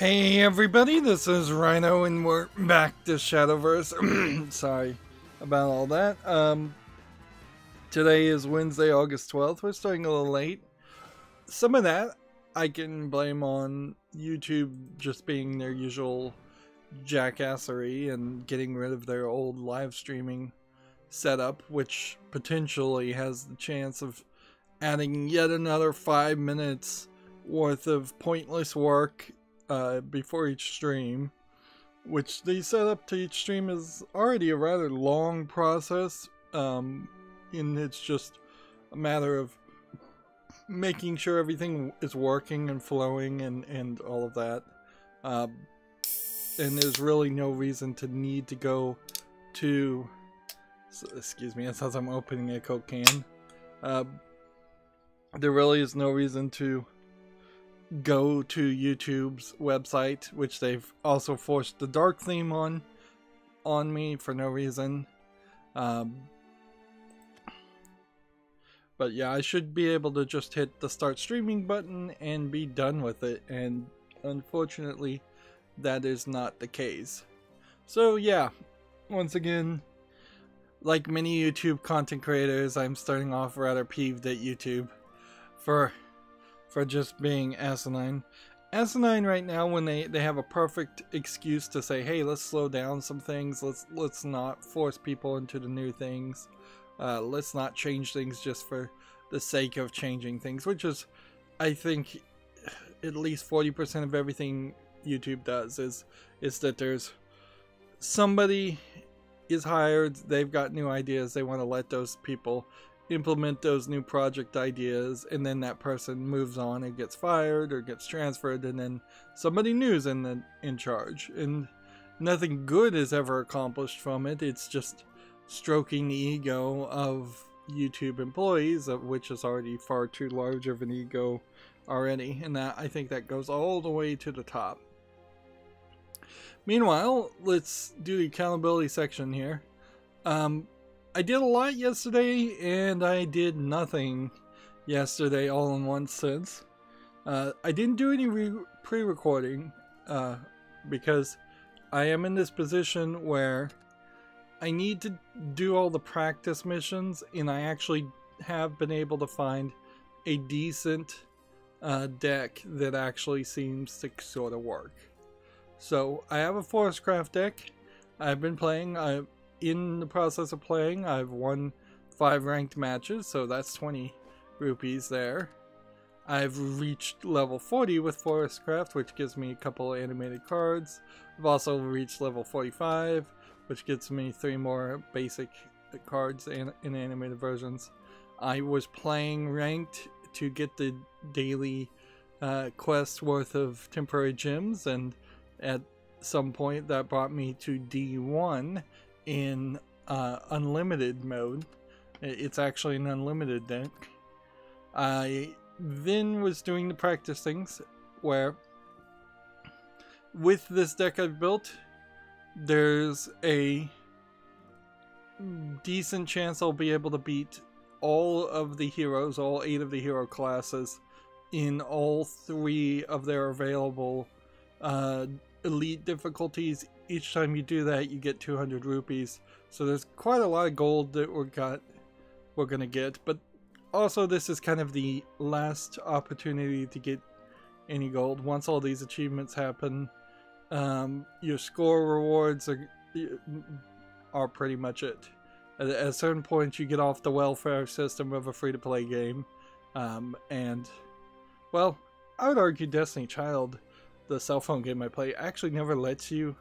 Hey everybody, this is Rydo and we're back to Shadowverse. Sorry about all that. Today is Wednesday, August 12th. We're starting a little late. Some of that I can blame on YouTube just being their usual jackassery and getting rid of their old live streaming setup, which potentially has the chance of adding yet another 5 minutes worth of pointless work before each stream, which the setup to each stream is already a rather long process, and it's just a matter of making sure everything is working and flowing and all of that, and there's really no reason to need to go to, excuse me, it says I'm opening a Coke can. There really is no reason to go to YouTube's website, which they've also forced the dark theme on me for no reason. But yeah, I should be able to just hit the start streaming button and be done with it, and unfortunately that is not the case. So yeah, once again, like many YouTube content creators, I'm starting off rather peeved at YouTube for just being asinine. Asinine right now when they have a perfect excuse to say, hey, let's slow down some things, let's not force people into the new things, let's not change things just for the sake of changing things, which is, I think, at least 40% of everything YouTube does is that there's somebody is hired, they've got new ideas, they want to let those people implement those new project ideas, and then that person moves on and gets fired or gets transferred, and then somebody new's in charge, and nothing good is ever accomplished from it. It's just stroking the ego of YouTube employees, of which is already far too large of an ego already, and that, I think, that goes all the way to the top. Meanwhile, let's do the accountability section here. I did a lot yesterday, and I did nothing yesterday all in one sense. I didn't do any pre-recording because I am in this position where I need to do all the practice missions, and I actually have been able to find a decent deck that actually seems to sort of work. So I have a Forestcraft deck. I've been playing. In the process of playing, I've won 5 ranked matches, so that's 20 rupees there. I've reached level 40 with Forestcraft, which gives me a couple animated cards. I've also reached level 45, which gets me 3 more basic cards in animated versions. I was playing ranked to get the daily quest worth of temporary gems, and at some point that brought me to D1 in unlimited mode. It's actually an unlimited deck. I then was doing the practice things where with this deck I've built, there's a decent chance I'll be able to beat all of the heroes, all 8 of the hero classes, in all 3 of their available elite difficulties. Each time you do that, you get 200 rupees. So there's quite a lot of gold that we're gonna get. But also, this is kind of the last opportunity to get any gold. Once all these achievements happen, your score rewards are pretty much it. At a certain point, you get off the welfare system of a free-to-play game, and well, I would argue Destiny Child, the cell phone game I play, actually never lets you,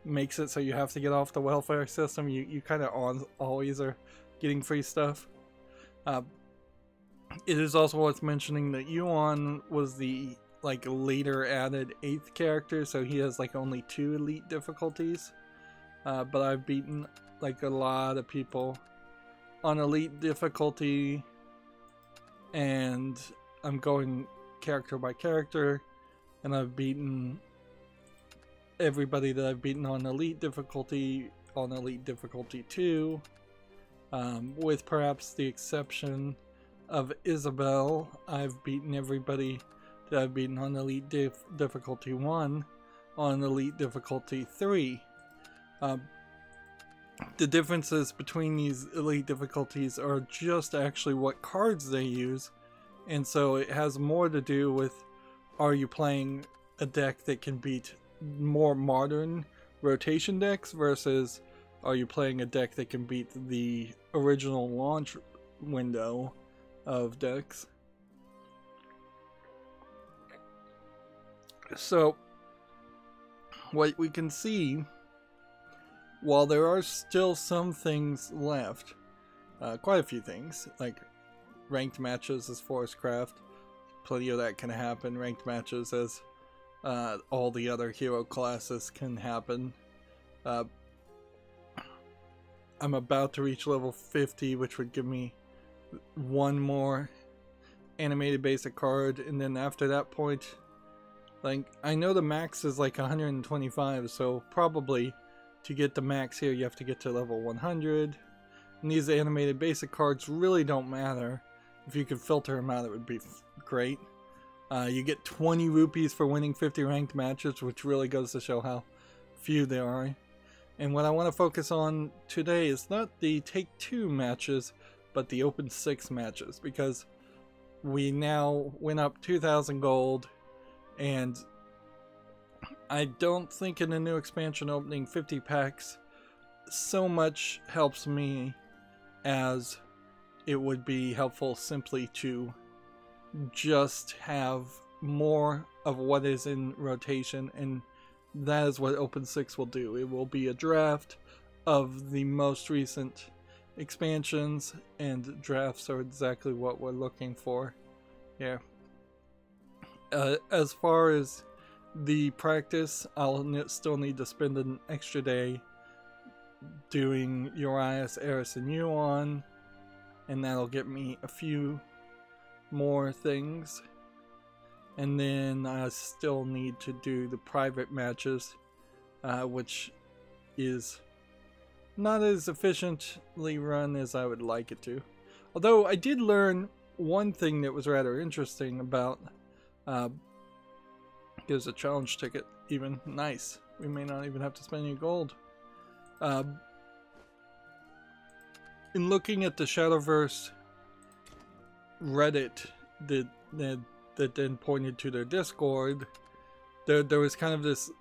makes it so you have to get off the welfare system. You kind of always are getting free stuff. It is also worth mentioning that Yuan was the later added 8th character, so he has only 2 elite difficulties. But I've beaten a lot of people on elite difficulty, and I'm going character by character, and I've beaten everybody that I've beaten on elite difficulty 2, with perhaps the exception of Isabel. I've beaten everybody that I've beaten on elite difficulty 1. on Elite Difficulty 3. The differences between these Elite difficulties are just actually what cards they use, and so it has more to do with, are you playing a deck that can beat more modern rotation decks versus are you playing a deck that can beat the original launch window of decks. So what we can see, while there are still some things left, quite a few things, like ranked matches as Forestcraft, plenty of that can happen. Ranked matches as all the other hero classes can happen. I'm about to reach level 50, which would give me one more animated basic card, and then after that point, like, I know the max is like 125, so probably to get the max here you have to get to level 100, and these animated basic cards really don't matter. If you could filter them out, it would be great. You get 20 rupees for winning 50 ranked matches, which really goes to show how few there are. And what I want to focus on today is not the Take 2 matches, but the Open 6 matches, because we now went up 2,000 gold, and I don't think in the new expansion opening 50 packs so much helps me as it would be helpful simply to just have more of what is in rotation, and that is what Open 6 will do. It will be a draft of the most recent expansions, and drafts are exactly what we're looking for here. As far as the practice, I'll still need to spend an extra day doing Urias, Eris, and Yuan, and that'll get me a few more things. And then I still need to do the private matches, which is not as efficiently run as I would like it to. Although I did learn one thing that was rather interesting about, here's a challenge ticket even, nice. We may not even have to spend any gold. In looking at the Shadowverse Reddit that then pointed to their Discord, there was kind of this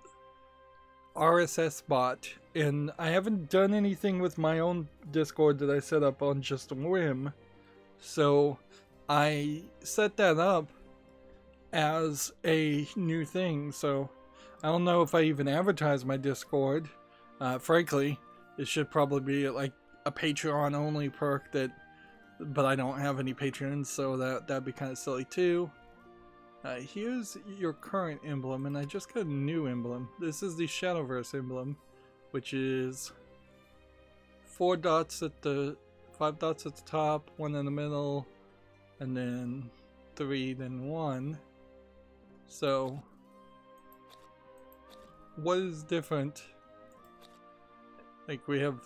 RSS bot, and I haven't done anything with my own Discord that I set up on just a whim, so I set that up as a new thing. So I don't know if I even advertise my Discord. Frankly, it should probably be like a Patreon only perk, but I don't have any patrons, so that'd be kind of silly too. Here's your current emblem, and I just got a new emblem. This is the Shadowverse emblem, which is 5 dots at the top, 1 in the middle, and then 3, then 1. So what is different? Like, we have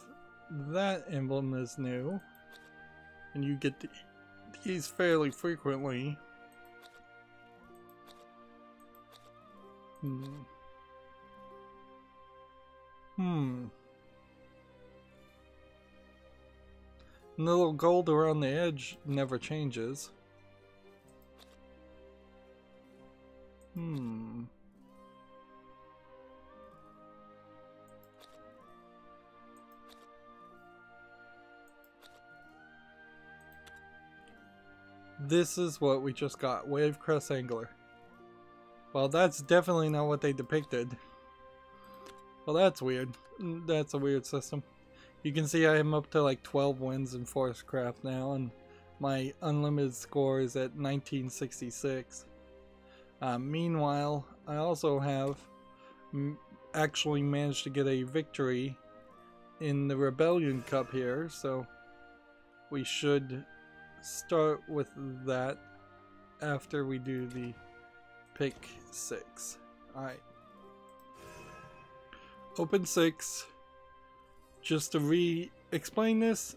that emblem is new, and you get these fairly frequently. The little gold around the edge never changes. This is what we just got, Wave Crest Angler. Well, that's definitely not what they depicted. Well, that's weird. That's a weird system. You can see I am up to like 12 wins in Forestcraft now, and my unlimited score is at 1966. Meanwhile, I also have actually managed to get a victory in the Rebellion Cup here, so we should start with that after we do the pick 6. Alright. Open 6. Just to re-explain this,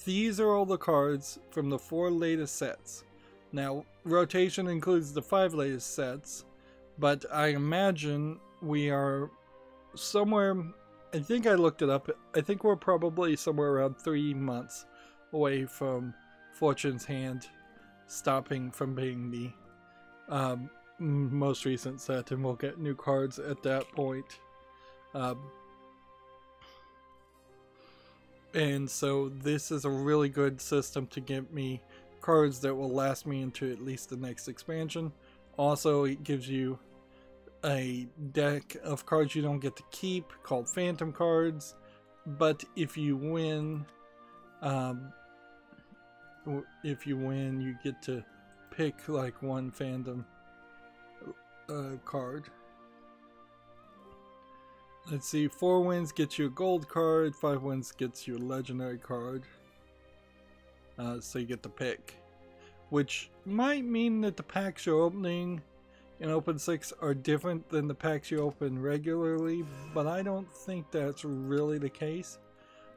these are all the cards from the 4 latest sets. Now, rotation includes the 5 latest sets, but I imagine we are somewhere, I think I looked it up, I think we're probably somewhere around 3 months away from Fortune's Hand stopping from being the most recent set, and we'll get new cards at that point. And so this is a really good system to get me cards that will last me into at least the next expansion. Also, it gives you a deck of cards you don't get to keep called phantom cards, but if you win, you get to pick like one phantom card. Let's see, 4 wins gets you a gold card, 5 wins gets you a legendary card. So you get to pick, which might mean that the packs you're opening in Open 6 are different than the packs you open regularly, but I don't think that's really the case.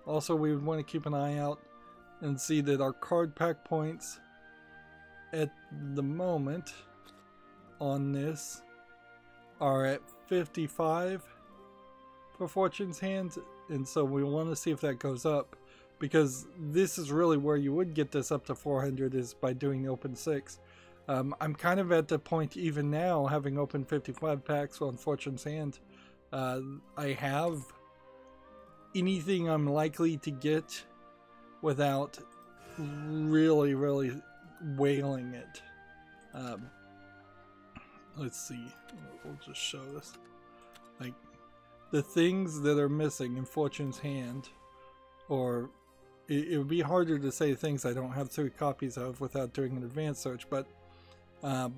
Also, we would want to keep an eye out and see that our card pack points at the moment on this are at 55 for Fortune's Hand, and so we want to see if that goes up, because this is really where you would get this up to 400, is by doing Open 6. I'm kind of at the point even now, having opened 55 packs on Fortune's Hand. I have anything I'm likely to get without really wailing it. Let's see, we'll just show this. Like, the things that are missing in Fortune's Hand, or it would be harder to say things I don't have 3 copies of without doing an advanced search, but the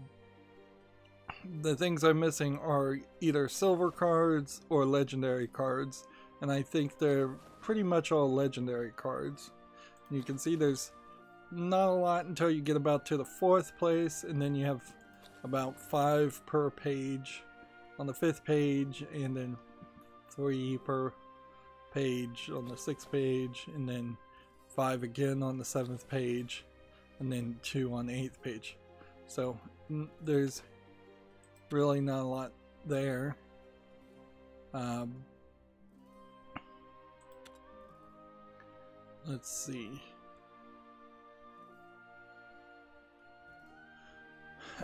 things I'm missing are either silver cards or legendary cards, and I think they're pretty much all legendary cards. And you can see there's not a lot until you get about to the 4th place, and then you have about 5 per page on the 5th page, and then 3 per page on the 6th page, and then 5 again on the 7th page, and then 2 on the 8th page. So there's really not a lot there. Let's see.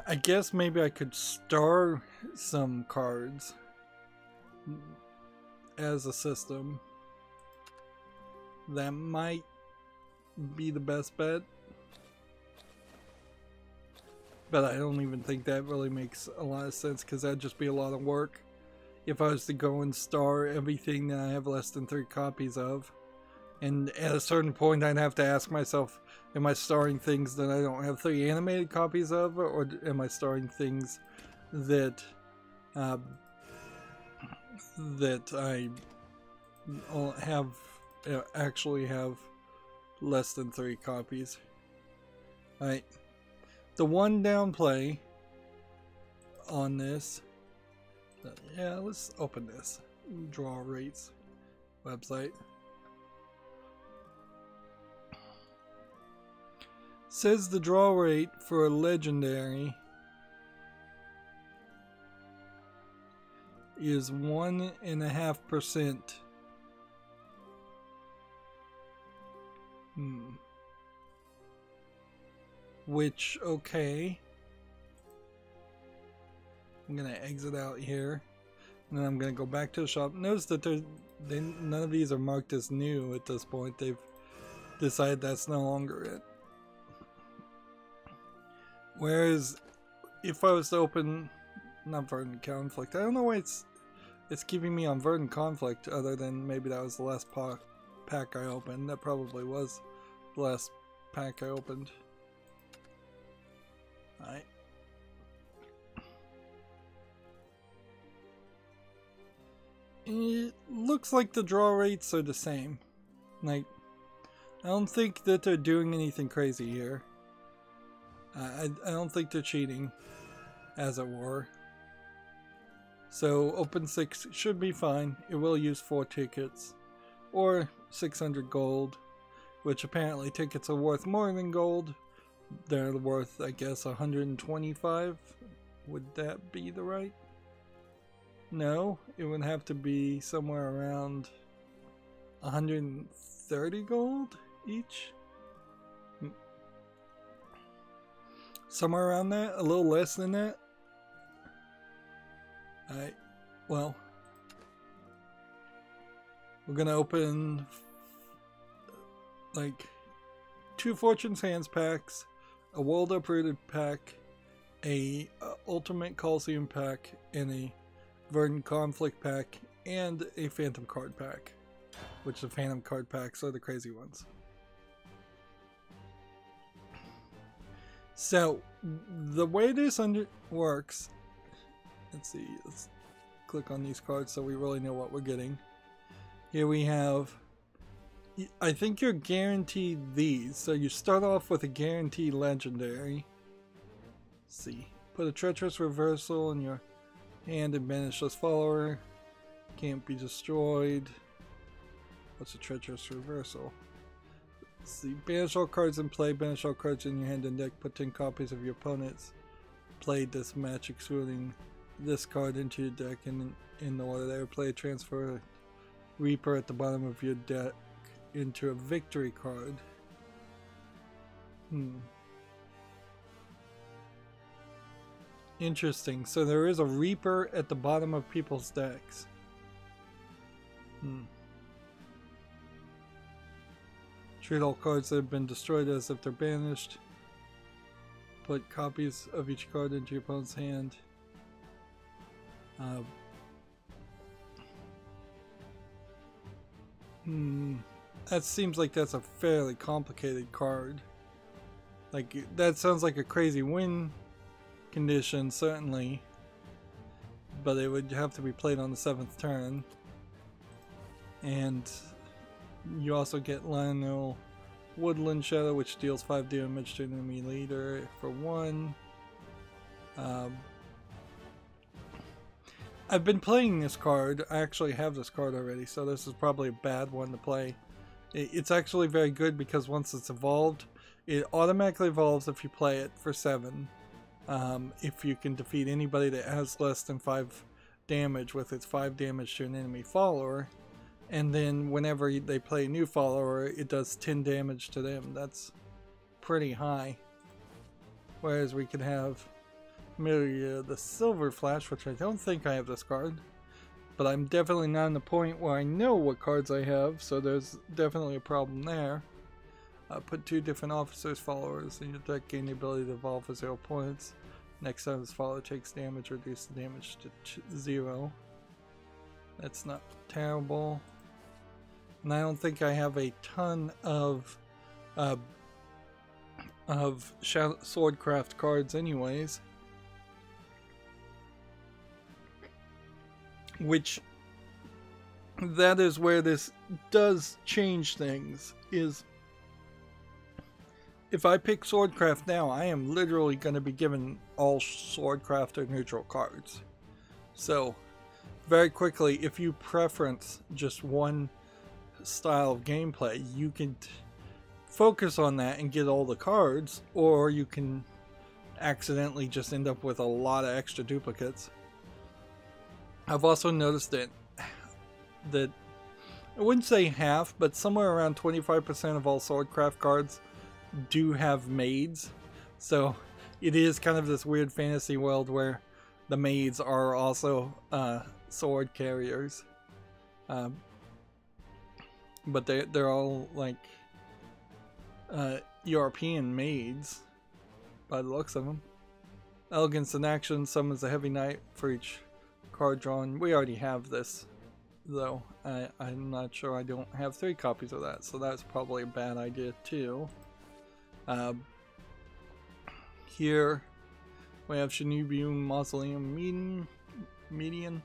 I guess maybe I could star some cards as a system. That might be the best bet, but I don't even think that really makes a lot of sense, because that'd just be a lot of work if I was to go and star everything that I have less than 3 copies of. And at a certain point I'd have to ask myself, am I starring things that I don't have 3 animated copies of, or am I starring things that that I have actually have less than 3 copies? Alright, the one downplay on this, yeah, let's open this draw rates website. Says the draw rate for a legendary is 1.5%. Which, okay. I'm gonna exit out here, and then I'm gonna go back to the shop. Notice that none of these are marked as new at this point. They've decided that's no longer it. Whereas, if I was to open, not Verdant Conflict, I don't know why it's keeping me on Verdant Conflict, other than maybe that was the last pack I opened. That probably was the last pack I opened. Alright. It looks like the draw rates are the same. Like, I don't think that they're doing anything crazy here. I don't think they're cheating, as it were. So Open 6 should be fine. It will use 4 tickets, or 600 gold, which apparently tickets are worth more than gold. They're worth, I guess, 125. Would that be the right? No, it would have to be somewhere around 130 gold each. Somewhere around that, a little less than that. Alright, well, we're gonna open like 2 Fortune's Hands packs, a World Uprooted pack, a Ultimate Coliseum pack, and a Verdant Conflict pack, and a Phantom card pack, which the Phantom card packs are the crazy ones. So, the way this works, let's see, let's click on these cards so we really know what we're getting. Here we have, I think you're guaranteed these, so you start off with a guaranteed legendary. Let's see, put a Treacherous Reversal in your hand and banish this follower. Can't be destroyed. What's a Treacherous Reversal? Let's see, banish all cards in play, banish all cards in your hand and deck, put 10 copies of your opponent's played this match excluding this card into your deck, and in the order there, play a transfer Reaper at the bottom of your deck into a victory card. Interesting. So there is a Reaper at the bottom of people's decks. Treat all cards that have been destroyed as if they're banished. Put copies of each card into your opponent's hand. That seems like that's a fairly complicated card. Like, that sounds like a crazy win condition, certainly. But it would have to be played on the 7th turn. And you also get Lionel Woodland Shadow, which deals 5 damage to an enemy leader for 1. I've been playing this card. I actually have this card already, so this is probably a bad one to play. It's actually very good because once it's evolved, it automatically evolves if you play it for 7. If you can defeat anybody that has less than 5 damage with its 5 damage to an enemy follower. And then whenever they play a new follower, it does 10 damage to them. That's pretty high. Whereas we could have Amelia the Silver Flash, which I don't think I have this card. But I'm definitely not in the point where I know what cards I have, so there's definitely a problem there. Put 2 different officers' followers in your deck, gain the ability to evolve for 0 points. Next time this follower takes damage, reduce the damage to 0. That's not terrible. And I don't think I have a ton of Swordcraft cards anyways. Which, that is where this does change things, is if I pick Swordcraft now, I am literally going to be given all Swordcraft or neutral cards. So, very quickly, if you preference just one style of gameplay, you can focus on that and get all the cards, or you can accidentally just end up with a lot of extra duplicates. I've also noticed that I wouldn't say half, but somewhere around 25% of all Swordcraft cards do have maids. So it is kind of this weird fantasy world where the maids are also sword carriers. But they're all like European maids by the looks of them. Elegance in action summons a heavy knight for each card drawn. We already have this though. I'm not sure. I don't have 3 copies of that, so that's probably a bad idea too. Here we have Shinobu Mausoleum Median.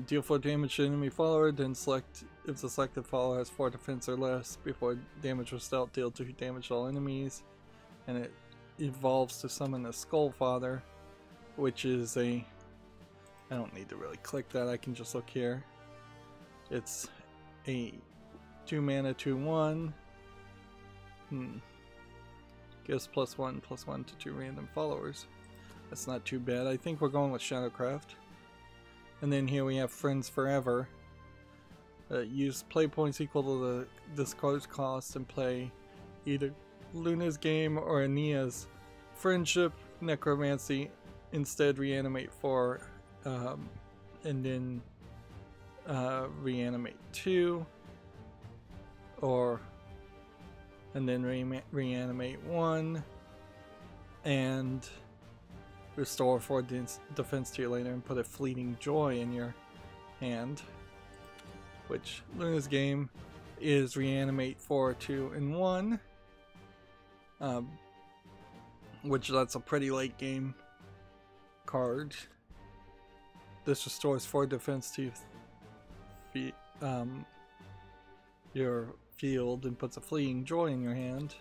Deal 4 damage to enemy follower, then select if the selected follower has 4 defense or less. Before damage was dealt, deal 2 damage to all enemies. And it evolves to summon a Skullfather, which is a... I don't need to really click that, I can just look here. It's a 2 mana 2/1. Gives +1/+1 to 2 random followers. That's not too bad. I think we're going with Shadowcraft. And then here we have Friends Forever. Use play points equal to the discard's cost and play either Luna's game or Ania's Friendship Necromancy. Instead reanimate 4 and then reanimate 2, or and then reanimate 1 and restore 4 defense to your later and put a Fleeting Joy in your hand, which Luna's game is reanimate 4, 2, and 1, which that's a pretty late game card. This restores 4 defense to your field and puts a Fleeting Joy in your hand.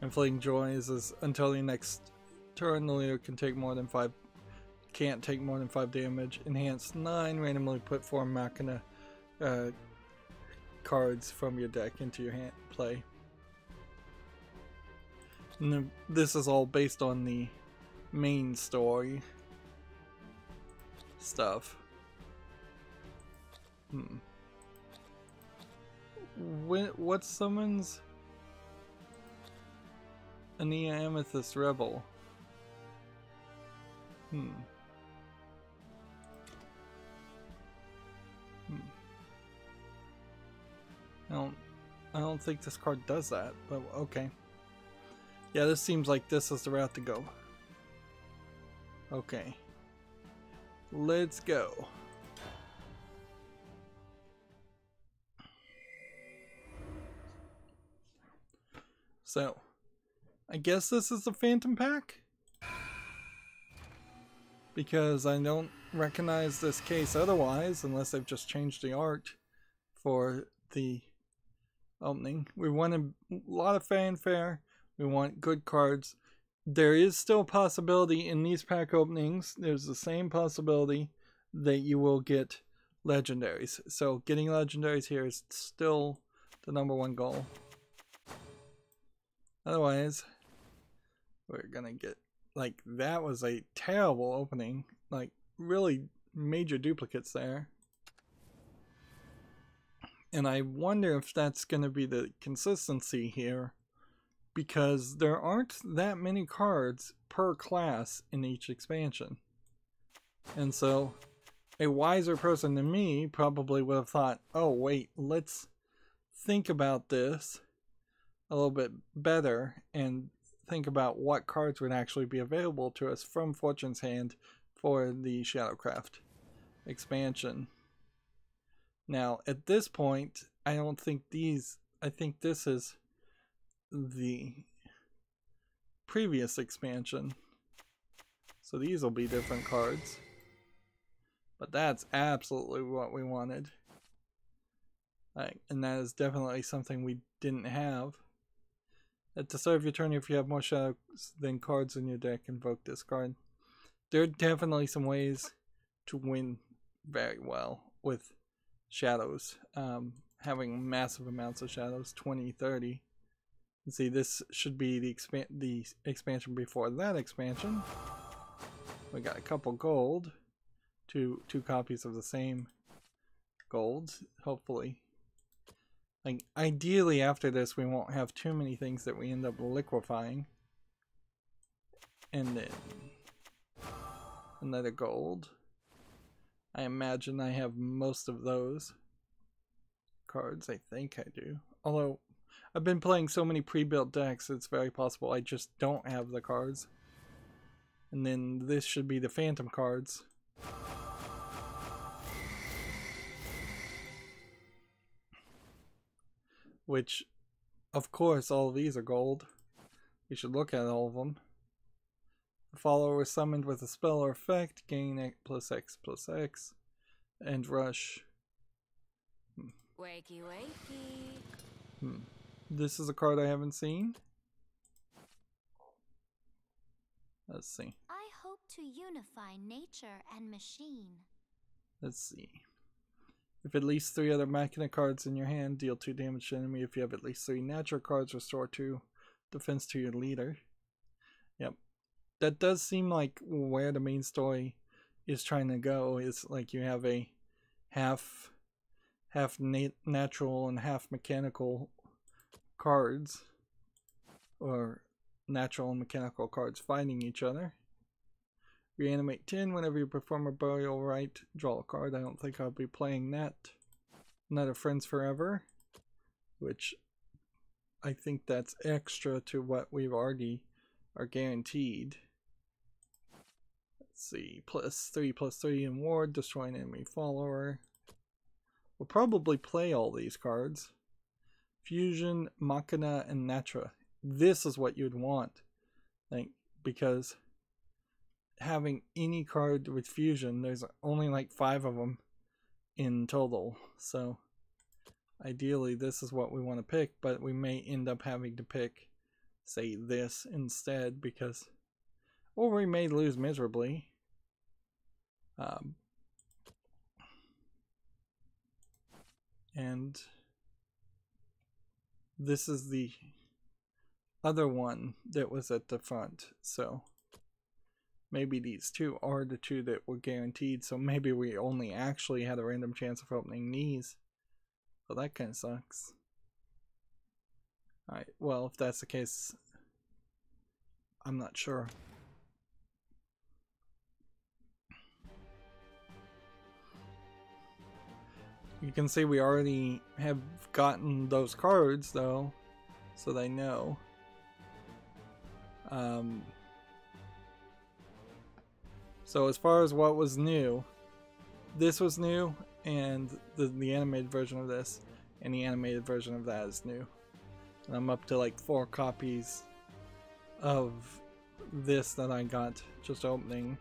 And Fleeting Joy is until your next turn, the leader can't take more than 5 damage. Enhance 9, randomly put 4 Machina cards from your deck into your hand play. And then this is all based on the main story stuff. What summons Ania Amethyst Rebel? I don't think this card does that, but okay. Yeah, this seems like this is the route to go. Okay. Let's go. So, I guess this is the Phantom Pack? Because I don't recognize this case otherwise, unless they've just changed the art for the opening. We want a lot of fanfare. We want good cards. There is still a possibility in these pack openings, there's the same possibility that you will get legendaries. So getting legendaries here is still the #1 goal. Otherwise, we're gonna get, like, that was a terrible opening. Like, really major duplicates there. And I wonder if that's gonna be the consistency here, because there aren't that many cards per class in each expansion. And so a wiser person than me probably would have thought, oh wait, let's think about this a little bit better and think about what cards would actually be available to us from Fortune's Hand for the Shadowcraft expansion. Now at this point, I don't think I think this is the previous expansion, so these will be different cards, but that's absolutely what we wanted, and that is definitely something we didn't have. At the start of your turn, if you have more shadows than cards in your deck, invoke this card. There are definitely some ways to win very well with shadows, having massive amounts of shadows, 20, 30. See, this should be the expansion before that expansion. We got a couple gold, two copies of the same gold, hopefully. Like, ideally after this we won't have too many things that we end up liquefying. And then another gold. I imagine I have most of those cards. I think I do. Although I've been playing so many pre-built decks, it's very possible I just don't have the cards. And then this should be the Phantom cards. Which, of course, all of these are gold. You should look at all of them. The follower is summoned with a spell or effect, gain X+X+X, and rush. Wakey wakey. This is a card I haven't seen. Let's see. I hope to unify nature and machine. Let's see. If at least 3 other Machina cards in your hand, deal 2 damage to enemy. If you have at least 3 natural cards, restore 2 defense to your leader. Yep. That does seem like where the main story is trying to go is like you have a half natural and half mechanical cards, or natural and mechanical cards fighting each other. Reanimate 10 whenever you perform a burial rite, draw a card. I don't think I'll be playing that. Another Friends Forever, which I think that's extra to what we've already are guaranteed. Let's see, +3/+3 in ward, destroy an enemy follower. We'll probably play all these cards. Fusion, Machina, and Natra. This is what you'd want, like, because having any card with fusion, there's only like 5 of them in total, so ideally this is what we want to pick, but we may end up having to pick, say, this instead, because, or we may lose miserably. And this is the other one that was at the front, so maybe these two are the two that were guaranteed, so maybe we only actually had a random chance of opening these. Well, that kind of sucks. Alright, well, if that's the case, I'm not sure. You can see we already have gotten those cards, though, so they know. So as far as what was new, this was new, and the animated version of this, and the animated version of that is new. And I'm up to like 4 copies of this that I got just opening.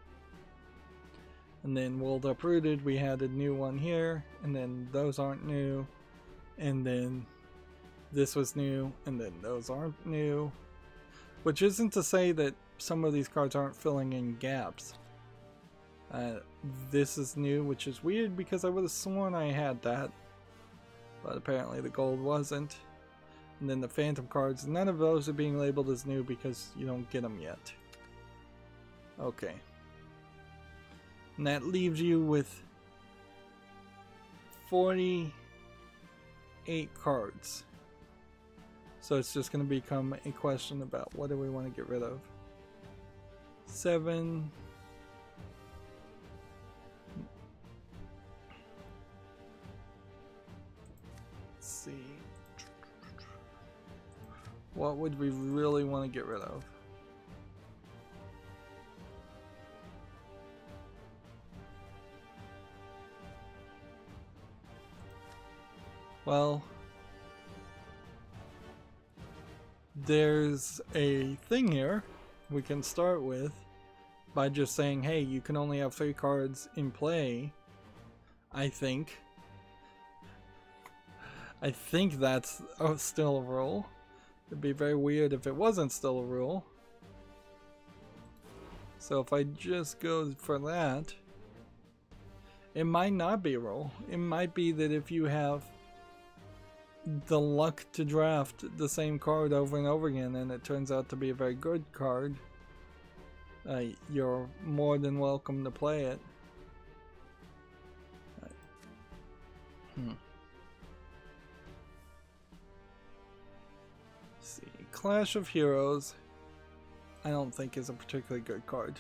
And then World Uprooted, we had a new one here, and then those aren't new, and then this was new, and then those aren't new. Which isn't to say that some of these cards aren't filling in gaps. This is new, which is weird because I would have sworn I had that, but apparently the gold wasn't. And then the Phantom cards, none of those are being labeled as new because you don't get them yet. Okay. And that leaves you with 48 cards. So it's just going to become a question about what do we want to get rid of. 7. Let's see. What would we really want to get rid of? Well, there's a thing here we can start with by just saying, hey, you can only have 3 cards in play. I think that's still a rule. It'd be very weird if it wasn't still a rule. So if I just go for that, it might not be a rule. It might be that if you have the luck to draft the same card over and over again and it turns out to be a very good card, you're more than welcome to play it. Let's see. Clash of Heroes, I don't think is a particularly good card.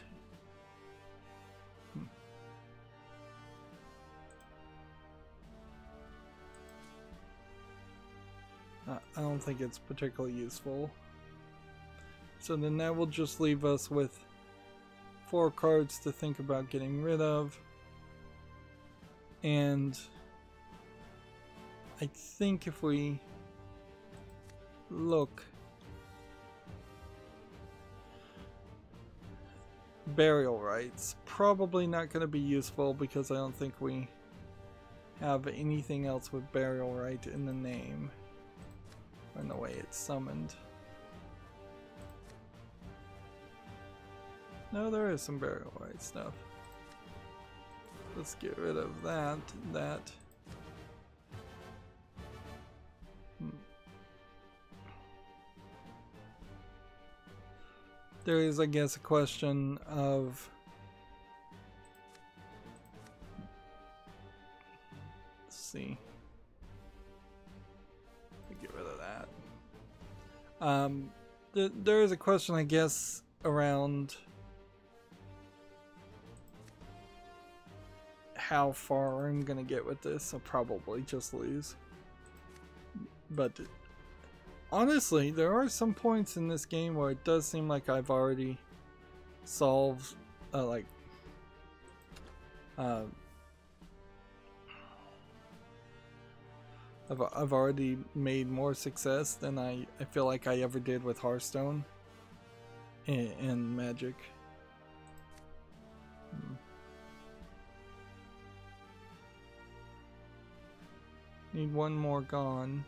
I don't think it's particularly useful. So then that will just leave us with 4 cards to think about getting rid of. And I think if we look, Burial Rites, probably not going to be useful because I don't think we have anything else with Burial Rite in the name. In the way it's summoned. No, there is some Burial Rite stuff. Let's get rid of that. There is, I guess, a question of see. Get rid of that. There is a question, I guess, around how far I'm gonna get with this. I'll probably just lose. But honestly, there are some points in this game where it does seem like I've already solved, I've already made more success than I feel like I ever did with Hearthstone and Magic. Need one more gone.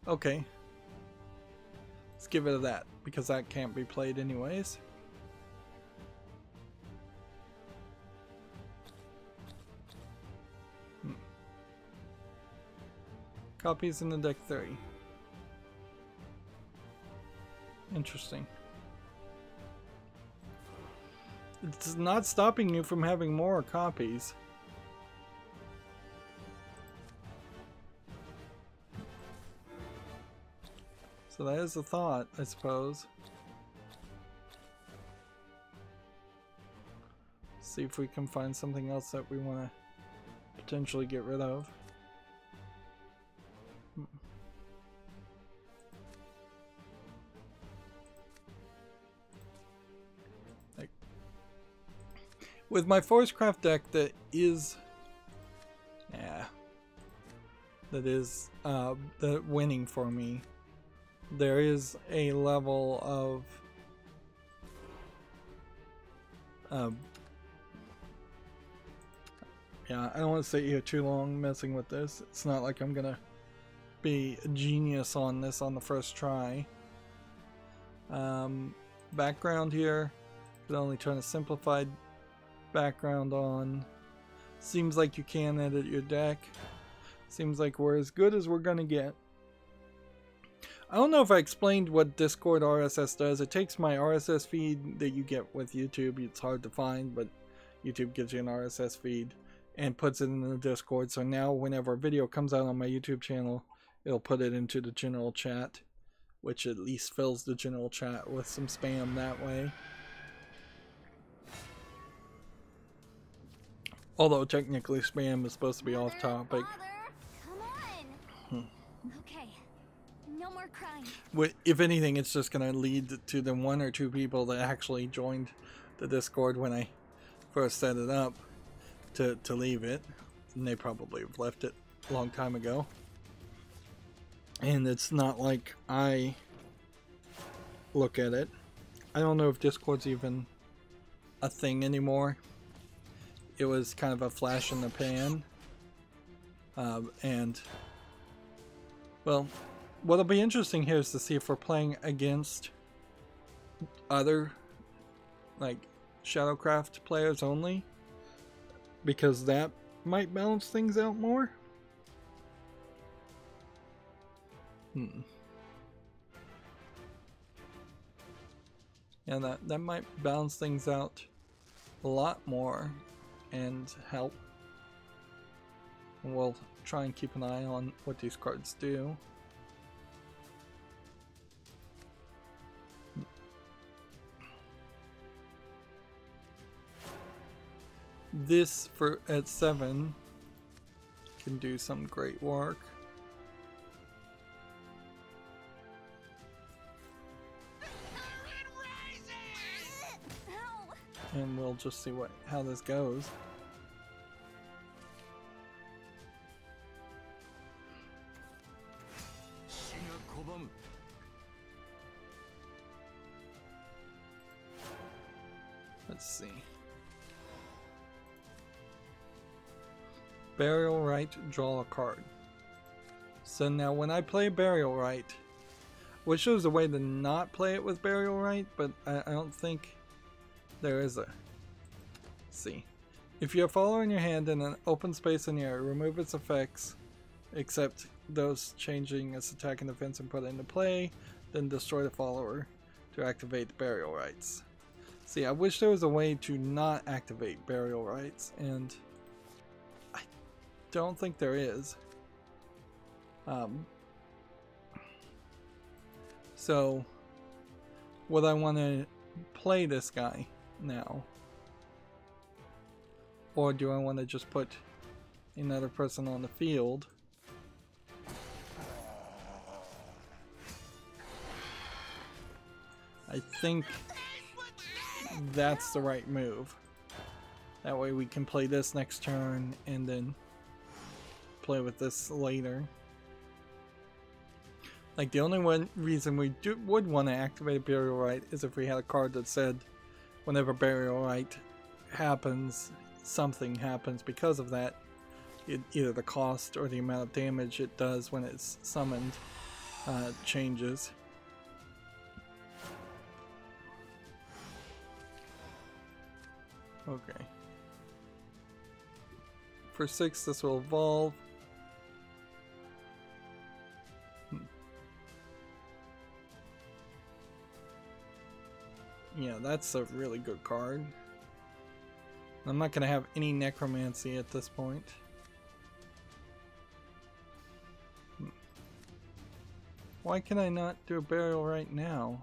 Okay. Let's get rid of that, because that can't be played anyways. Copies in the deck 3. Interesting. It's not stopping you from having more copies. So that is a thought, I suppose. See if we can find something else that we want to potentially get rid of. With my Forestcraft deck that is winning for me, there is a level of I don't want to sit here too long messing with this. It's not like I'm gonna be a genius on this on the first try. Background here, could only turn a simplified background on. Seems like you can edit your deck. Seems like we're as good as we're gonna get. I don't know if I explained what Discord RSS does. It takes my RSS feed that you get with YouTube. It's hard to find, but YouTube gives you an RSS feed and puts it in the Discord. So now whenever a video comes out on my YouTube channel, it'll put it into the general chat, which at least fills the general chat with some spam that way. Although technically spam is supposed to be off topic. Come on. Okay. No more crying. If anything, it's just going to lead to the 1 or 2 people that actually joined the Discord when I first set it up to leave it. And they probably have left it a long time ago. And it's not like I look at it. I don't know if Discord's even a thing anymore. It was kind of a flash in the pan. And, well, what'll be interesting here is to see if we're playing against other, like, Shadowcraft players only. Because that might balance things out more. Yeah, that might balance things out a lot more and help. And we'll try and keep an eye on what these cards do. This at 7 can do some great work. And we'll just see how this goes. Let's see. Burial Rite, draw a card. So now when I play Burial Rite, which shows a way to not play it with Burial Rite, but I don't think there is a. Let's see. If you have Follower in your hand and an open space in the area, remove its effects, except those changing its attack and defense, and put it into play, then destroy the Follower. to activate the burial rites. See, I wish there was a way to not activate burial rites, and I don't think there is. So, would I want to play this guy now? Or do I want to just put another person on the field? I think that's the right move. That way we can play this next turn and then play with this later. Like, the only reason we would want to activate a burial rite is if we had a card that said whenever burial rite happens, something happens because of that. Either the cost or the amount of damage it does when it's summoned changes. Okay. For 6, this will evolve. Yeah, that's a really good card. I'm not going to have any necromancy at this point. Why can I not do a burial right now?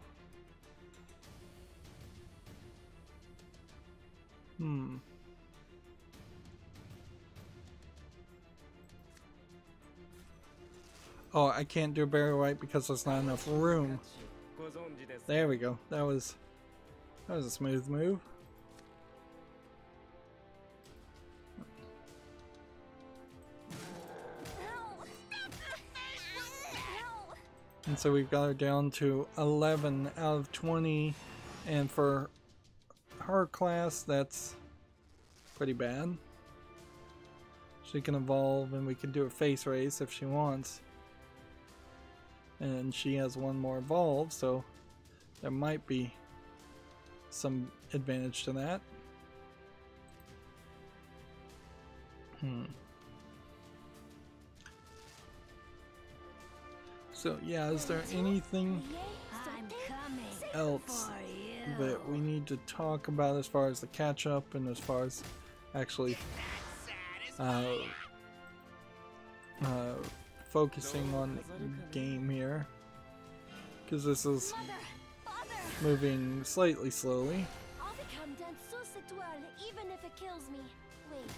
Oh, I can't do a burial right because there's not enough room. There we go. That was a smooth move. And so we've got her down to 11 out of 20, and for her class, that's pretty bad. She can evolve, and we can do a face race if she wants. And she has one more evolve, so there might be some advantage to that. So yeah, is there anything else that we need to talk about as far as the catch up and as far as actually focusing on the game here? Because this is moving slightly slowly. I'll become Danseuse Étoile even if it kills me. Wait.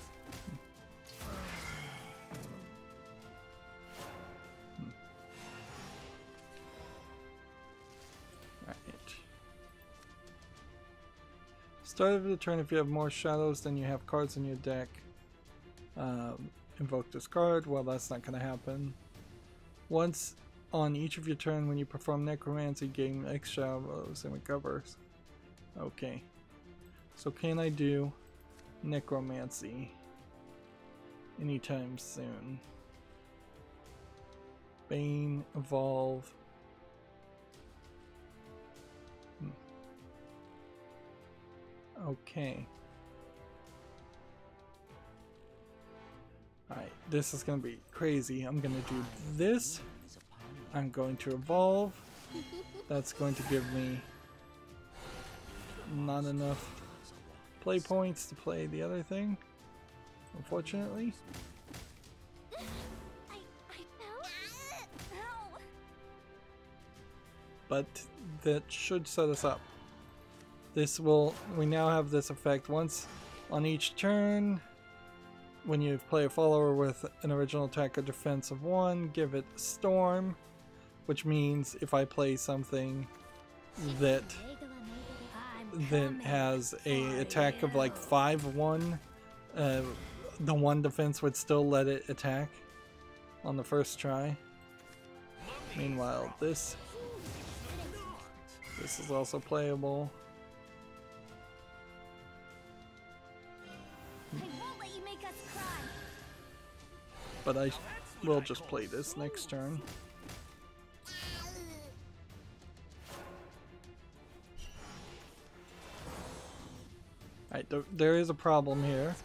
Start of the turn, if you have more shadows than you have cards in your deck, invoke this card. Well, that's not going to happen. Once on each of your turn, when you perform necromancy, gain X shadows and recovers. Okay. So can I do necromancy anytime soon? Bane, evolve. Okay. Alright, this is going to be crazy. I'm going to do this. I'm going to evolve. That's going to give me not enough play points to play the other thing, unfortunately. But that should set us up. We now have this effect once on each turn. When you play a follower with an original attack or defense of 1, give it Storm, which means if I play something that then has a attack of like 5-1, the 1 defense would still let it attack on the first try. Meanwhile, this is also playable. But I will just play this next turn. Alright, there is a problem here.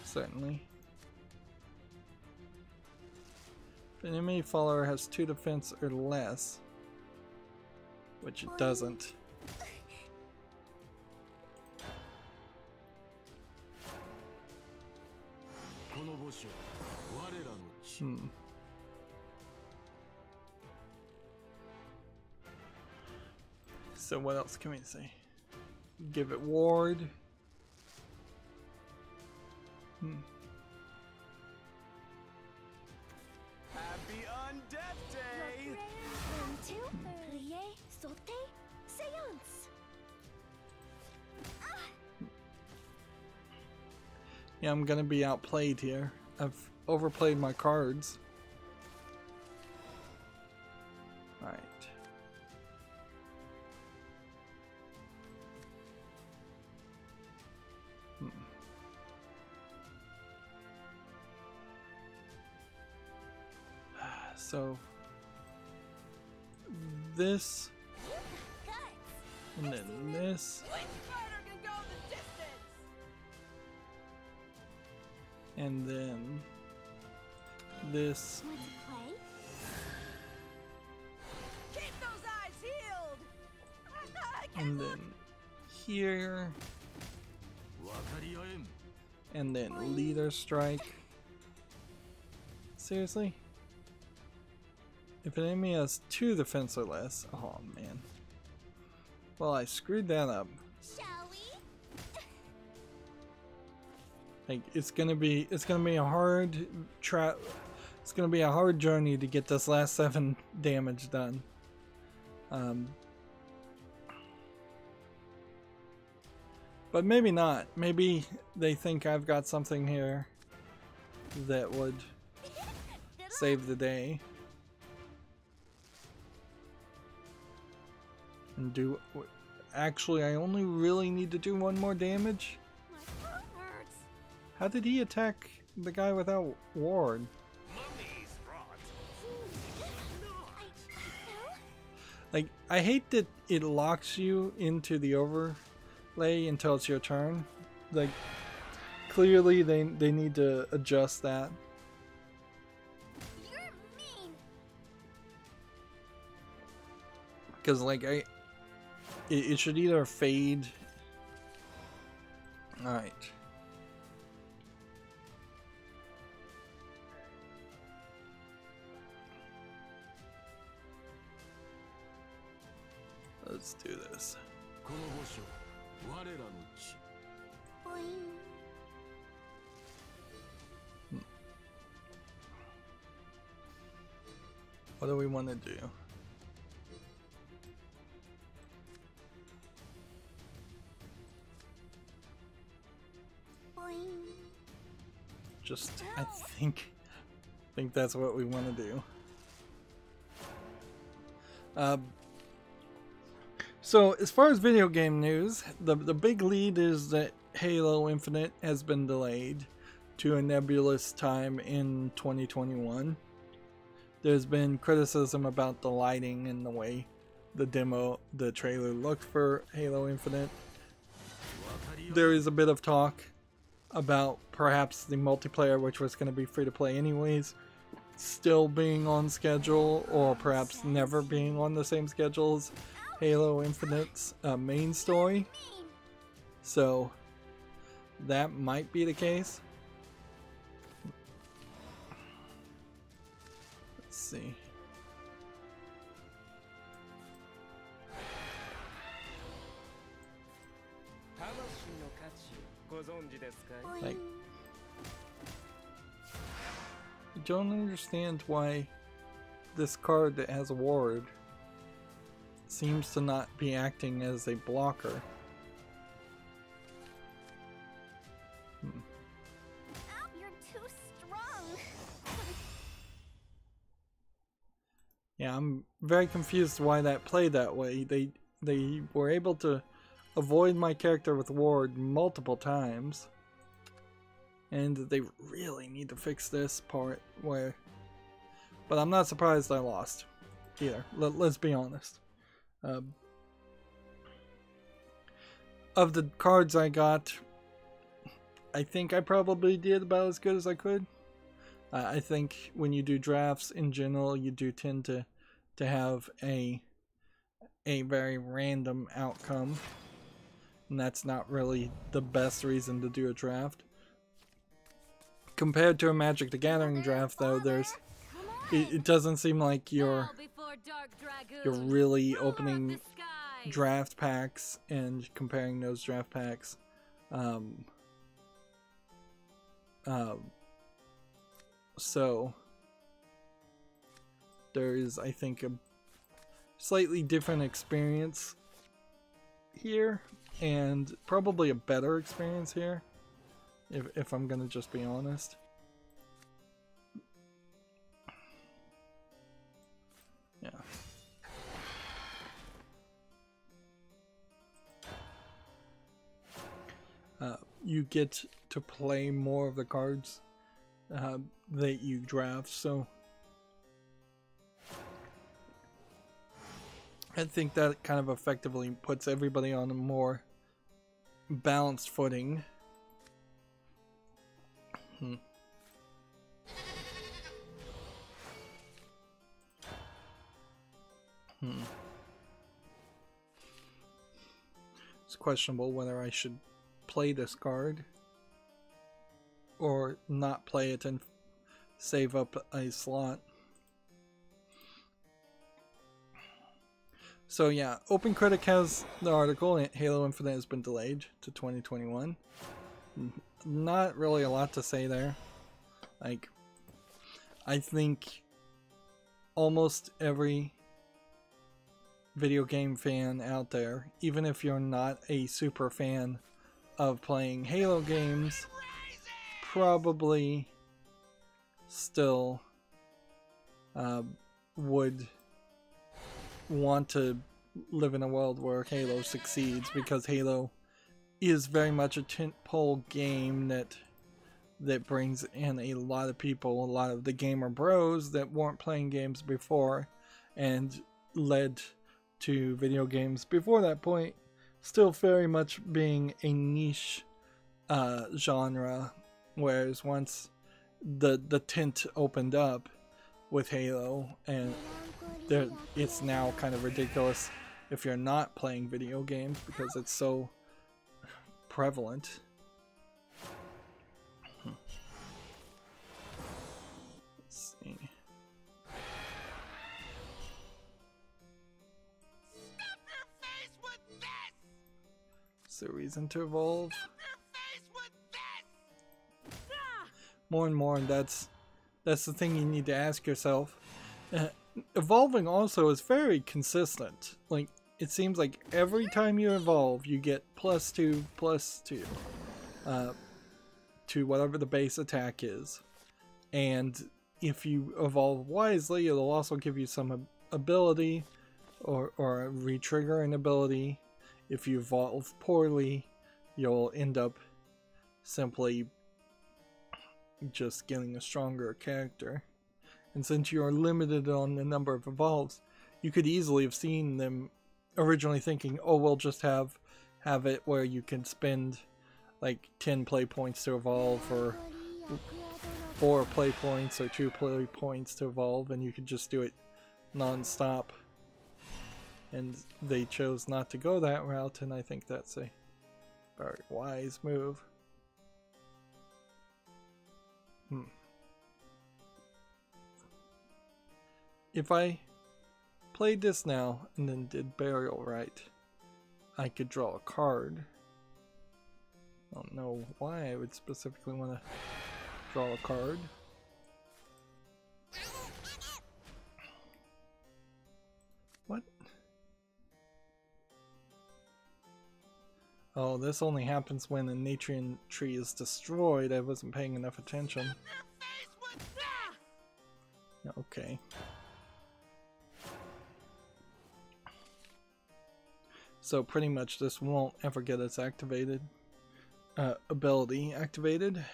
Certainly. If an enemy follower has 2 defense or less, which it doesn't. So what else can we say? Give it ward. Happy Undeath Day! Yeah, I'm gonna be outplayed here. I've overplayed my cards. Alright. So this, and then this, and then this, and then here, and then leader strike. Seriously? If an enemy has 2 defense or less, oh man. Well, I screwed that up. Shall we? Like it's gonna be a hard it's gonna be a hard journey to get this last 7 damage done. But maybe not. Maybe they think I've got something here that would save the day. And do... Actually, I only really need to do 1 more damage? My heart hurts. How did he attack the guy without ward? Like, I hate that it locks you into the overlay until it's your turn. Like, clearly they need to adjust that. You're mean. Because, like, it should either fade. Alright. Let's do this. What do we want to do? Just, I think that's what we want to do. So as far as video game news, the big lead is that Halo Infinite has been delayed to a nebulous time in 2021. There's been criticism about the lighting and the way the trailer looked for Halo Infinite. There is a bit of talk about perhaps the multiplayer, which was going to be free to play anyways, still being on schedule, or perhaps never being on the same schedule as Halo Infinite's main story. So that might be the case. Let's see. Like, I don't understand why this card that has a ward seems to not be acting as a blocker. You're too strong. Yeah, I'm very confused why that played that way. They were able to avoid my character with ward multiple times, and they really need to fix this part where... But I'm not surprised I lost either. Let's be honest. Of the cards I got, I think I probably did about as good as I could. I think when you do drafts in general, you do tend to have a a very random outcome. And that's not really the best reason to do a draft. Compared to a Magic the Gathering draft, though, it doesn't seem like you're really opening draft packs and comparing those draft packs. So there is, I think, a slightly different experience here, and probably a better experience here, if I'm gonna just be honest. Yeah. You get to play more of the cards that you draft, so I think that kind of effectively puts everybody on a more balanced footing. It's questionable whether I should play this card or not play it and save up a slot. So yeah, OpenCritic has the article, Halo Infinite has been delayed to 2021. Not really a lot to say there. Like, I think almost every video game fan out there, even if you're not a super fan of playing Halo games, probably still would want to live in a world where Halo succeeds, because Halo is very much a tentpole game that brings in a lot of people, a lot of the gamer bros that weren't playing games before, and led to video games before that point still very much being a niche genre, whereas once the tent opened up with Halo, and it's now kind of ridiculous if you're not playing video games because it's so prevalent. Let's see. Stuff your face with this! Is there a reason to evolve? Stuff your face with this! More and more, and that's the thing you need to ask yourself. Evolving also is very consistent. Like, it seems like every time you evolve, you get +2, +2 to whatever the base attack is. And if you evolve wisely, it'll also give you some ability or re-trigger an ability. If you evolve poorly, you'll end up simply just getting a stronger character. And since you're limited on the number of evolves, you could easily have seen them originally thinking, oh, we'll just have it where you can spend like 10 play points to evolve, or 4 play points or 2 play points to evolve, and you could just do it non-stop. And they chose not to go that route, and I think that's a very wise move. If I played this now and then did Burial Rite, I could draw a card. I don't know why I would specifically want to draw a card. What? Oh, this only happens when a Natrian tree is destroyed. I wasn't paying enough attention. Okay. So pretty much this won't ever get its activated ability activated.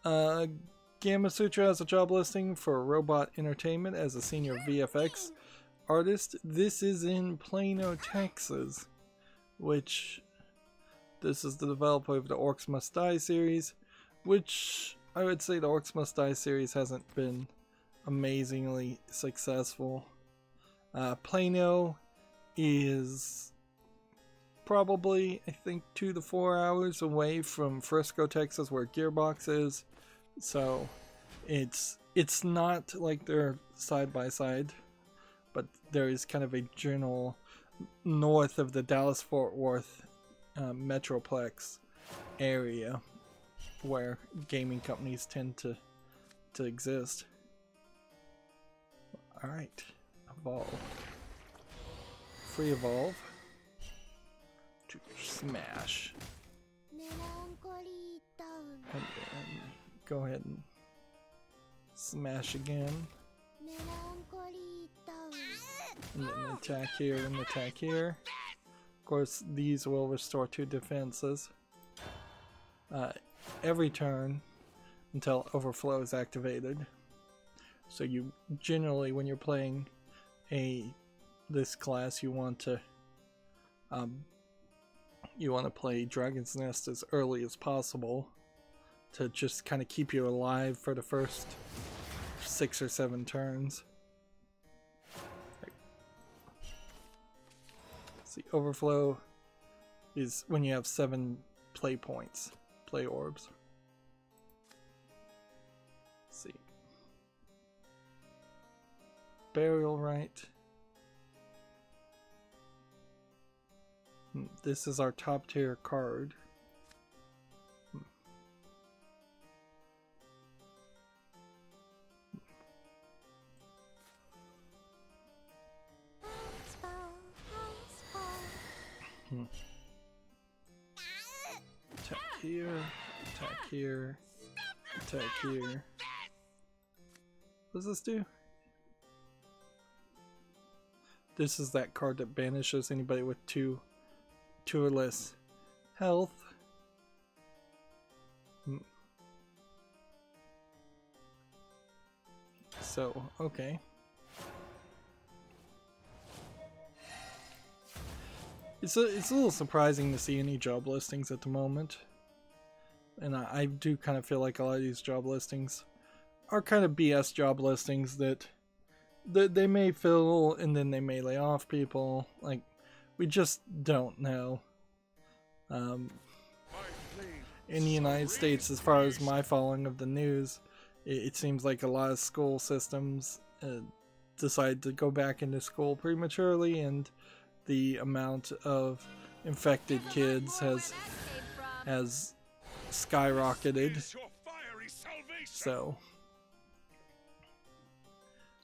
Gematsu has a job listing for Robot Entertainment as a senior VFX artist. This is in Plano, Texas, which this is the developer of the Orcs Must Die series, which I would say the Orcs Must Die series hasn't been amazingly successful. Plano is probably, I think, 2 to 4 hours away from Frisco, Texas, where Gearbox is. So it's not like they're side by side, but there is kind of a general north of the Dallas-Fort Worth metroplex area where gaming companies tend to exist. Alright, evolve. Free evolve to smash. And then go ahead and smash again. And then attack here and attack here. Of course, these will restore 2 defenses every turn until overflow is activated. So you generally, when you're playing this class, you want to play Dragon's Nest as early as possible to just kind of keep you alive for the first 6 or 7 turns. See, overflow is when you have 7 play points, play orbs. Let's see. Burial Rite. This is our top tier card. Attack here, attack here, attack here. What does this do? This is that card that banishes anybody with 2 or less health. So, okay. It's a little surprising to see any job listings at the moment. And I do kind of feel like a lot of these job listings are kind of BS job listings that they may fill and then they may lay off people. Like, we just don't know. In the United States, as far as my following of the news, it seems like a lot of school systems decide to go back into school prematurely, and the amount of infected kids has skyrocketed. So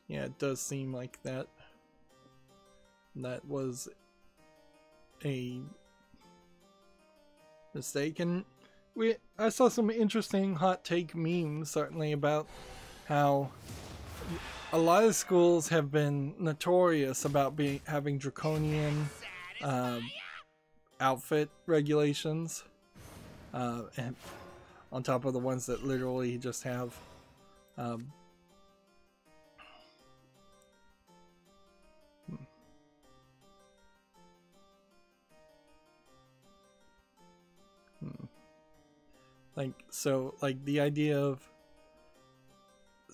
yeah, it does seem like that was a mistake. And I saw some interesting hot take memes, certainly, about how a lot of schools have been notorious about having draconian outfit regulations, and on top of the ones that literally just have like the idea of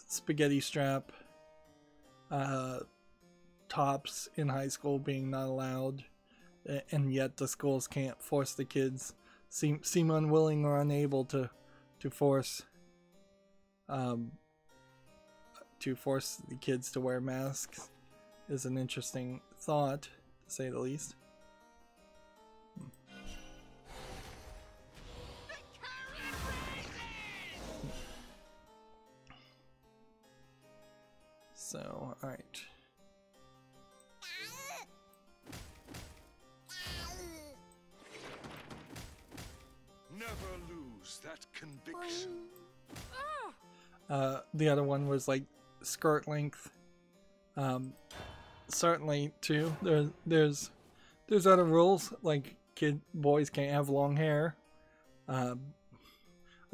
spaghetti strap tops in high school being not allowed, and yet the schools can't force the kids, seem unwilling or unable to force the kids to wear masks, is an interesting thought, to say the least. So, alright. Never lose that conviction. The other one was like skirt length. Certainly too. There's other rules, like boys can't have long hair. I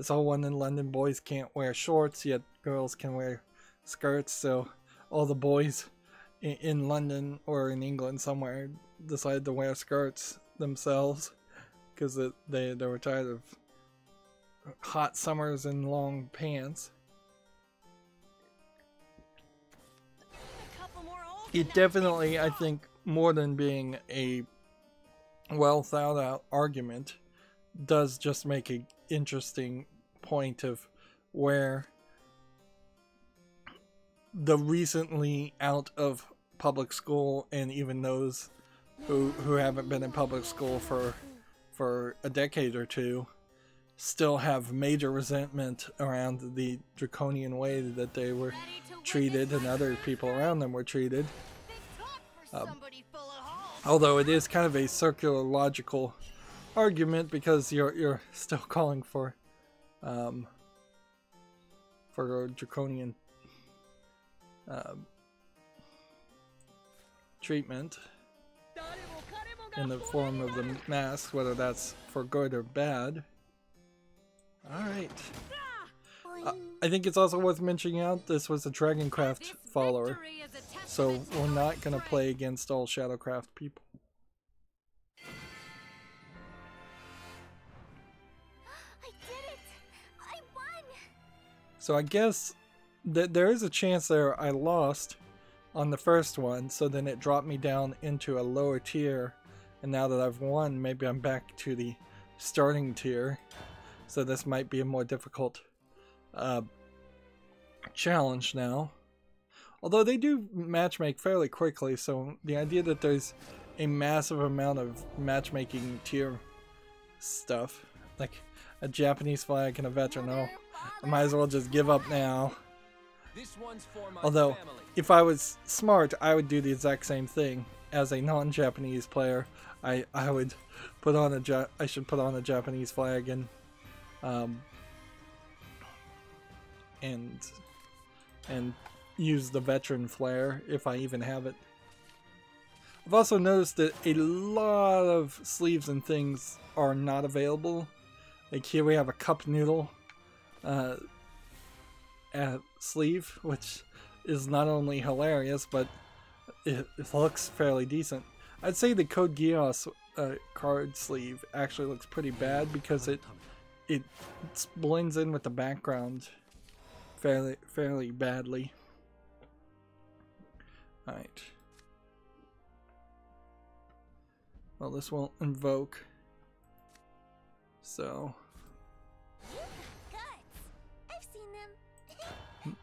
saw one in London, boys can't wear shorts, yet girls can wear skirts. So all the boys in London or in England somewhere decided to wear skirts themselves because they were tired of hot summers and long pants. It definitely, I think, more than being a well thought out argument, does just make an interesting point of where the recently out of public school, and even those who haven't been in public school for a decade or two, still have major resentment around the draconian way that they were treated and other people around them were treated. Although it is kind of a circular logical argument, because you're still calling for draconian treatment in the form of the mask, whether that's for good or bad. Alright. I think it's also worth mentioning out this was a Dragoncraft follower, so we're not going to play against all Shadowcraft people. I did it! I won! So I guess that there is a chance there I lost on the first one, so then it dropped me down into a lower tier, and now that I've won, maybe I'm back to the starting tier. So this might be a more difficult challenge now. Although they do matchmake fairly quickly, so the idea that there's a massive amount of matchmaking tier stuff, like a Japanese flag and a veteran, oh, I might as well just give up now. Although, if I was smart, I would do the exact same thing. As a non-Japanese player, I would put on I should put on a Japanese flag and use the veteran flair if I even have it. I've also noticed that a lot of sleeves and things are not available. Like here we have a cup noodle sleeve, which is not only hilarious, but it looks fairly decent. I'd say the Code Geass card sleeve actually looks pretty bad because it blends in with the background fairly badly. Alright. Well, this won't invoke, so I've seen them.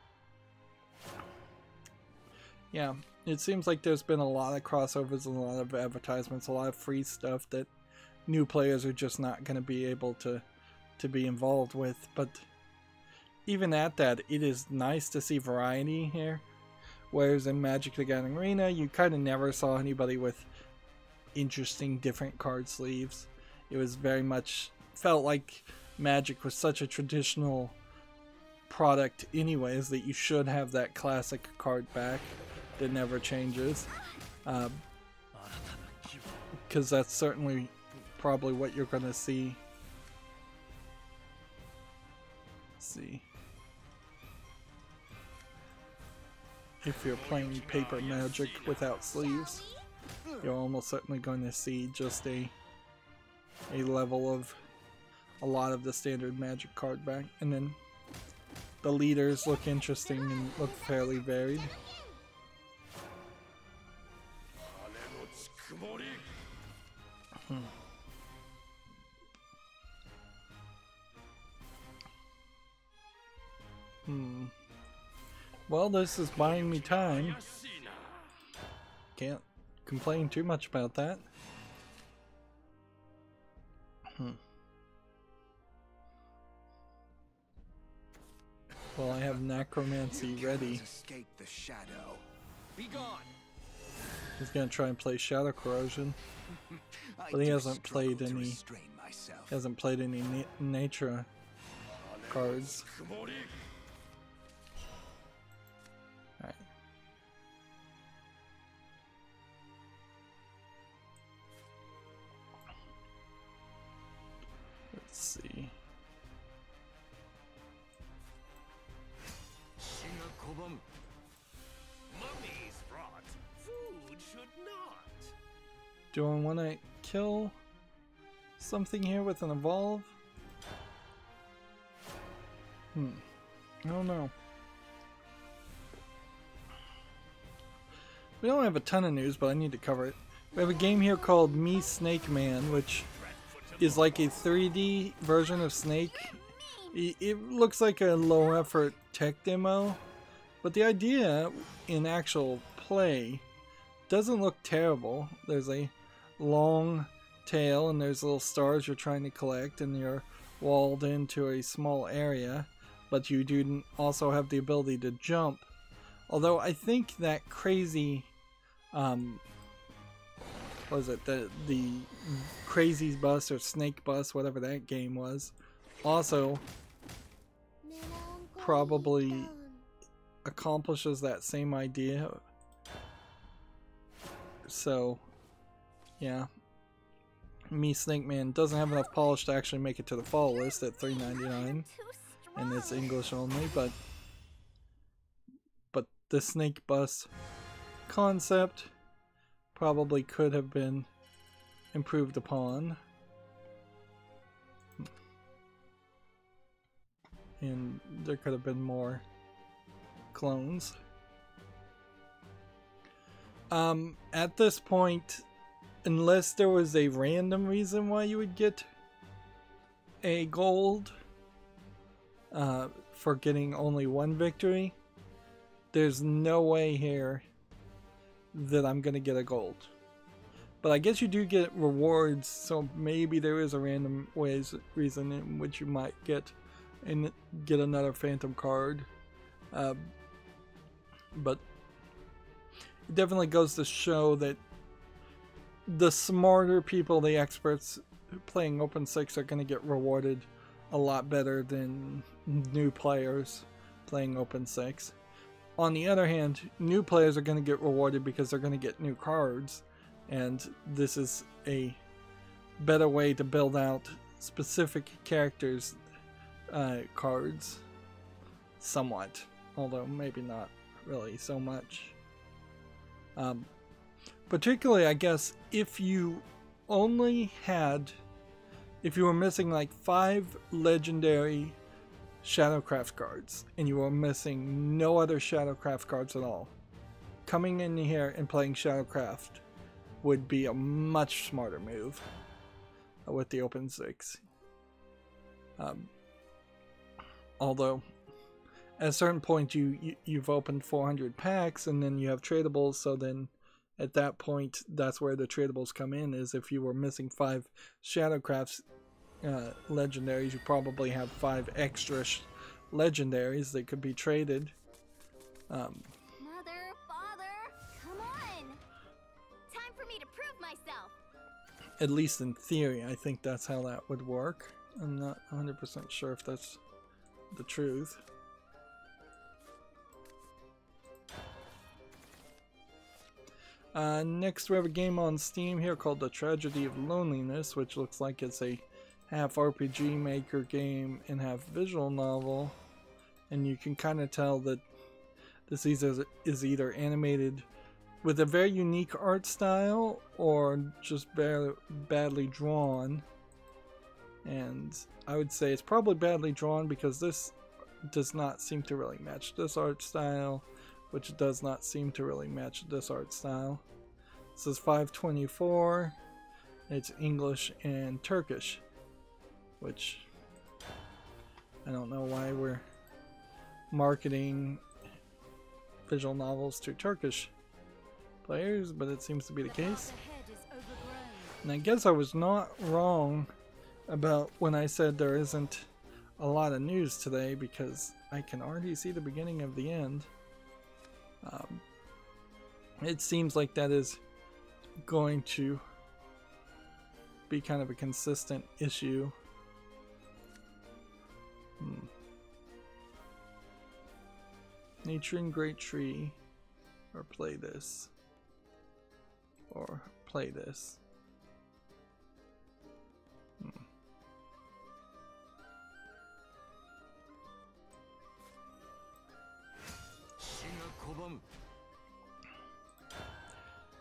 yeah, it seems like there's been a lot of crossovers and a lot of advertisements, a lot of free stuff that new players are just not going to be able to be involved with. But even at that, it is nice to see variety here. Whereas in Magic the Gathering Arena, you kind of never saw anybody with interesting different card sleeves. It was very much felt like Magic was such a traditional product anyways that you should have that classic card back that never changes, because that's certainly probably what you're gonna see. Let's see, if you're playing paper Magic without sleeves, you're almost certainly going to see just a level of a lot of the standard Magic card back, and then the leaders look interesting and look fairly varied. Well, this is buying me time. Can't complain too much about that. Well, I have Necromancy ready. Escape the shadow. Be gone. He's gonna try and play Shadow Corrosion, but he hasn't played any. Nature cards. Alright. Let's see. Mummies brought. Food should not. Do I want to kill something here with an evolve? I don't know. We don't have a ton of news, but I need to cover it. We have a game here called Me Snake Man, which is like a 3D version of Snake. It looks like a low-effort tech demo, but the idea in actual play doesn't look terrible. There's a long tail, and there's little stars you're trying to collect, and you're walled into a small area, but you do also have the ability to jump. Although I think that crazy, what was it, the Crazy Bus or Snake Bus, whatever that game was, also probably accomplishes that same idea. So, yeah. Me Snake Man doesn't have enough polish to actually make it to the fall list at $3.99, and it's English only, but the Snake Bus concept probably could have been improved upon. And there could have been more clones. At this point, unless there was a random reason why you would get a gold for getting only one victory, there's no way here that I'm gonna get a gold. But I guess you do get rewards, so maybe there is a random reason in which you might get another phantom card. But it definitely goes to show that the smarter people, the experts playing Open 6, are going to get rewarded a lot better than new players playing Open 6. On the other hand, new players are going to get rewarded because they're going to get new cards, and this is a better way to build out specific characters' cards, somewhat, although maybe not really so much. Particularly, I guess, if you were missing like 5 legendary Shadowcraft cards, and you were missing no other Shadowcraft cards at all, coming in here and playing Shadowcraft would be a much smarter move with the Open 6. Although, at a certain point, you've opened 400 packs, and then you have tradables, so then at that point, that's where the tradables come in, is if you were missing 5 Shadowcrafts legendaries, you probably have 5 extra legendaries that could be traded. Mother, father, come on! Time for me to prove myself! At least in theory, I think that's how that would work. I'm not 100% sure if that's the truth. Next we have a game on Steam here called The Tragedy of Loneliness, which looks like it's a half RPG maker game and half visual novel, and you can kind of tell that this is either animated with a very unique art style or just badly drawn. And I would say it's probably badly drawn because this does not seem to really match this art style, which does not seem to really match this art style. This is $5.24. It's English and Turkish, which I don't know why we're marketing visual novels to Turkish players, but it seems to be the case. And I guess I was not wrong about when I said there isn't a lot of news today, because I can already see the beginning of the end. It seems like that is going to be kind of a consistent issue. Nature and Great Tree, or play this, or play this.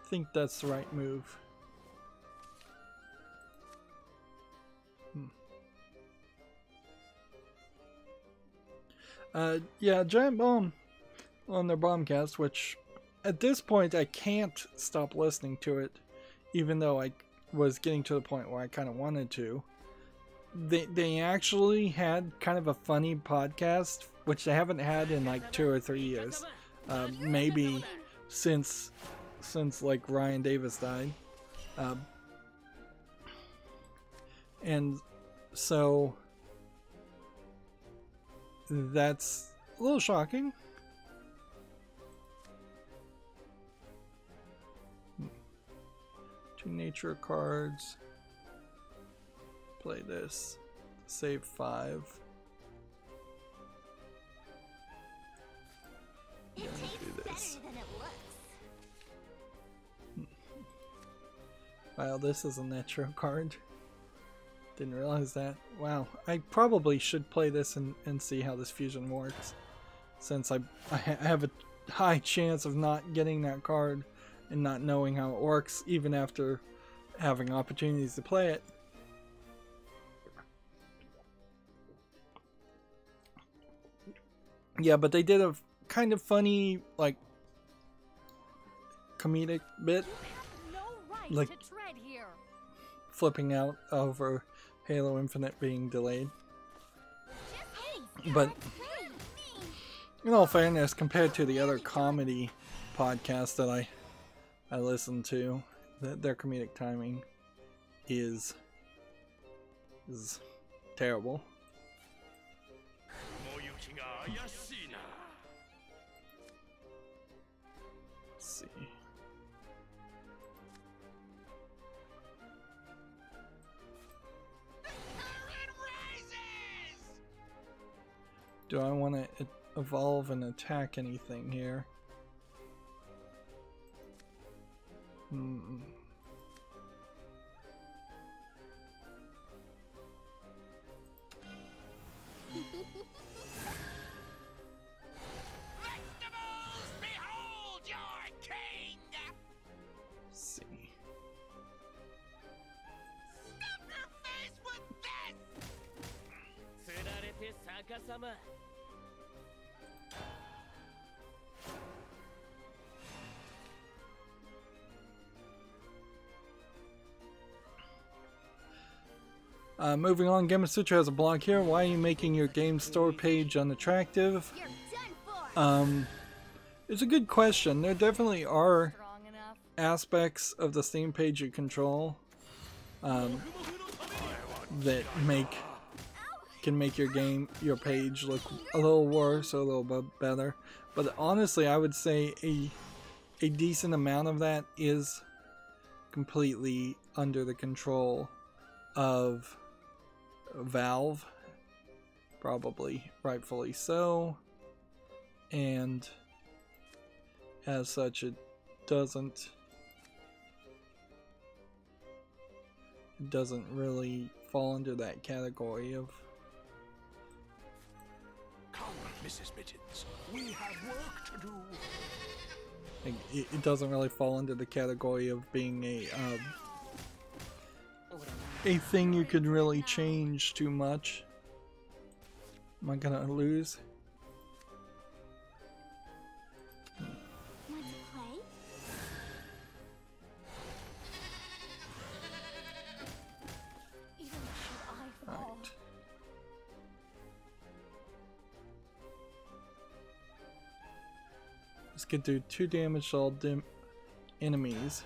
I think that's the right move. Yeah, Giant Bomb on their Bombcast, which at this point, I can't stop listening to it, even though I was getting to the point where I kind of wanted to. They actually had kind of a funny podcast, which they haven't had in like 2 or 3 years, maybe since like Ryan Davis died, and so that's a little shocking. 2 nature cards. Play this. Save 5. It Yeah, tastes do this. better than it looks. Wow, this is a natural card. Didn't realize that. Wow, I probably should play this and see how this fusion works, since I have a high chance of not getting that card and not knowing how it works, even after having opportunities to play it. Yeah, but they did a kind of funny, like, comedic bit, No right like to tread here. flipping out over Halo Infinite being delayed. Hey, But hey, me. in all fairness, compared to the other comedy podcasts that I listen to, their comedic timing is terrible. Let's see. Do I want to evolve and attack anything here? Vegetables, behold your king! Let's see. Stuff your face with this! 釣られて逆さま Moving on, Gematsu has a blog here. Why are you making your game store page unattractive? You're done for. It's a good question. There definitely are Strong enough. aspects of the Steam page you control that can make your page look a little worse or a little bit better. But honestly, I would say a decent amount of that is completely under the control of Valve, probably rightfully so, and as such it doesn't really fall under that category of Come, Mrs. Mittens. We have work to do. it doesn't really fall under the category of being a thing you could really change too much. Am I gonna lose? Want to play? Even should I fall. Alright. This could do 2 damage to all enemies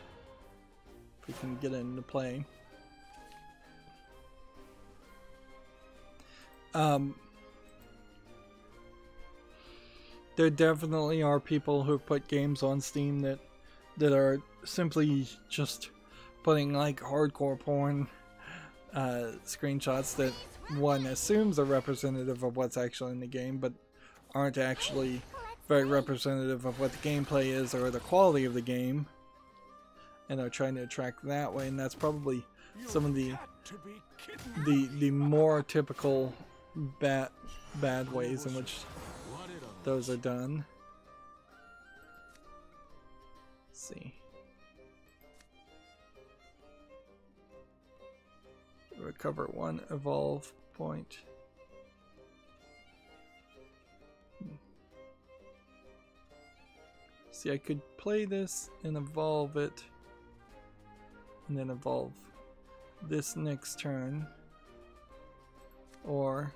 if we can get it into play. There definitely are people who put games on Steam that are simply just putting like hardcore porn screenshots that one assumes are representative of what's actually in the game, but aren't actually very representative of what the gameplay is or the quality of the game, and are trying to attract that way. And that's probably some of the more typical bad ways in which those are done. Let's see. Recover 1 evolve point. See, I could play this and evolve it, and then evolve this next turn, or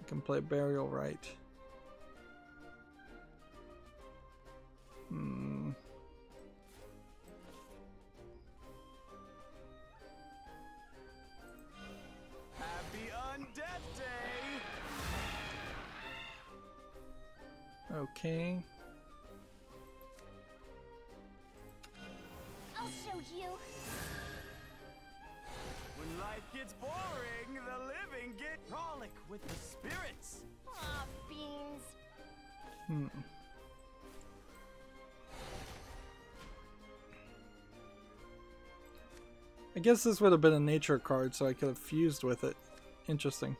I can play Burial Rite. Happy Undeath Day! Okay. I'll show you. When life gets boring, the living get frolic with the spirits. Aw, beans. I guess this would have been a nature card, so I could have fused with it. Interesting.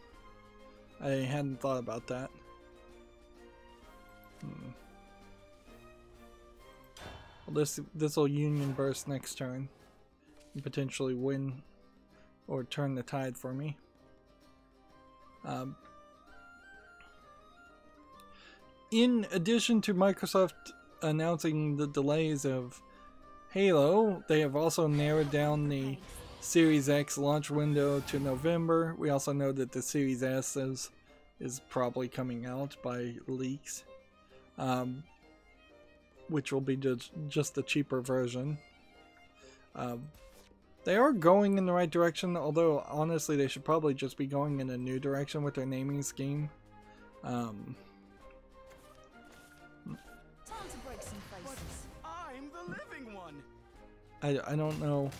I hadn't thought about that. Well, this will Union Burst next turn and potentially win or turn the tide for me. In addition to Microsoft announcing the delays of Halo, they have also narrowed down the Series X launch window to November. We also know that the Series S is probably coming out by leaks, which will be just a cheaper version. They are going in the right direction, although honestly they should probably just be going in a new direction with their naming scheme. Time to break some faces. I'm the living one. I don't know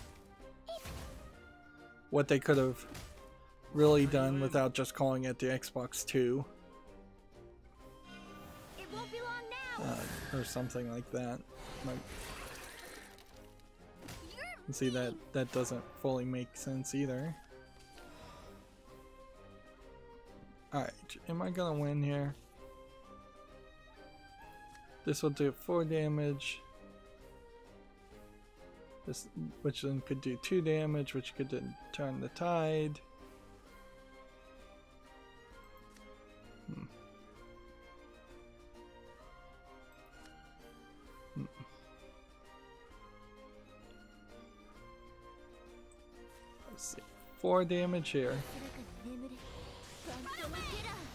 what they could have really done without just calling it the Xbox 2 It won't be long now. or something like that. Like, You're see, that doesn't fully make sense either. Alright, am I gonna win here? This will do 4 damage. This, which then could do 2 damage, which could then turn the tide. Let's see. 4 damage here. Run away!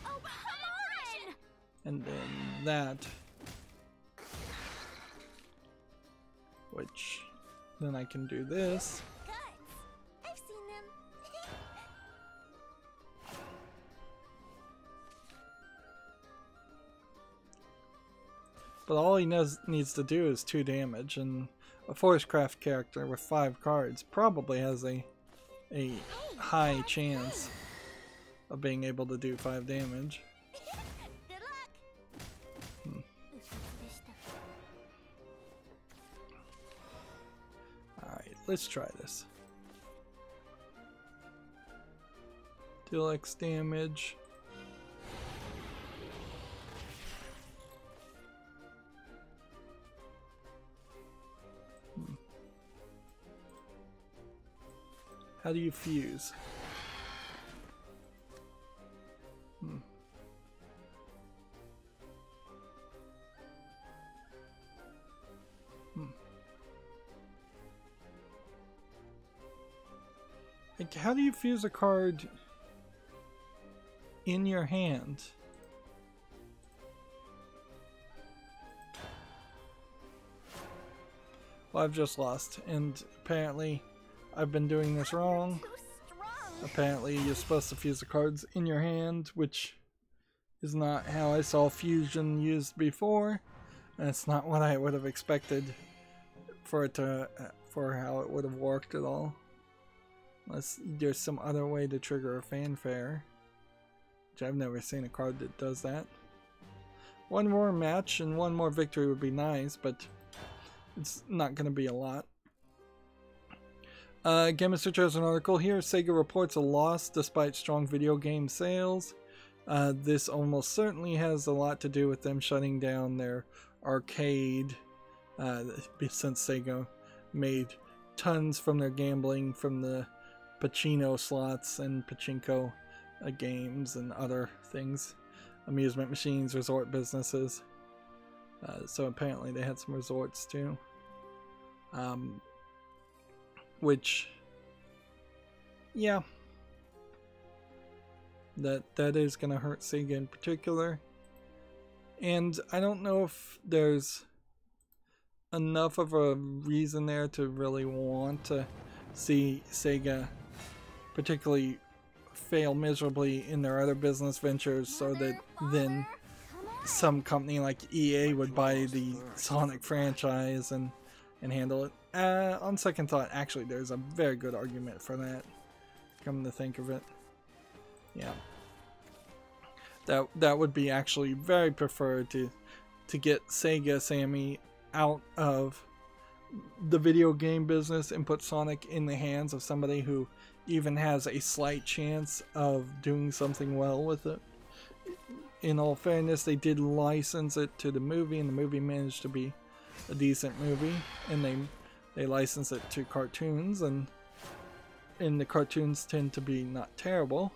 Oh, come on! And then that. Which then I can do this. Guts. I've seen them. But all he needs to do is 2 damage, and a Forestcraft character with 5 cards probably has a high chance of being able to do 5 damage. Good luck. Alright, let's try this. Deal X damage. How do you fuse? Like, how do you fuse a card in your hand? Well, I've just lost, and apparently I've been doing this wrong. Too strong. Apparently you're supposed to fuse the cards in your hand, which is not how I saw fusion used before, and it's not what I would have expected for it to, for how it would have worked at all. Unless there's some other way to trigger a fanfare, which I've never seen a card that does that. One more match and one more victory would be nice, but it's not going to be a lot. Gematsu has an article here. Sega reports a loss despite strong video game sales. This almost certainly has a lot to do with them shutting down their arcade, since Sega made tons from their gambling from the Pacino slots and pachinko games and other things, amusement machines, resort businesses. So apparently they had some resorts too. Which, yeah, that is going to hurt Sega in particular. And I don't know if there's enough of a reason there to really want to see Sega particularly fail miserably in their other business ventures, so that then some company like EA would buy the Sonic franchise and handle it. On second thought, actually, there's a very good argument for that, come to think of it. Yeah. That would be actually very preferred, to get Sega Sammy out of the video game business and put Sonic in the hands of somebody who even has a slight chance of doing something well with it. In all fairness, they did license it to the movie, and the movie managed to be a decent movie, and they licensed it to cartoons, and the cartoons tend to be not terrible.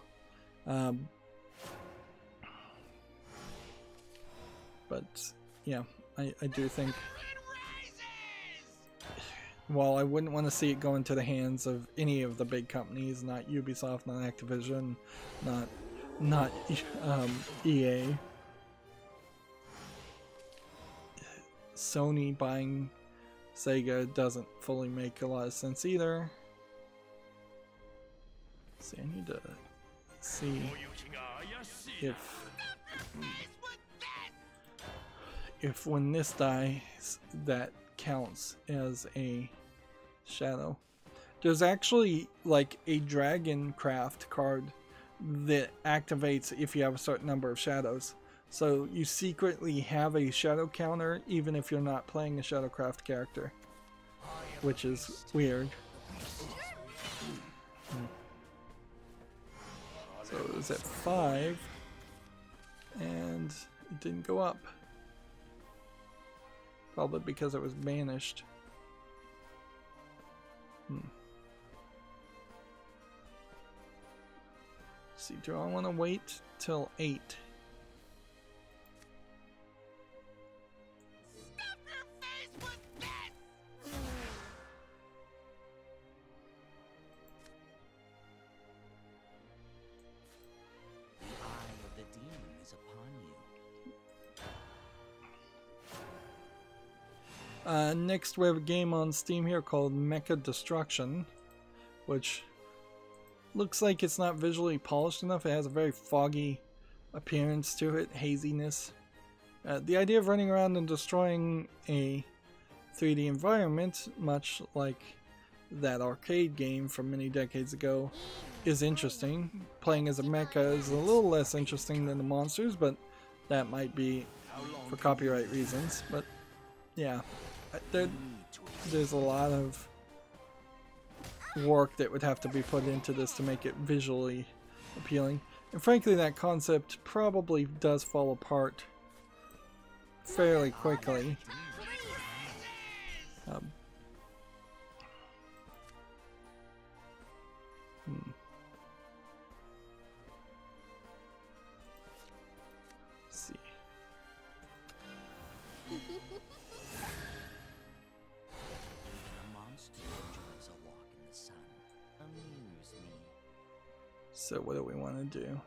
But yeah, I do think, while I wouldn't want to see it go into the hands of any of the big companies, not Ubisoft, not Activision, not EA, Sony buying Sega doesn't fully make a lot of sense either. See, I need to see if when this dies, that counts as a shadow. There's actually like a Dragon Craft card that activates if you have a certain number of shadows. So you secretly have a shadow counter even if you're not playing a Shadowcraft character, which is weird. So it was at 5 and it didn't go up. Probably because it was banished. Let's see, do I want to wait till 8? Stuff your face with this! The eye of the demon is upon you. Next we have a game on Steam here called Mecha Destruction, which looks like it's not visually polished enough. It has a very foggy appearance to it, haziness. The idea of running around and destroying a 3D environment, much like that arcade game from many decades ago, is interesting. Playing as a mecha is a little less interesting than the monsters, but that might be for copyright reasons. But yeah, there's a lot of work that would have to be put into this to make it visually appealing. And frankly, that concept probably does fall apart fairly quickly. Let's see. So what do we want to do?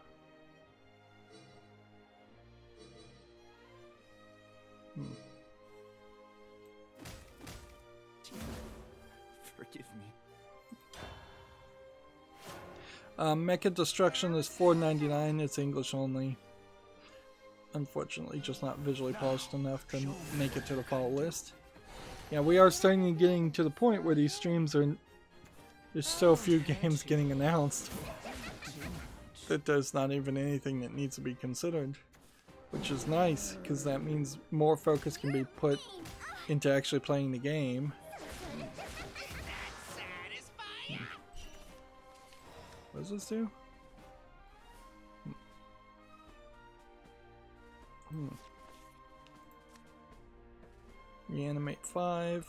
Forgive me. Mecha Destruction is $4.99. It's English only. Unfortunately, just not visually polished enough to make it to the follow list. Yeah, we are starting to getting to the point where these streams are... There's so few games getting announced that there's not even anything that needs to be considered, which is nice because that means more focus can be put into actually playing the game. What does this do? Reanimate 5.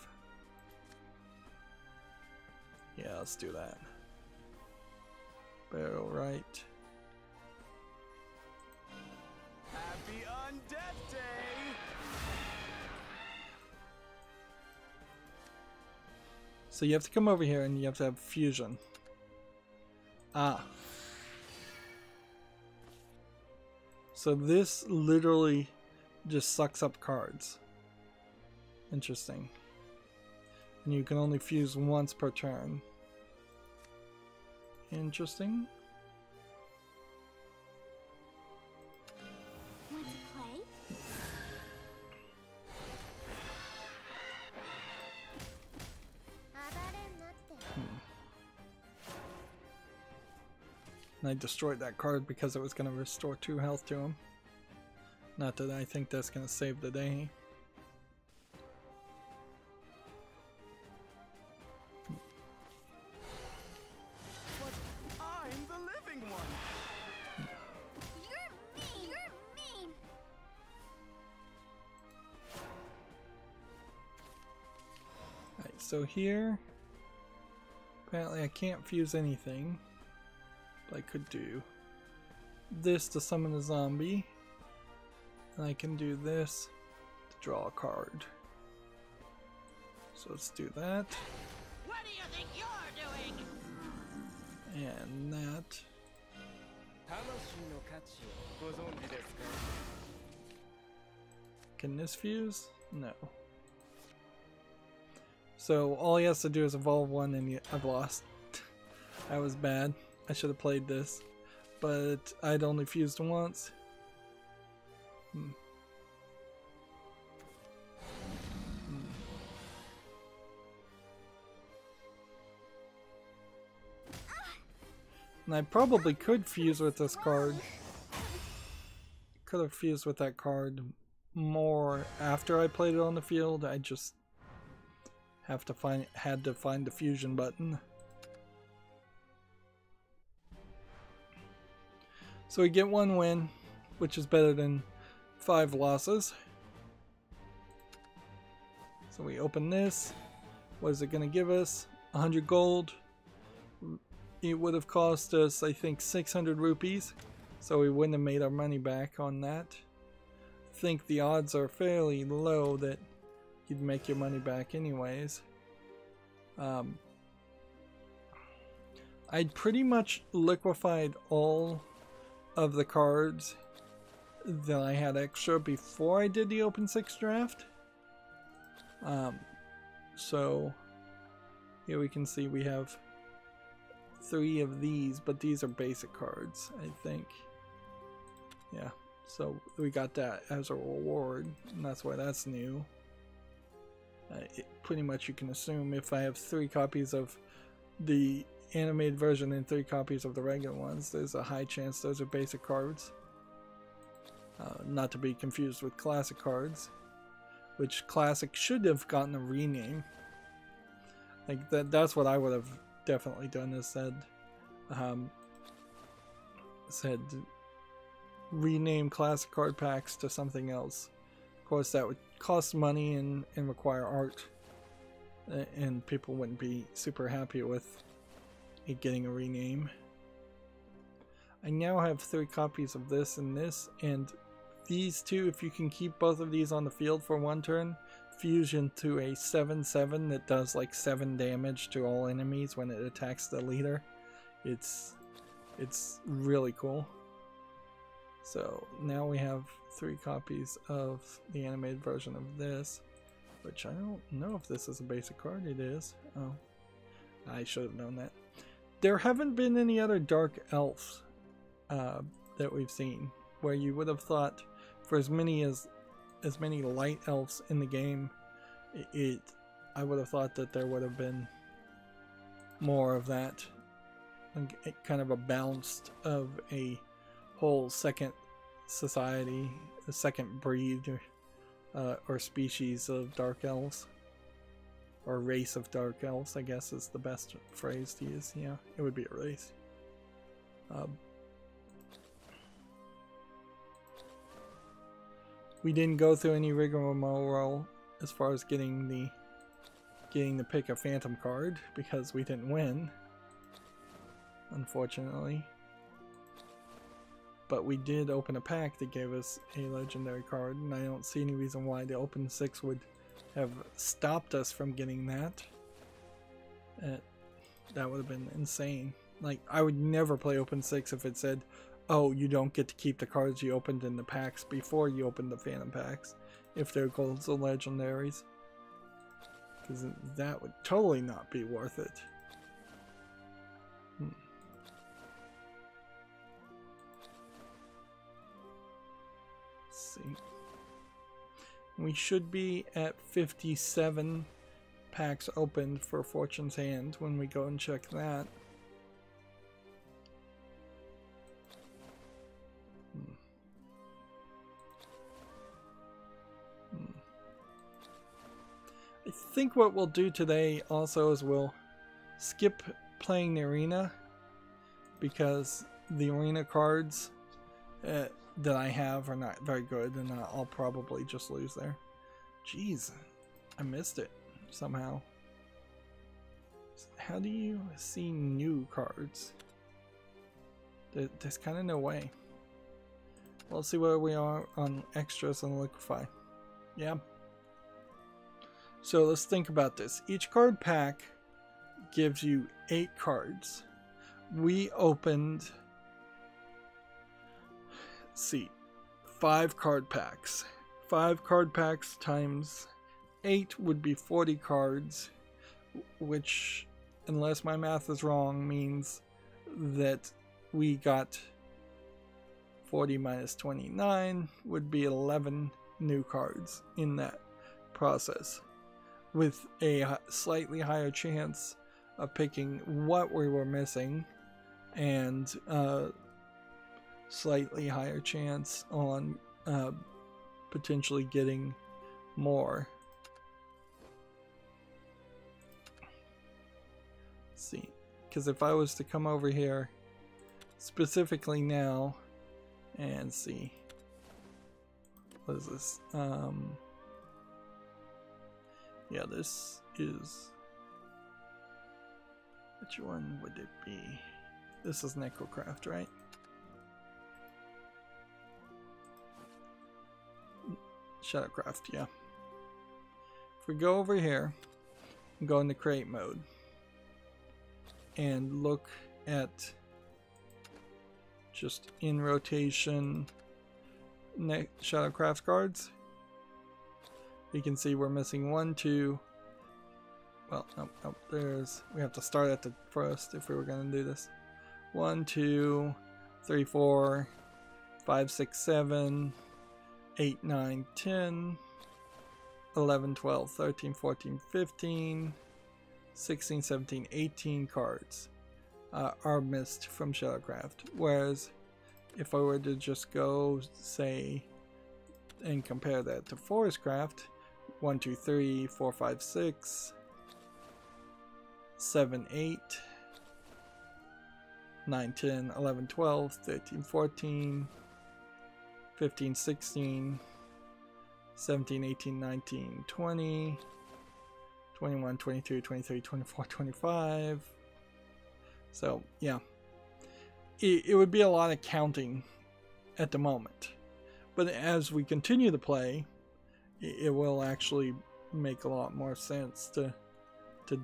Yeah, let's do that. Barrel right. Happy Undeath Day! So you have to come over here and you have to have fusion. Ah. So this literally just sucks up cards. Interesting. And you can only fuse once per turn. Interesting. Want to play? And I destroyed that card because it was going to restore 2 health to him. Not that I think that's going to save the day. But I'm the living one. You're mean! You're mean! Alright, so here, apparently I can't fuse anything, but I could do this to summon a zombie, and I can do this to draw a card. So let's do that, What do you think you're doing? and that. 魂の価値をご存知ですか? Can this fuse? No. So all he has to do is evolve one and I've lost. That was bad. I should have played this. But I'd only fused once. And I probably could fuse with this card. Could have fused with that card more after I played it on the field. I just had to find the fusion button. So we get 1 win, which is better than 5 losses. So we open this. What is it going to give us? 100 gold. It would have cost us, I think, 600 rupees. So we wouldn't have made our money back on that. I think the odds are fairly low that you'd make your money back anyways. I'd pretty much liquefied all of the cards that I had extra before I did the Open 6 draft. So here we can see we have 3 of these, but these are basic cards, I think. Yeah, so we got that as a reward, and that's why that's new. Pretty much you can assume if I have 3 copies of the animated version and 3 copies of the regular ones, there's a high chance those are basic cards. Not to be confused with classic cards, which classic should have gotten a rename. Like that's what I would have definitely done, is said rename classic card packs to something else. Of course that would cost money and require art, and people wouldn't be super happy with it getting a rename. I now have 3 copies of this and this, and these 2, if you can keep both of these on the field for 1 turn, fusion to a 7/7 that does like 7 damage to all enemies when it attacks the leader. It's really cool. So now we have 3 copies of the animated version of this, which I don't know if this is a basic card. It is. Oh, I should have known that. There haven't been any other dark elves that we've seen, where you would have thought for as many light elves in the game, I would have thought that there would have been more of that, and kind of a balance of a whole second society, a second breed or species of dark elves, or race of dark elves, I guess is the best phrase to use. Yeah, it would be a race. We didn't go through any rigmarole as far as getting to pick a phantom card, because we didn't win, unfortunately. But we did open a pack that gave us a legendary card, and I don't see any reason why the Open 6 would have stopped us from getting that. That would have been insane. Like, I would never play Open 6 if it said, oh, you don't get to keep the cards you opened in the packs before you open the Phantom packs, if they're golds or legendaries. Because that would totally not be worth it. Let's see. We should be at 57 packs opened for Fortune's Hand when we go and check that. I think what we'll do today also is we'll skip playing the arena, because the arena cards that I have are not very good, and I'll probably just lose there. Jeez, I missed it somehow. How do you see new cards? There's kind of no way. We'll see where we are on extras and liquefy. Yeah. So let's think about this. Each card pack gives you 8 cards. We opened, let's see, 5 card packs. 5 card packs times 8 would be 40 cards, which, unless my math is wrong, means that we got 40 minus 29 would be 11 new cards in that process, with a slightly higher chance of picking what we were missing, and slightly higher chance on potentially getting more. Let's see, because if I was to come over here specifically now and see, what is this? Yeah, this is, which one would it be? This is Necrocraft, right? Shadowcraft, yeah. If we go over here and go into create mode and look at just in rotation Shadowcraft cards, you can see we're missing 1, 2. Well, nope, there's, we have to start at the first if we were going to do this. 1, 2, 3, 4, 5, 6, 7, 8, 9, 10, 11, 12, 13, 14, 15, 16, 17, 18 cards are missed from Shadowcraft. Whereas if I were to just go, say, and compare that to Forestcraft, 1, 2, 3, 4, 5, 6, 7, 8, 9, 10, 11, 12, 13, 14, 15, 16, 17, 18, 19, 20, 21, 22, 23, 24, 25. So, yeah. It would be a lot of counting at the moment. But as we continue to play, it will actually make a lot more sense to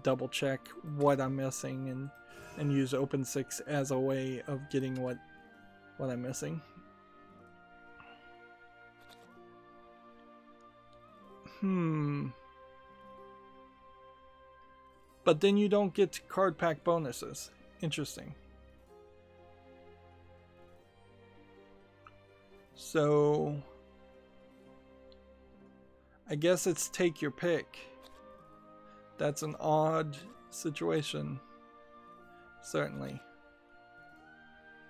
double check what I'm missing and use Open 6 as a way of getting what I'm missing. But then you don't get card pack bonuses. Interesting. So I guess it's take your pick. That's an odd situation, certainly,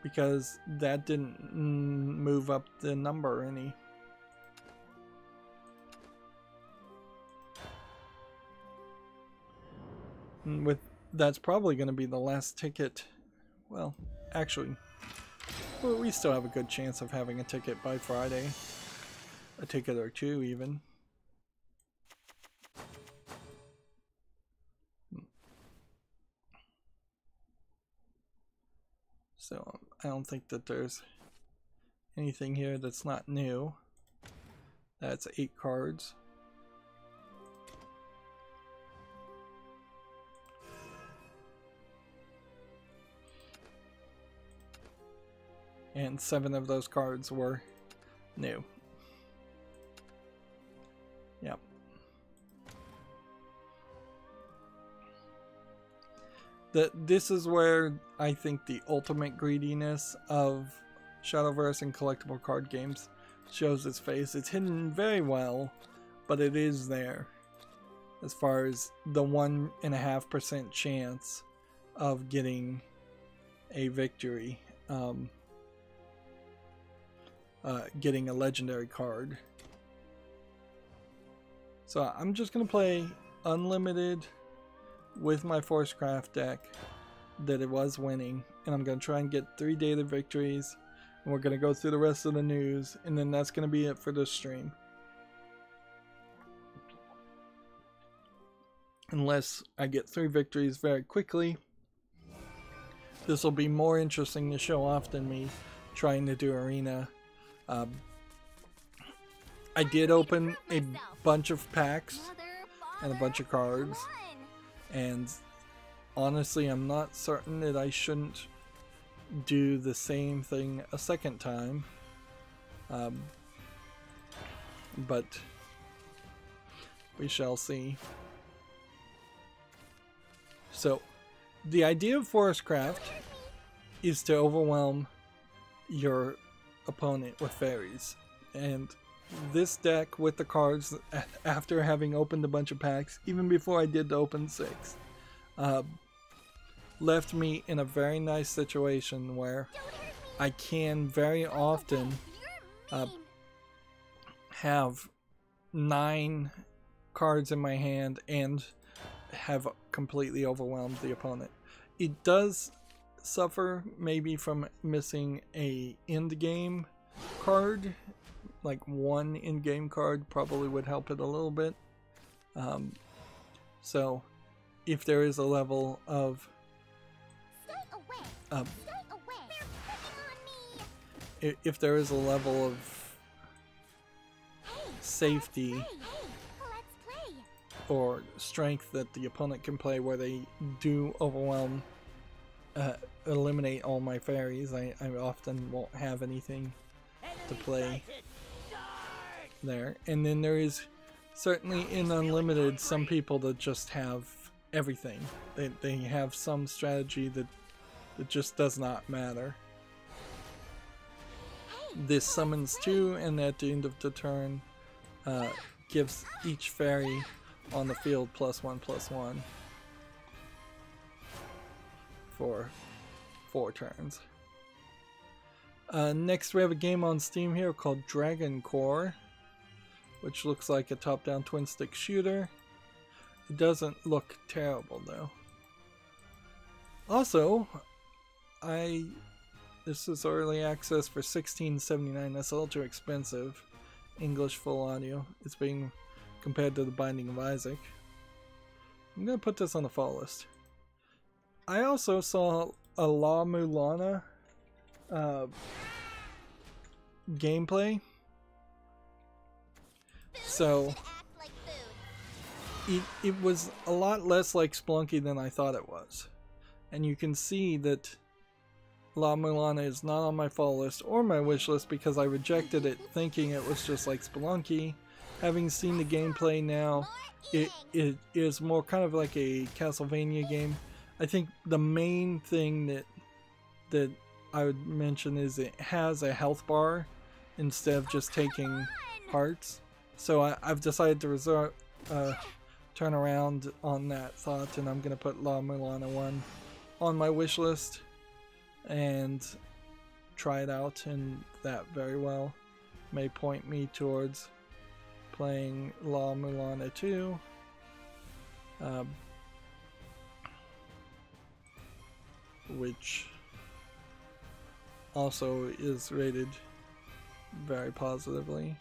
because that didn't move up the number any. And that's probably going to be the last ticket. Well, actually, we still have a good chance of having a ticket by Friday. A ticket or two, even. So, I don't think that there's anything here that's not new. That's 8 cards. and 7 of those cards were new. Yep. This is where I think the ultimate greediness of Shadowverse and collectible card games shows its face. It's hidden very well, but it is there as far as the 1.5% chance of getting a victory, getting a legendary card. So I'm just going to play unlimited with my Forcecraft deck that it was winning, and I'm going to try and get 3 daily victories, and we're going to go through the rest of the news, and then that's going to be it for this stream. Unless I get 3 victories very quickly, this will be more interesting to show off than me trying to do arena. I did open a bunch of packs and a bunch of cards, and honestly I'm not certain that I shouldn't do the same thing a second time, but we shall see. So the idea of Forcecraft is to overwhelm your opponent with fairies, and this deck with the cards, after having opened a bunch of packs, even before I did the open 6, left me in a very nice situation where I can very often have 9 cards in my hand and have completely overwhelmed the opponent. It does suffer maybe from missing a end game card. Like 1 in-game card probably would help it a little bit. So if there is a level of if there is a level of safety or strength that the opponent can play where they do overwhelm, eliminate all my fairies, I often won't have anything to play there. And then there is certainly in Unlimited some people that just have everything. They have some strategy that just does not matter. This summons 2, and at the end of the turn gives each fairy on the field +1/+1 for 4 turns. Next we have a game on Steam here called Dragon Core, which looks like a top-down twin-stick shooter. It doesn't look terrible though. Also, this is early access for $16.79. That's a little too expensive. English full audio. It's being compared to The Binding of Isaac. I'm gonna put this on the fall list. I also saw a La Mulana gameplay. So it was a lot less like Splunky than I thought it was. And you can see that La Mulana is not on my fall list or my wish list because I rejected it thinking it was just like Spelunky. Having seen the gameplay now, it is more kind of like a Castlevania game. I think the main thing that I would mention is it has a health bar instead of just taking hearts. So I've decided to turn around on that thought, and I'm going to put La Mulana 1 on my wish list and try it out, and that very well may point me towards playing La Mulana 2. Which also is rated very positively.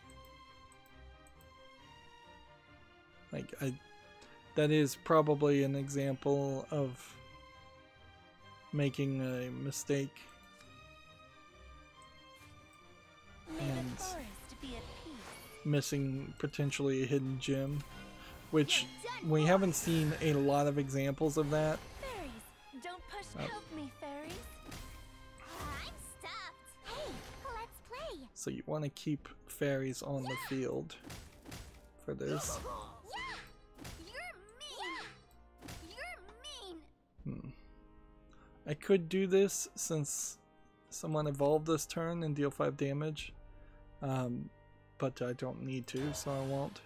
That is probably an example of making a mistake and missing potentially a hidden gem, which we haven't seen a lot of examples of that. Fairies, don't push. Help me, fairies. I'm stuffed. Hey, So you want to keep fairies on the field for this. I could do this since someone evolved this turn and deal 5 damage, but I don't need to, so I won't.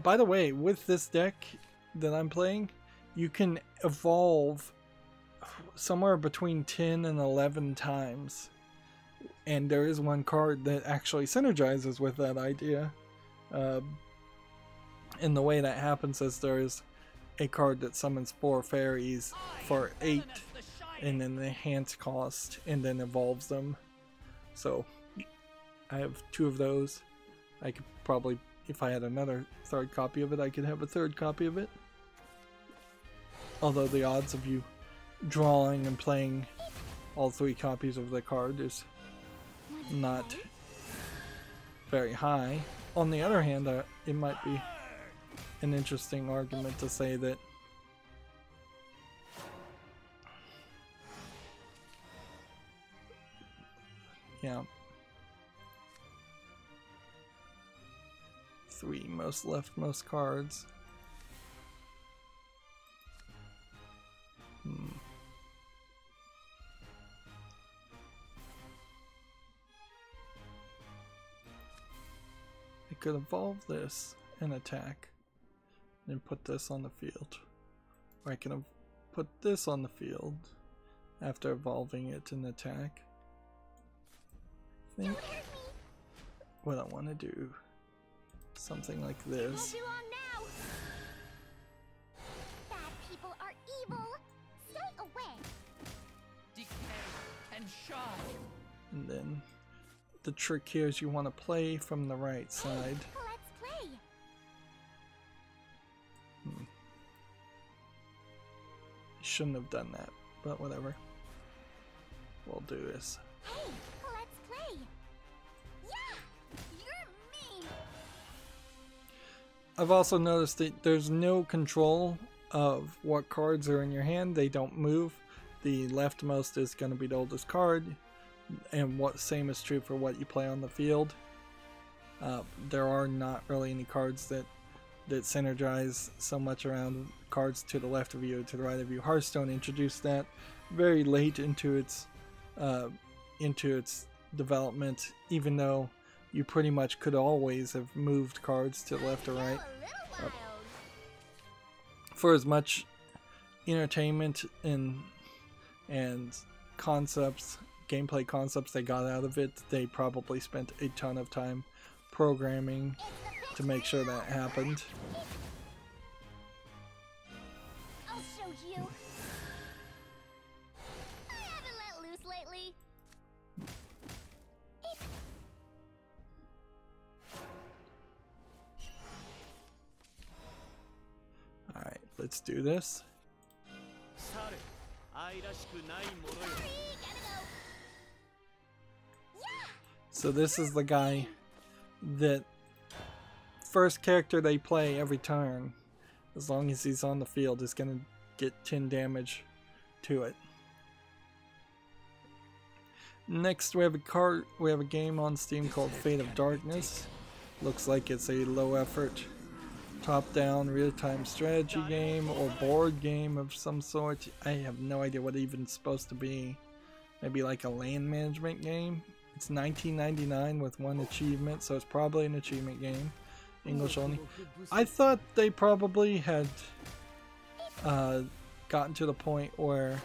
By the way, with this deck that I'm playing, you can evolve somewhere between 10 and 11 times. And there is one card that actually synergizes with that idea. And the way that happens is there is a card that summons 4 fairies for 8 and then the enhance cost and then evolves them. So I have 2 of those. I could probably, if I had another 3rd copy of it, I could have a 3rd copy of it. Although the odds of you drawing and playing all 3 copies of the card is not very high. On the other hand, it might be an interesting argument to say that yeah, 3 most leftmost cards. I could evolve this and attack, and put this on the field. Or I can put this on the field after evolving it and attack. I think what I want to do, something like this. Bad people are evil. Stay away. Decay and shine. And then the trick here is you want to play from the right side. Let's play. Shouldn't have done that, but whatever. We'll do this. Hey, let's play. Yeah, you're mean. I've also noticed that there's no control of what cards are in your hand. They don't move. The leftmost is going to be the oldest card, and what same is true for what you play on the field. There are not really any cards that synergize so much around cards to the left of you or to the right of you. Hearthstone introduced that very late into its development, even though you pretty much could always have moved cards to the left or right. For as much entertainment and concepts, gameplay concepts they got out of it, they probably spent a ton of time programming to make sure that happened. I'll show you. I haven't let loose lately. Alright, let's do this. So this is the guy that first character they play every turn, as long as he's on the field, is going to get 10 damage to it. Next we have a game on Steam called Fate of Darkness. Looks like it's a low effort top-down real-time strategy game or board game of some sort. I have no idea what it's even supposed to be. Maybe like a land management game. It's $19.99 with 1 achievement, so it's probably an achievement game. English only. I thought they probably had gotten to the point where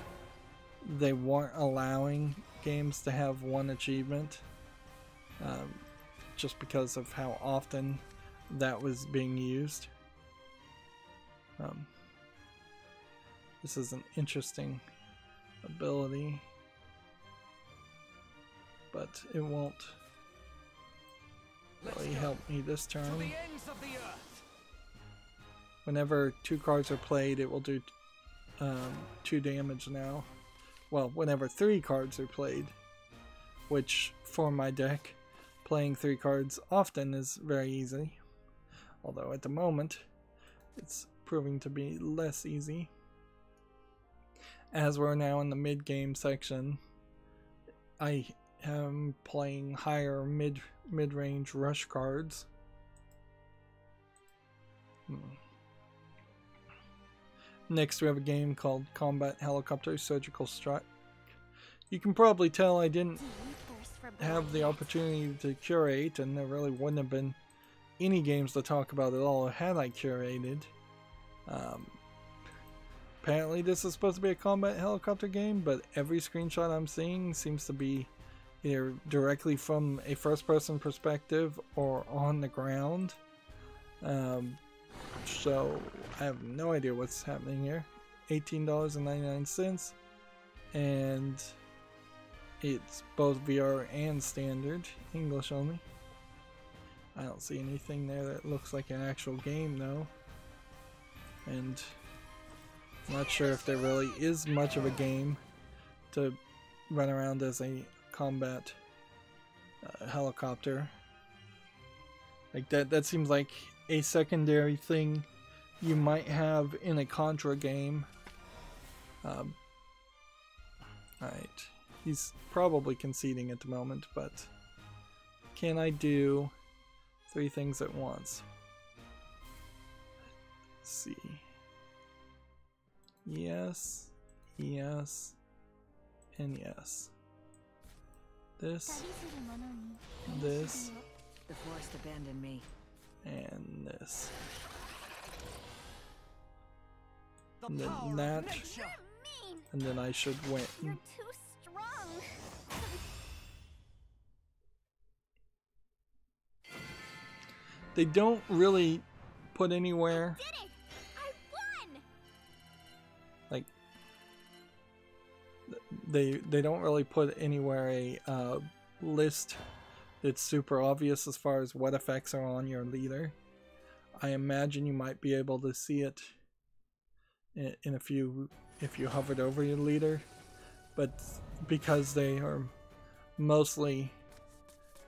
they weren't allowing games to have 1 achievement, just because of how often that was being used. This is an interesting ability, but it won't really help me this turn. Whenever 2 cards are played, it will do 2 damage now. Well, whenever 3 cards are played, which for my deck, playing 3 cards often is very easy. Although at the moment, it's proving to be less easy. As we're now in the mid-game section, I am playing higher mid-range rush cards. Next we have a game called Combat Helicopter Surgical Strike. You can probably tell I didn't have the opportunity to curate, and there really wouldn't have been any games to talk about at all had I curated. Apparently this is supposed to be a combat helicopter game, but every screenshot I'm seeing seems to be either directly from a first-person perspective or on the ground. So I have no idea what's happening here. $18.99, and it's both VR and standard, English only. I don't see anything there that looks like an actual game though, and I'm not sure if there really is much of a game to run around as a combat helicopter. Like that seems like a secondary thing you might have in a Contra game. Alright, he's probably conceding at the moment, but can I do 3 things at once? Let's see. Yes, yes, and yes. This, this, The forest abandoned me. and this. And then that, and then I should win. You're too strong. They don't really put anywhere, Did it! I won! like, they don't really put anywhere a list that's super obvious as far as what effects are on your leader. I imagine you might be able to see it in a few if you hovered over your leader, but because they are mostly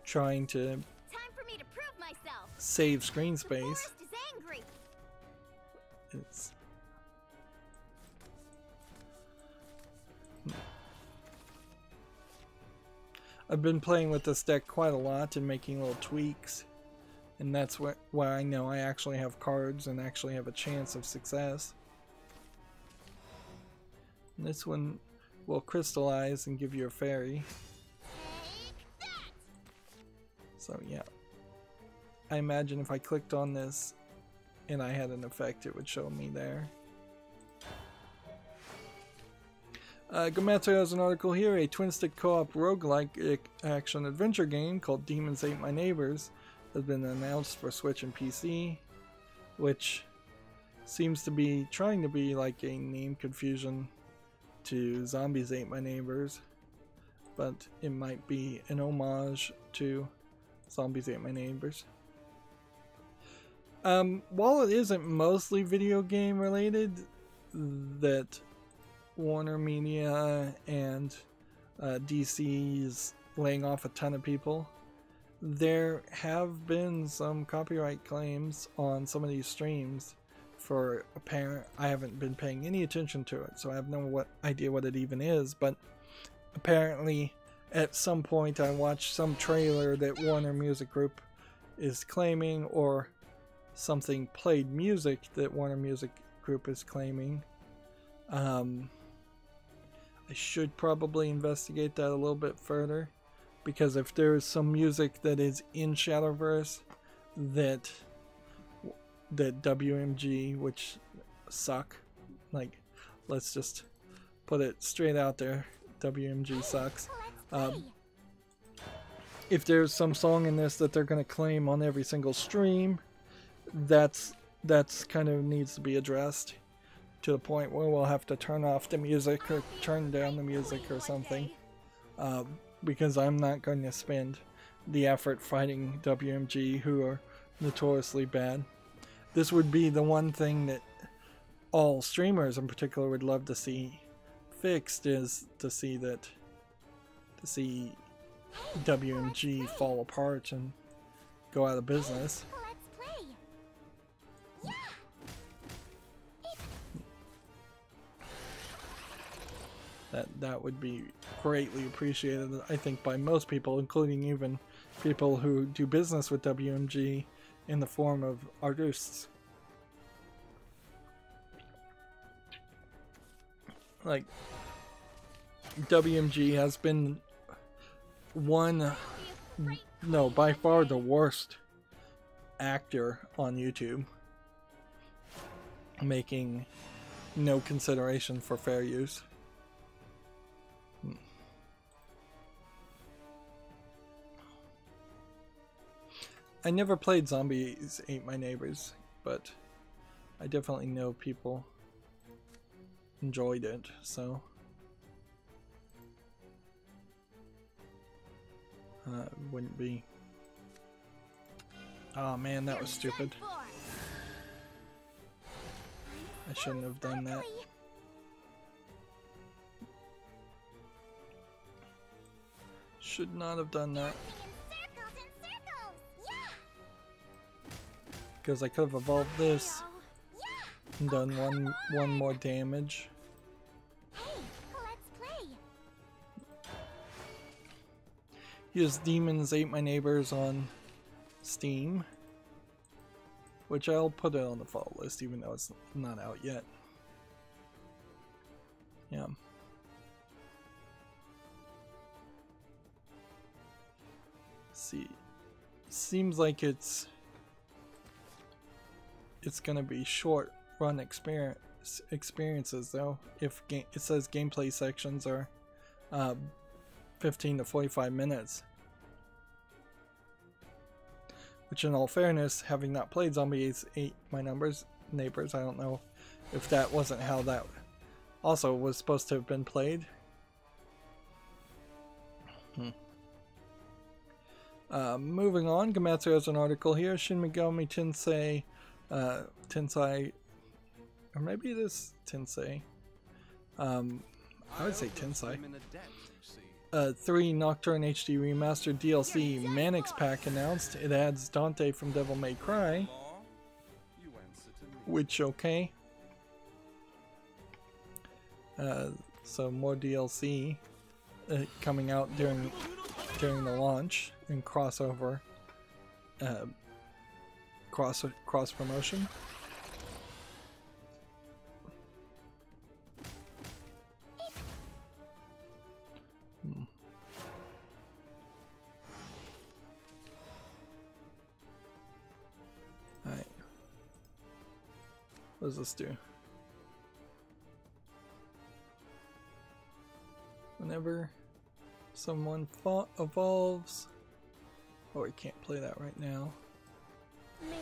trying to Time for me to prove myself. save screen The space, forest is angry. it's I've been playing with this deck quite a lot and making little tweaks, and that's why I know I actually have cards and actually have a chance of success. And this one will crystallize and give you a fairy. Take that! So yeah, I imagine if I clicked on this and I had an effect, it would show me there. Gematsu has an article here. A twin-stick co-op roguelike action-adventure game called Demons Ate My Neighbors has been announced for Switch and PC, which seems to be trying to be like a name confusion to Zombies Ate My Neighbors, but it might be an homage to Zombies Ate My Neighbors. While it isn't mostly video game related, that Warner Media and DC is laying off a ton of people, there have been some copyright claims on some of these streams for apparent. I haven't been paying any attention to it, so I have no idea what it even is, but apparently at some point I watched some trailer that Warner Music Group is claiming, or something played music that Warner Music Group is claiming. I should probably investigate that a little bit further, because if there is some music that is in Shadowverse that WMG, which suck, like, let's just put it straight out there, WMG sucks. If there's some song in this that they're going to claim on every single stream, that's kind of needs to be addressed, to the point where we'll have to turn off the music or turn down the music or something, because I'm not going to spend the effort fighting WMG, who are notoriously bad. This would be the one thing that all streamers in particular would love to see fixed, is to see WMG fall apart and go out of business. Let's play. Yeah. That would be greatly appreciated, I think, by most people, including even people who do business with WMG in the form of artists. Like, WMG has been by far the worst actor on YouTube, making no consideration for fair use. I never played Zombies Ate My Neighbors, but I definitely know people enjoyed it, so wouldn't be. Oh man, that was stupid. I shouldn't have done that. Should not have done that. Because I could have evolved this and done one more damage. Here's Demons Ate My Neighbors on Steam, which I'll put it on the fall list even though it's not out yet. Yeah. See, seems like it's gonna be short run experiences though. If it says gameplay sections are 15 to 45 minutes, which in all fairness, having not played Zombies Ate My Neighbors, I don't know if that wasn't how that also was supposed to have been played. Moving on, Gematsu has an article here. Shin Megami Tensei, or maybe it is Tensei. I would say Tensei. 3 Nocturne HD Remastered DLC Manix Pack announced. It adds Dante from Devil May Cry, which okay. So more DLC coming out during the launch and crossover, cross promotion. Alright. What does this do? Whenever someone evolves, oh, we can't play that right now.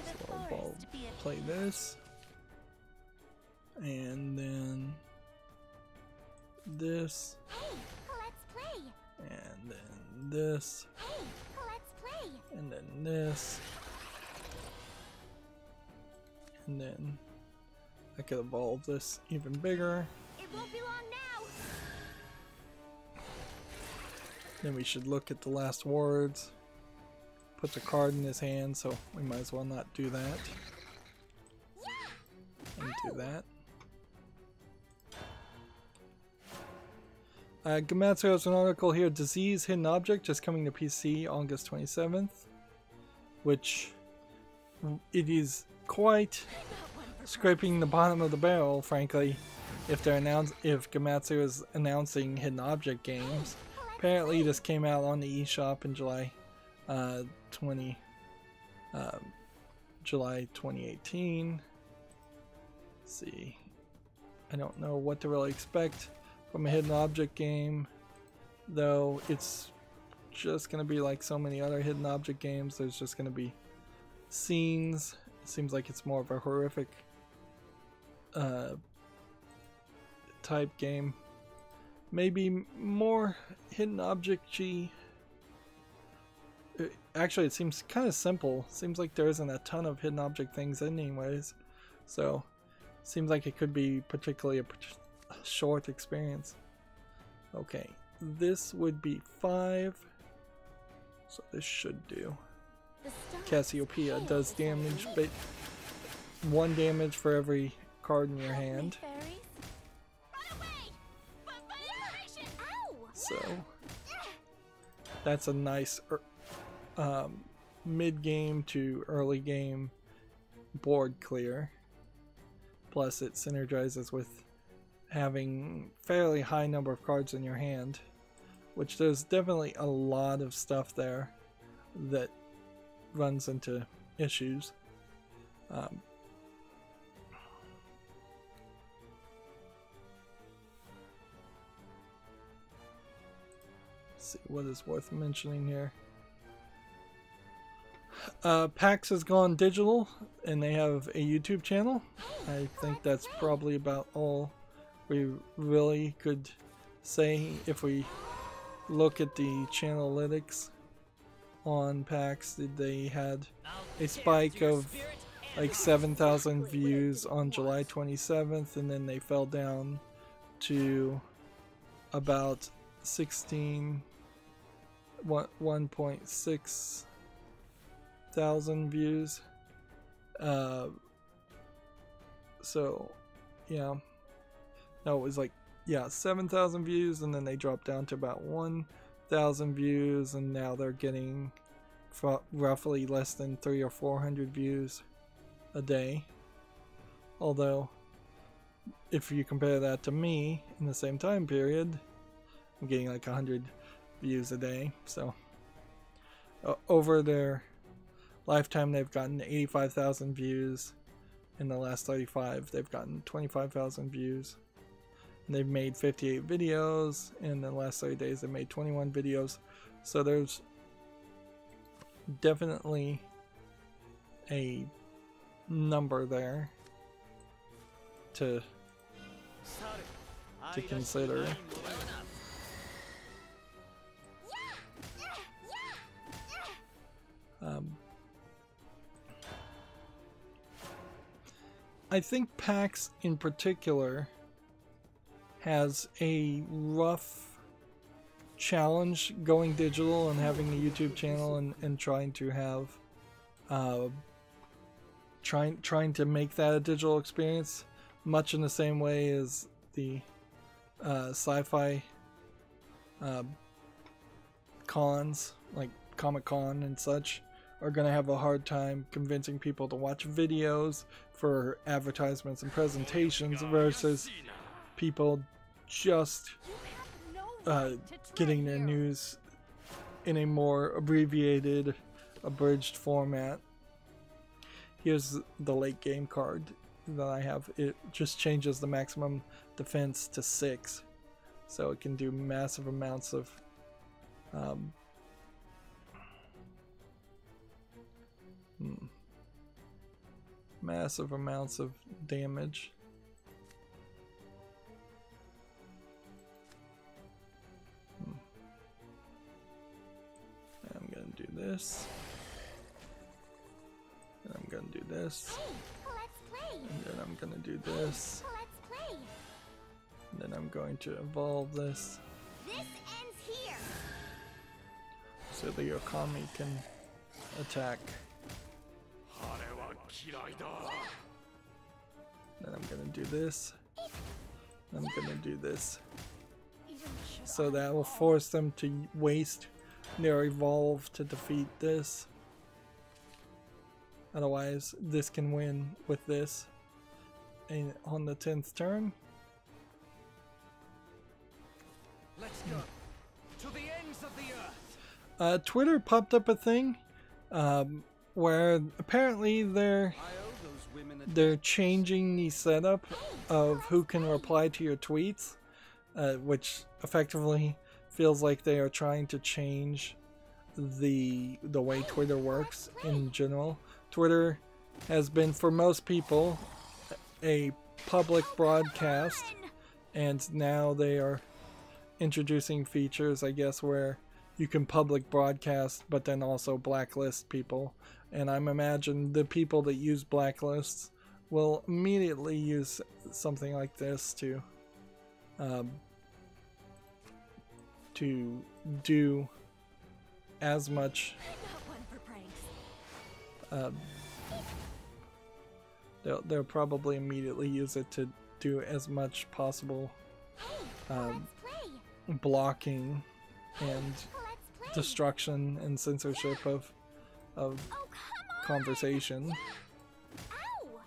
So I'll play this, and then this, and then this, and then this, and then I could evolve this even bigger. It won't be long now. Then we should look at the last words. Puts a card in his hand, so we might as well not do that. And do that. Gematsu has an article here, Disease Hidden Object, just coming to PC August 27th. Which, it is quite scraping the bottom of the barrel, frankly, if Gematsu is announcing hidden object games. Apparently this came out on the eShop in July 2018. Let's see. I don't know what to really expect from a hidden object game, though it's just going to be like so many other hidden object games. There's just going to be scenes. It seems like it's more of a horrific type game. Maybe more hidden object-y. Actually, it seems kind of simple. Seems like there isn't a ton of hidden object things anyways. So, seems like it could be particularly a short experience. Okay, this would be 5. So this should do. Cassiopeia does damage, but 1 damage for every card in your hand. So that's a nice mid-game to early game board clear. Plus it synergizes with having fairly high number of cards in your hand, which there's definitely a lot of stuff there that runs into issues. Let's see what is worth mentioning here. PAX has gone digital and they have a YouTube channel. I think that's probably about all we really could say if we look at the channelytics on PAX. They had a spike of like 7,000 views on July 27th, and then they fell down to about 1.6 thousand views. So yeah, no, it was like, yeah, 7,000 views, and then they dropped down to about 1,000 views, and now they're getting roughly less than 300 or 400 views a day. Although if you compare that to me in the same time period, I'm getting like 100 views a day. So over their lifetime they've gotten 85,000 views. In the last 35 they've gotten 25,000 views. And they've made 58 videos. In the last 30 days they made 21 videos. So there's definitely a number there to consider. I think PAX in particular has a rough challenge going digital and having a YouTube channel and trying to have trying to make that a digital experience, much in the same way as the sci-fi cons like Comic-Con and such are going to have a hard time convincing people to watch videos for advertisements and presentations versus people just getting their news in a more abbreviated, abridged format. Here's the late game card that I have. It just changes the maximum defense to 6, so it can do massive amounts of massive amounts of damage. I'm gonna do this, and I'm gonna do this, and then I'm gonna do this, and then I'm going to evolve this so the Okami can attack. Then I'm gonna do this, and I'm gonna do this, so that will force them to waste their evolve to defeat this. Otherwise this can win with this. And on the 10th turn, Let's go to the ends of the earth. Twitter popped up a thing where apparently they're changing the setup of who can reply to your tweets, which effectively feels like they are trying to change the way Twitter works in general. Twitter has been, for most people, a public broadcast, and now they are introducing features, I guess, where you can public broadcast but then also blacklist people. And I'm imagining the people that use blacklists will immediately use something like this to do as much. They'll probably immediately use it to do as much possible blocking and Let's play. destruction and censorship of Oh, come on. conversation. Ow!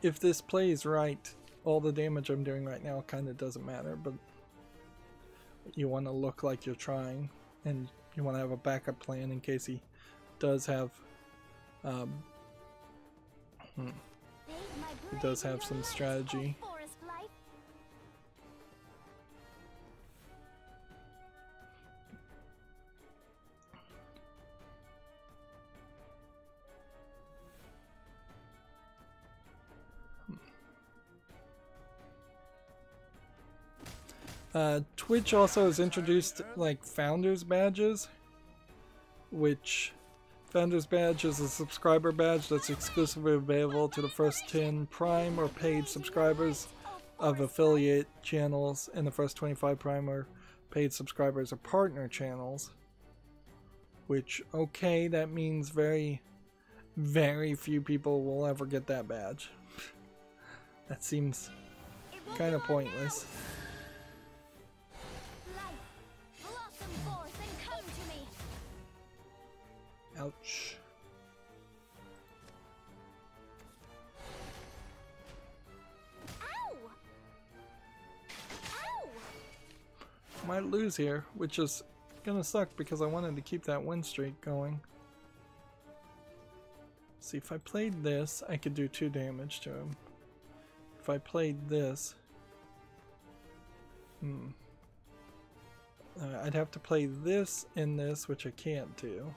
If this plays right, all the damage I'm doing right now kind of doesn't matter, but you want to look like you're trying, and you want to have a backup plan in case he does have he does have some strategy. Twitch also has introduced like Founders Badges, which Founders Badge is a subscriber badge that's exclusively available to the first 10 Prime or paid subscribers of affiliate channels and the first 25 Prime or paid subscribers of partner channels. Which, okay, that means very, very few people will ever get that badge. That seems kind of pointless. Ouch. Ow! Ow! Might lose here, which is gonna suck because I wanted to keep that win streak going. See, if I played this, I could do 2 damage to him. If I played this, I'd have to play this and this, which I can't do.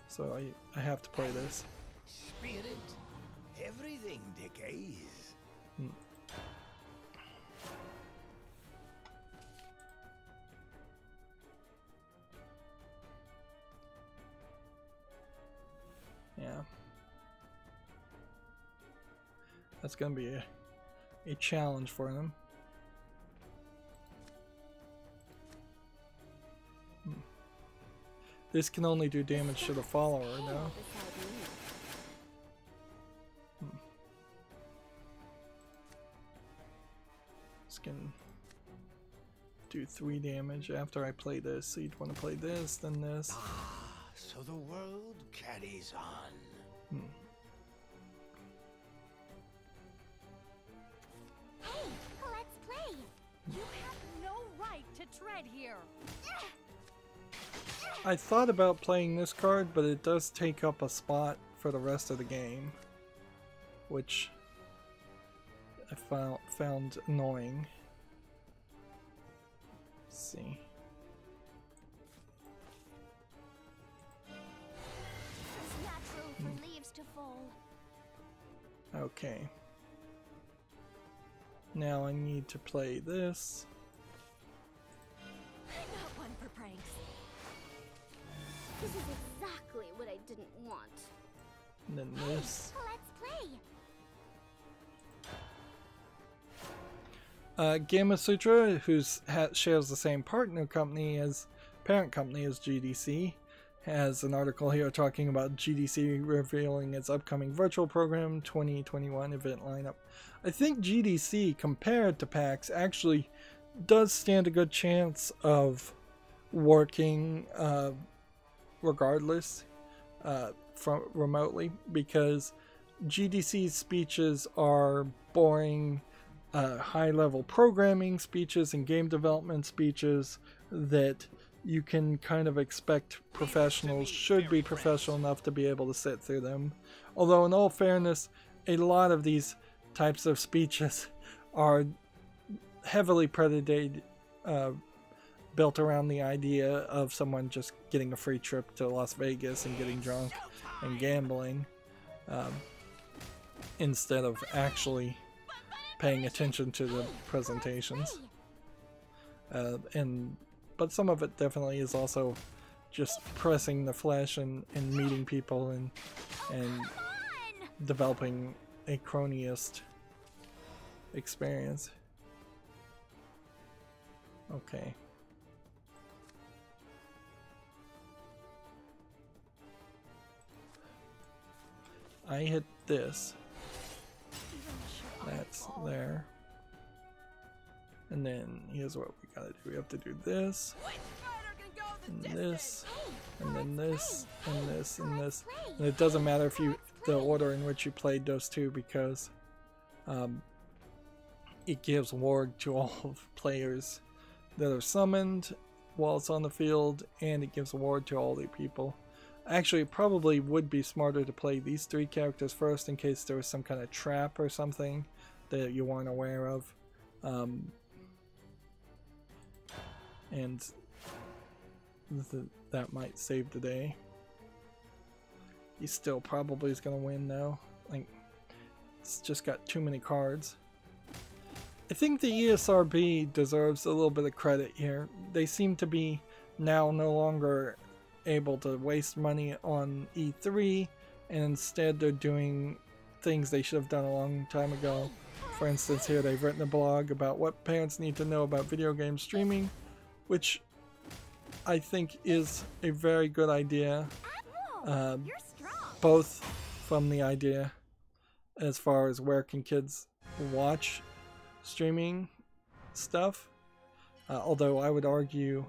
So I have to play this. Spirit, everything decays. Yeah. That's gonna be a challenge for them. This can only do damage to the follower, though. This can do 3 damage after I play this. So you'd want to play this, then this. So the world carries on. Hey, let's play. You have no right to tread here. I thought about playing this card, but it does take up a spot for the rest of the game, which I found annoying. Let's see. It's natural for leaves to fall. Okay. Now I need to play this. I'm not one for pranks. This is exactly what I didn't want. And then this. Let's play. Gematsu, who shares the same parent company as GDC, has an article here talking about GDC revealing its upcoming virtual program 2021 event lineup. I think GDC, compared to PAX, actually does stand a good chance of working regardless from remotely, because GDC's speeches are boring, high-level programming speeches and game development speeches that you can kind of expect professionals should be professional enough to be able to sit through them. Although in all fairness, a lot of these types of speeches are heavily predicated, built around the idea of someone just getting a free trip to Las Vegas and getting drunk and gambling, instead of actually paying attention to the presentations. But some of it definitely is also just pressing the flesh and meeting people and developing a cronyist experience. Okay. I hit this. That's there. And then here's what we gotta do. We have to do this, and this, and then this, and this, and this. And it doesn't matter if you the order in which you played those two, because it gives ward to all of players that are summoned while it's on the field, and it gives ward to all the people. Actually, it probably would be smarter to play these three characters first in case there was some kind of trap or something that you weren't aware of. And that might save the day. He still probably is going to win though. Like, it's just got too many cards. I think the ESRB deserves a little bit of credit here. They seem to be now no longer able to waste money on E3, and instead they're doing things they should have done a long time ago. For instance, here they've written a blog about what parents need to know about video game streaming, which I think is a very good idea, both from the idea as far as where can kids watch streaming stuff, although I would argue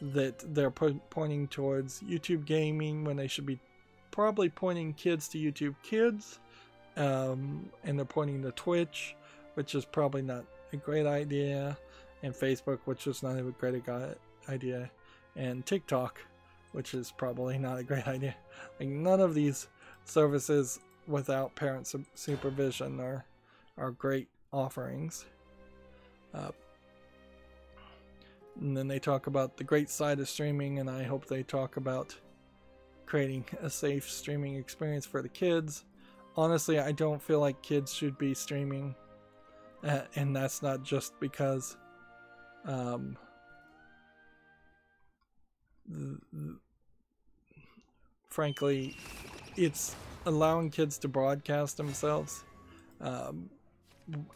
that they're pointing towards YouTube gaming when they should be probably pointing kids to YouTube Kids, and they're pointing to Twitch, which is probably not a great idea, and Facebook, which is not a great idea, and TikTok, which is probably not a great idea. Like, none of these services without parent supervision are great offerings. And then they talk about the great side of streaming, and I hope they talk about creating a safe streaming experience for the kids. Honestly, I don't feel like kids should be streaming, and that's not just because frankly, it's allowing kids to broadcast themselves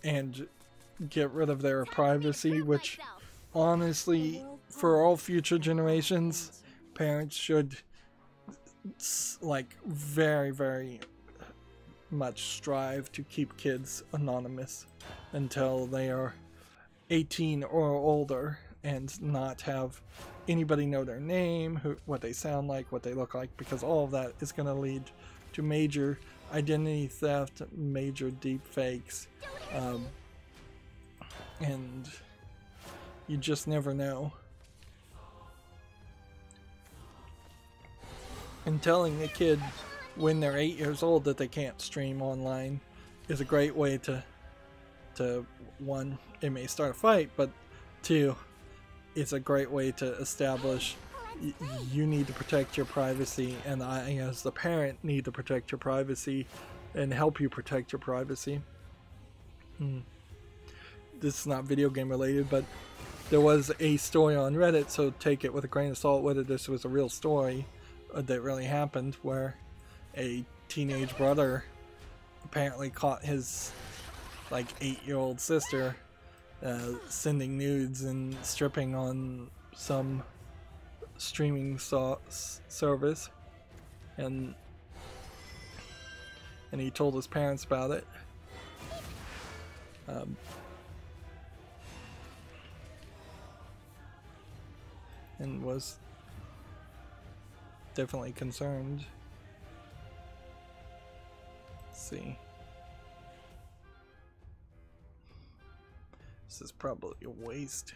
and get rid of their privacy, which honestly, for all future generations, parents should like very, very much strive to keep kids anonymous until they are 18 or older, and not have anybody know their name, what they sound like, what they look like, because all of that is going to lead to major identity theft, major deep fakes, and you just never know. And telling a kid when they're 8 years old that they can't stream online is a great way to one, it may start a fight, but two, it's a great way to establish you need to protect your privacy, and I, as the parent, need to protect your privacy and help you protect your privacy. This is not video game related, but there was a story on Reddit, so take it with a grain of salt whether this was a real story that really happened, where a teenage brother apparently caught his like 8-year-old sister sending nudes and stripping on some streaming service, and he told his parents about it. And was definitely concerned. Let's see. This is probably a waste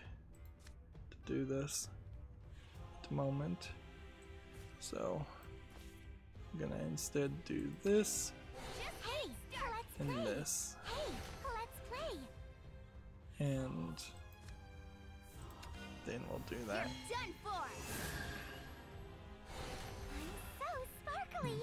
to do this at the moment. So I'm gonna instead do this and this. And then we'll do that. Done for. I'm so sparkly.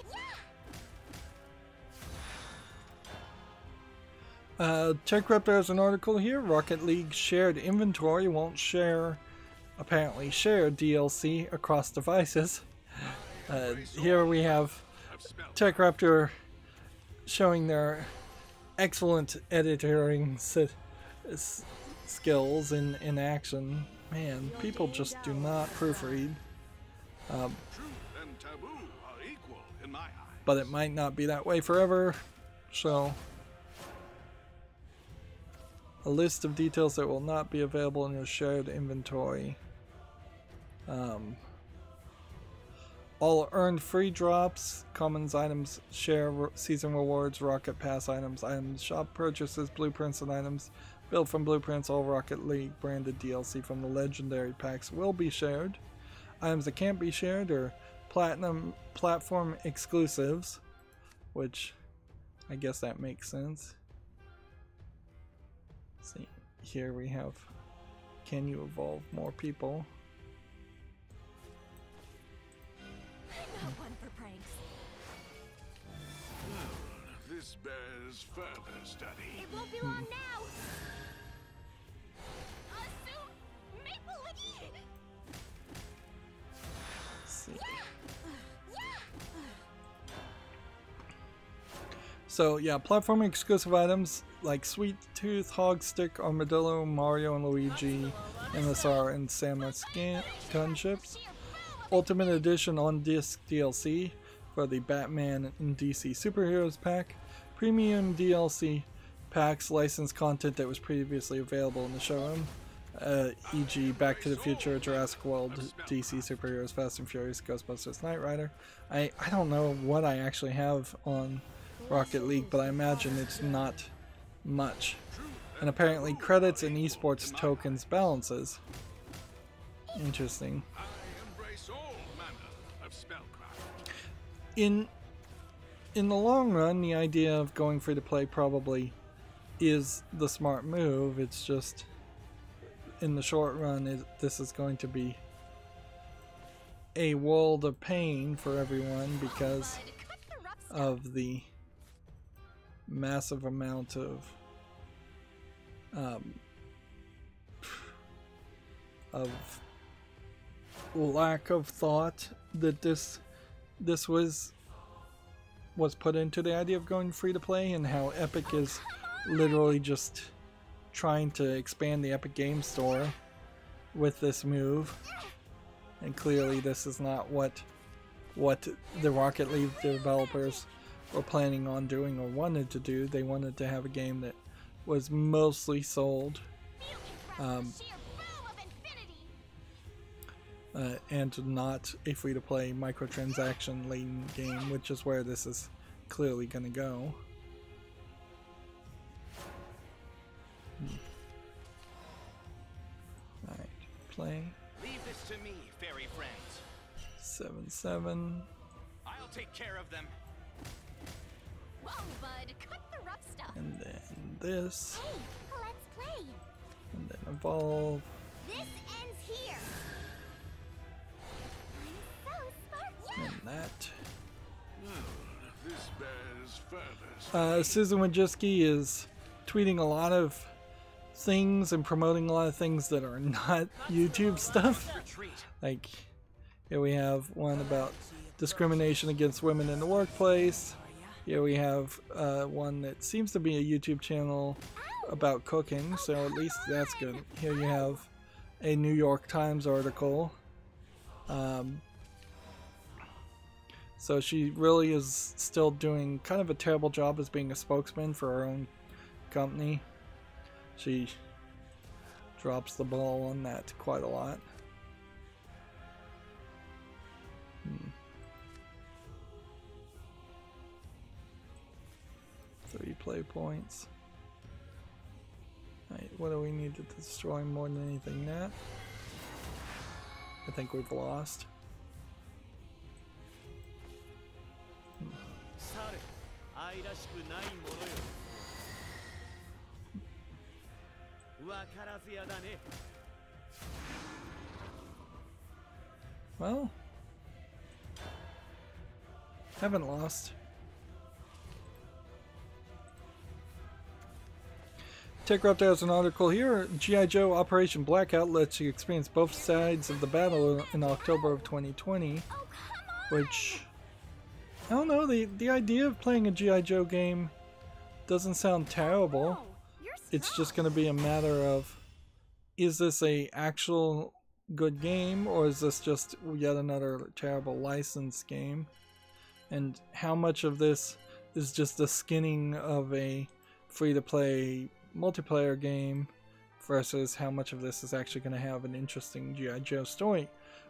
TechRaptor has an article here. Rocket League shared inventory won't apparently share DLC across devices. Here we have TechRaptor showing their excellent editing skills in action. Man, people just do not proofread. But it might not be that way forever, so A list of details that will not be available in your shared inventory. All earned free drops, commons items, share season rewards, rocket pass items, items shop purchases, blueprints and items built from blueprints, all Rocket League branded DLC from the legendary packs will be shared. Items that can't be shared are platinum platform exclusives, which I guess that makes sense. See, here we have, can you evolve more people? Not one for pranks. This bears further study. It won't be long now. Soon, Maple Leaf. See. Yeah. So yeah, platform exclusive items like Sweet Tooth, Hog Stick, Armadillo, Mario and Luigi, MSR, and Samus gunships. Ultimate Edition on disc DLC for the Batman and DC Superheroes pack. Premium DLC packs licensed content that was previously available in the showroom, e.g. Back to the Future, Jurassic World, DC Superheroes, Fast and Furious, Ghostbusters, Knight Rider. I don't know what I actually have on Rocket League, but I imagine it's not much. And apparently credits and esports tokens balances. Interesting. In the long run, the idea of going free to play probably is the smart move. It's just in the short run, this is going to be a world of pain for everyone because of the massive amount of lack of thought that this was put into the idea of going free to play, and how Epic is literally just trying to expand the Epic Game Store with this move. And clearly this is not what the Rocket League developers were planning on doing or wanted to do. They wanted to have a game that was mostly sold and not a free-to-play microtransaction laden game, which is where this is clearly going to go. Alright, play. Leave this to me, fairy friends. 7-7. I'll take care of them. Whoa, bud, cut the rough stuff. And then this. Hey, let's play. And then evolve. This ends here. I'm so smart. Yeah. And that. This bears further. Susan Wojcicki is tweeting a lot of things and promoting a lot of things that are not YouTube stuff. Like, here we have one about discrimination against women in the workplace. Here we have one that seems to be a YouTube channel about cooking, so at least that's good. Here you have a New York Times article. So she really is still doing kind of a terrible job as being a spokesman for her own company. She drops the ball on that quite a lot. 3 play points. Alright, what do we need to destroy more than anything? That? I think we've lost. Well, haven't lost. TechRaptor has an article here. G.I. Joe Operation Blackout lets you experience both sides of the battle in October of 2020, which, I don't know, the idea of playing a G.I. Joe game doesn't sound terrible. It's just going to be a matter of, is this a actual good game, or is this just yet another terrible licensed game? And how much of this is just the skinning of a free-to-play multiplayer game versus how much of this is actually going to have an interesting G.I. Joe story,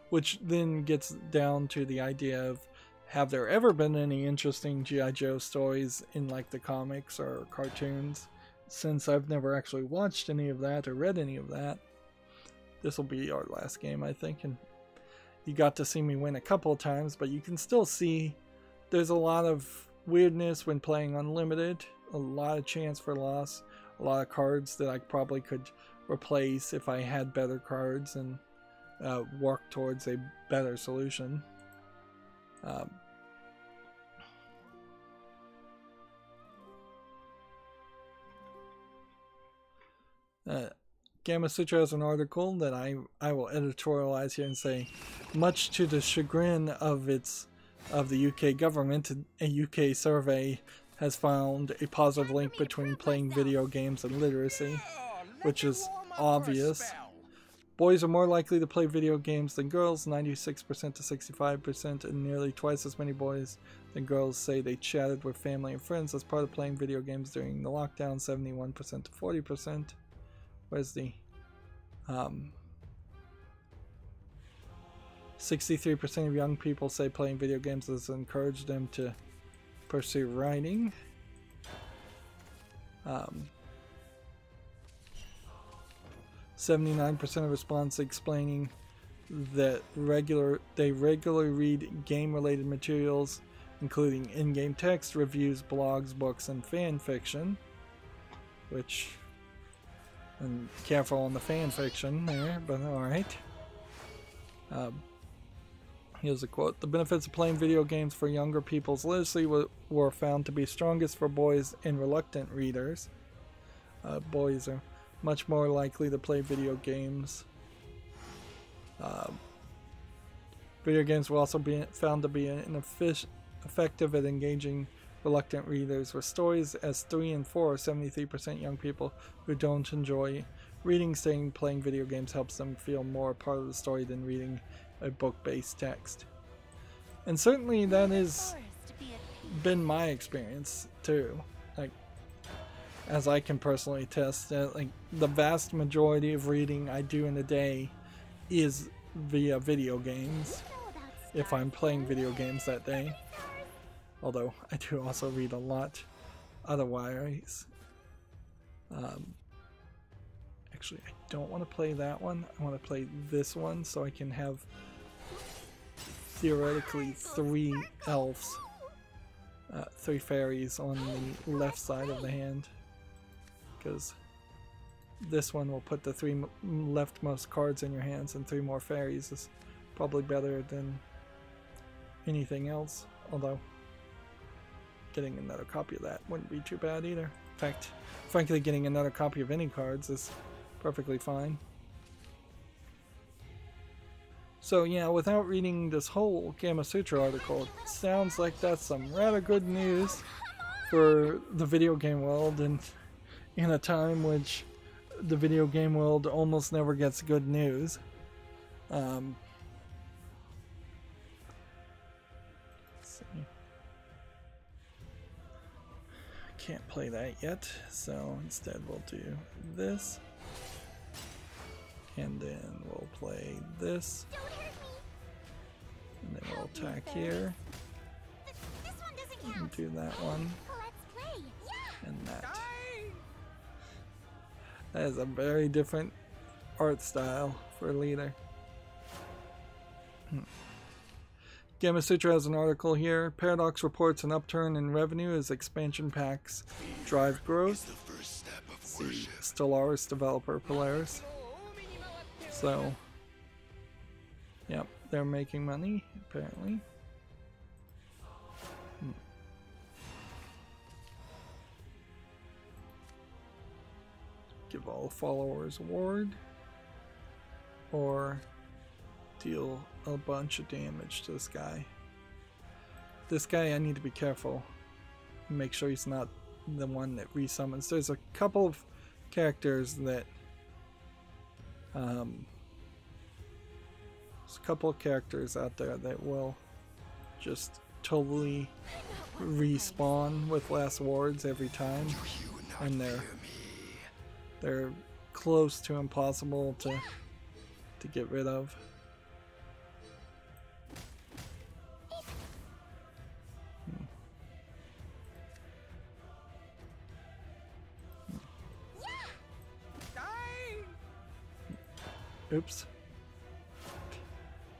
which then gets down to the idea of, have there ever been any interesting G.I. Joe stories in like the comics or cartoons? Since I've never actually watched any of that or read any of that, this will be our last game, I think. And you got to see me win a couple of times, but you can still see there's a lot of weirdness when playing Unlimited, a lot of chance for loss, a lot of cards that I probably could replace if I had better cards and work towards a better solution. Gematsu has an article that I will editorialize here and say, much to the chagrin of the UK government, a UK survey has found a positive link between playing video games and literacy, which is obvious. Boys are more likely to play video games than girls, 96% to 65%, and nearly twice as many boys than girls say they chatted with family and friends as part of playing video games during the lockdown, 71% to 40%. Where's the 63% of young people say playing video games has encouraged them to pursue writing. 79% of response explaining that they regularly read game-related materials, including in-game text, reviews, blogs, books, and fan fiction. Which, I'm careful on the fan fiction there, but alright. Here's a quote. The benefits of playing video games for younger people's literacy were found to be strongest for boys and reluctant readers. Boys are much more likely to play video games. Video games will also be found to be effective at engaging reluctant readers with stories, as 3 in 4, 73% young people who don't enjoy reading saying playing video games helps them feel more part of the story than reading a book-based text. And certainly that has been my experience too. Like, as I can personally attest, like the vast majority of reading I do in a day is via video games, if I'm playing video games that day. Although I do also read a lot otherwise. Actually, I don't want to play that one. I want to play this one so I can have theoretically 3 elves, 3 fairies on the left side of the hand. Because this one will put the 3 leftmost cards in your hands, and 3 more fairies is probably better than anything else. Although getting another copy of that wouldn't be too bad either. In fact, frankly, getting another copy of any cards is perfectly fine. So yeah, without reading this whole Gematsu article, it sounds like that's some rather good news for the video game world, and in a time which the video game world almost never gets good news. Let's see. Can't play that yet, so instead we'll do this. And then we'll play this. And then we'll attack here. And do that one. And that. That is a very different art style for a leader. Gematsu has an article here. Paradox reports an upturn in revenue as expansion packs drive growth. The Stellaris developer Polaris. So, yep, they're making money, apparently. Give all followers award. Or deal a bunch of damage to this guy. This guy, I need to be careful. Make sure he's not the one that resummons. There's a couple of characters that there's a couple of characters out there that will just totally respawn with last wards every time, and they're They're close to impossible to get rid of. Oops.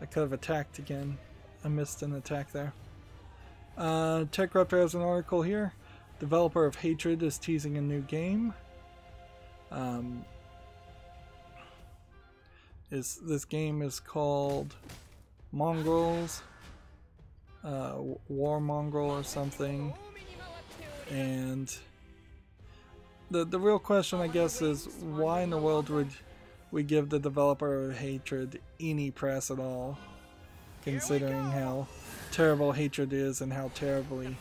I could have attacked again. I missed an attack there. TechRaptor has an article here. Developer of Hatred is teasing a new game. This game is called Mongrels, War Mongrel or something. And the real question, I guess, is why in the world would we give the developer of Hatred any press at all, considering how terrible Hatred is and how terribly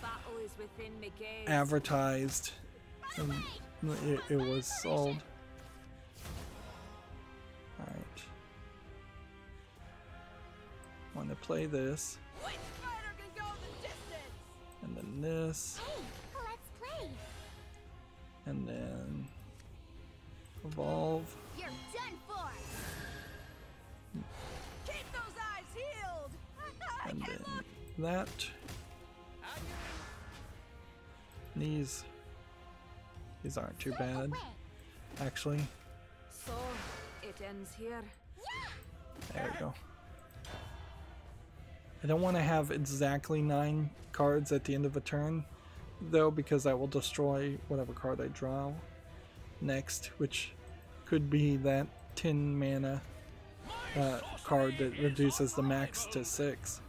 advertised and it was sold. Alright. Want to play this. And then this. And then evolve. You're done for. Keep those eyes healed. And then that. These aren't too bad, actually. So, it ends here. There we go. I don't want to have exactly 9 cards at the end of a turn, though, because that will destroy whatever card I draw next, which could be that 10 mana card that reduces the max to 6.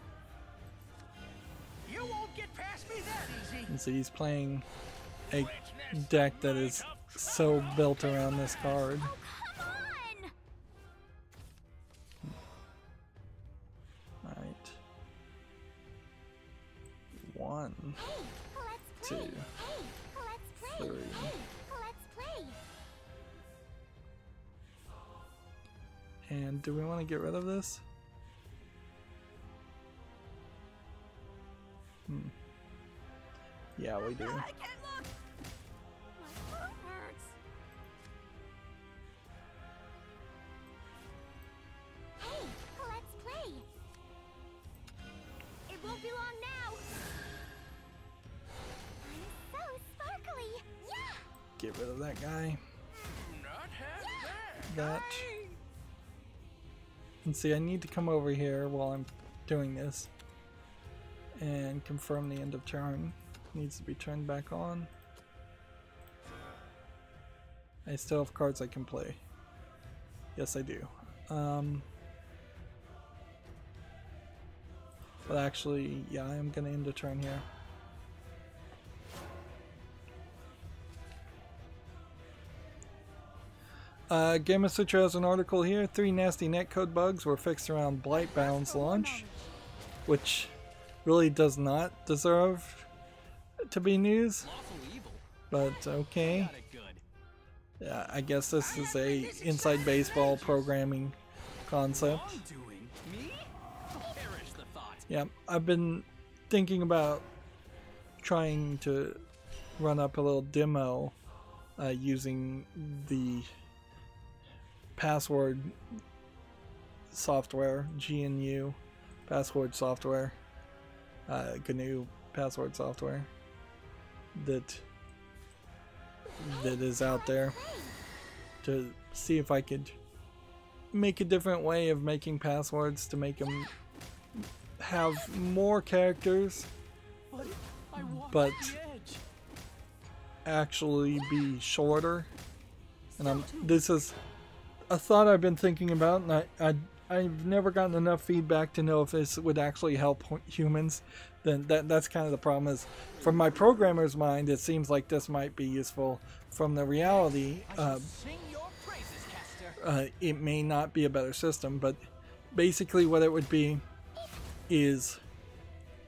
You won't get past me that easy. And so he's playing a deck that is so built around this card. Oh, come on! Alright. 1, 2, 3. And do we want to get rid of this? Yeah, we do. I can't look. My foot hurts. Hey, let's play. It won't be long now. I'm so sparkly. Yeah. Get rid of that guy. Not half bad. That. And see, I need to come over here while I'm doing this and confirm the end of turn. Needs to be turned back on. I still have cards I can play. Yes, I do. But actually, yeah, I am gonna end the turn here. Gematsu has an article here. 3 nasty netcode bugs were fixed around Blightbound's launch, which really does not deserve to be news, but okay. Yeah, I guess this is a inside baseball programming concept. Yeah, I've been thinking about trying to run up a little demo using the password software, GNU password software, GNU password software that is out there, to see if I could make a different way of making passwords to make them have more characters, but actually be shorter. And this is a thought I've been thinking about, and I've never gotten enough feedback to know if this would actually help humans. Then that's kind of the problem. Is from my programmer's mind, it seems like this might be useful. From the reality, it may not be a better system. But basically, what it would be is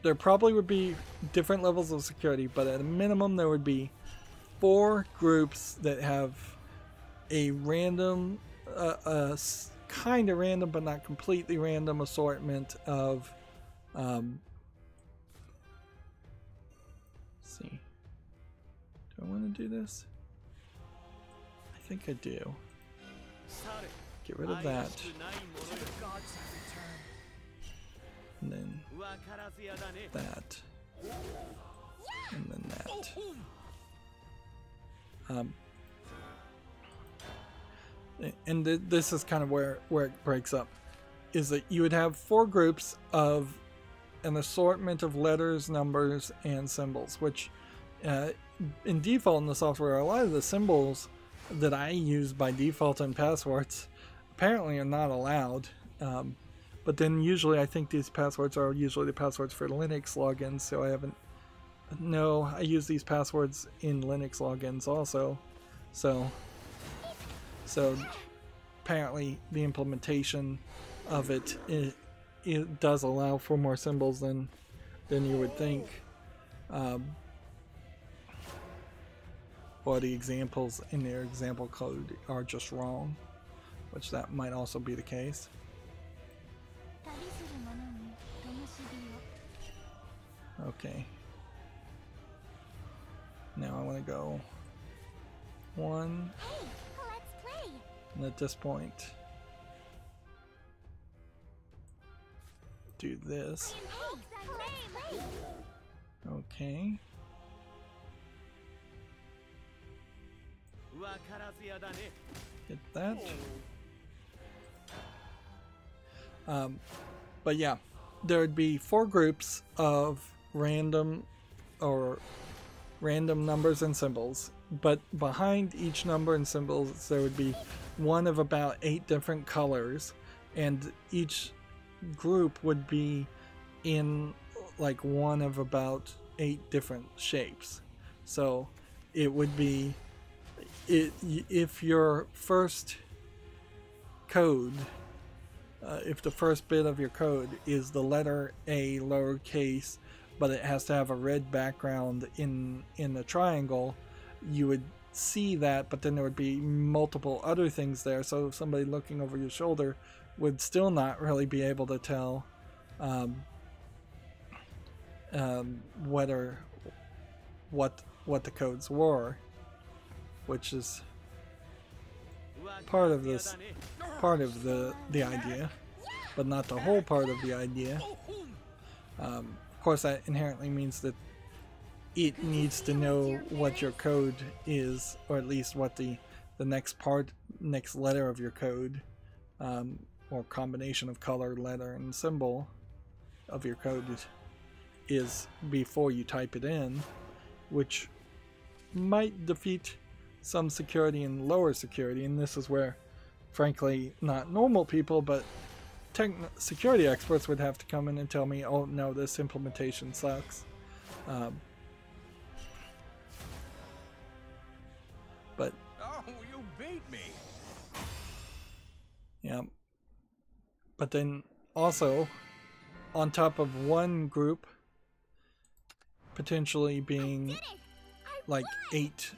there probably would be different levels of security, but at a minimum, there would be 4 groups that have a random, kind of random, but not completely random assortment of. Let's see. Do I want to do this? I think I do. Get rid of that. And then that. And then that. And this is kind of where it breaks up. Is that you would have 4 groups of an assortment of letters, numbers, and symbols, which in default in the software, a lot of the symbols that I use by default in passwords apparently are not allowed. But then usually I think these passwords are usually the passwords for Linux logins, so I haven't... No, I use these passwords in Linux logins also. So apparently the implementation of it does allow for more symbols than you would think. Or the examples in their example code are just wrong, which that might also be the case. Okay. Now I want to go 1. And at this point, do this. Okay. Get that. But yeah, there would be 4 groups of random numbers and symbols, but behind each number and symbols there would be one of about 8 different colors, and each group would be in like one of about 8 different shapes. So it would be, if your first code, if the first bit of your code is the letter A lowercase, but it has to have a red background in the triangle, you would see that, but then there would be multiple other things there, so somebody looking over your shoulder would still not really be able to tell what the codes were, which is part of the idea, but not the whole part of the idea. Of course, that inherently means that it needs to know what your code is, or at least what the next letter of your code, or combination of color, letter, and symbol of your code is before you type it in, which might defeat some security and lower security. And this is where, frankly, not normal people, but security experts would have to come in and tell me, oh no, this implementation sucks. But oh, you beat me. Yeah. But then also, on top of one group potentially being like 8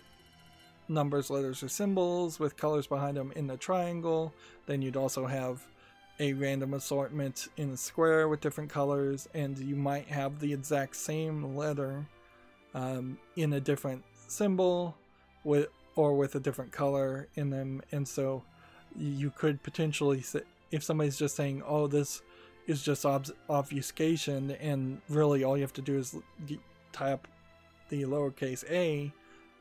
numbers, letters, or symbols with colors behind them in the triangle, then you'd also have a random assortment in a square with different colors, and you might have the exact same letter in a different symbol with a different color in them. And so you could potentially say, if somebody's just saying, oh, this is just obfuscation, and really all you have to do is type the lowercase a,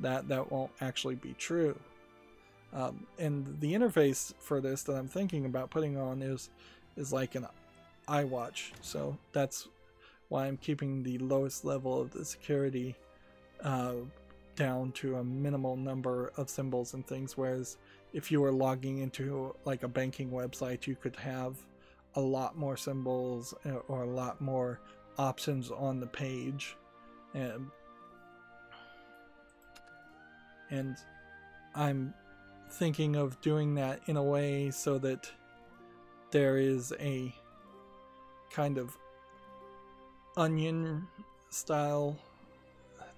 that won't actually be true. And the interface for this that I'm thinking about putting on is like an iWatch, so that's why I'm keeping the lowest level of the security down to a minimal number of symbols and things, whereas if you were logging into like a banking website, you could have a lot more symbols or a lot more options on the page. And I'm thinking of doing that in a way so that there is a kind of onion style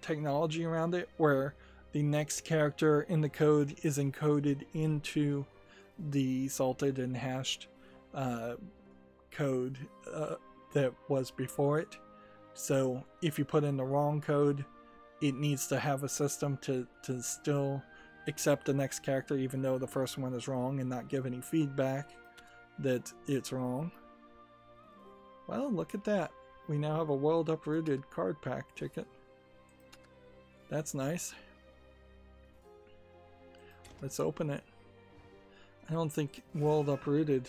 technology around it, where the next character in the code is encoded into the salted and hashed code that was before it. So if you put in the wrong code, it needs to have a system to still accept the next character even though the first one is wrong and not give any feedback that it's wrong. Well, look at that. We now have a World Uprooted card pack ticket. That's nice. Let's open it. I don't think World Uprooted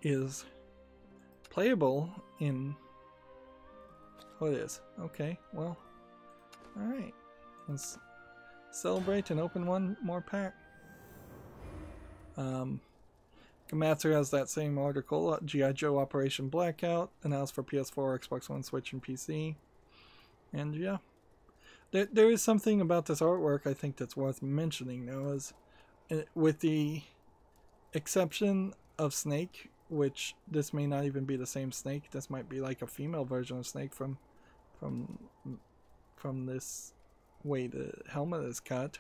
is playable in... Oh, it is. Okay, well. Alright. Let's celebrate and open one more pack. Gematsu has that same article. G.I. Joe Operation Blackout announced for PS4, Xbox One, Switch, and PC. And yeah. There is something about this artwork I think that's worth mentioning, though, is with the exception of Snake, which this may not even be the same Snake. This might be like a female version of Snake from this way the helmet is cut.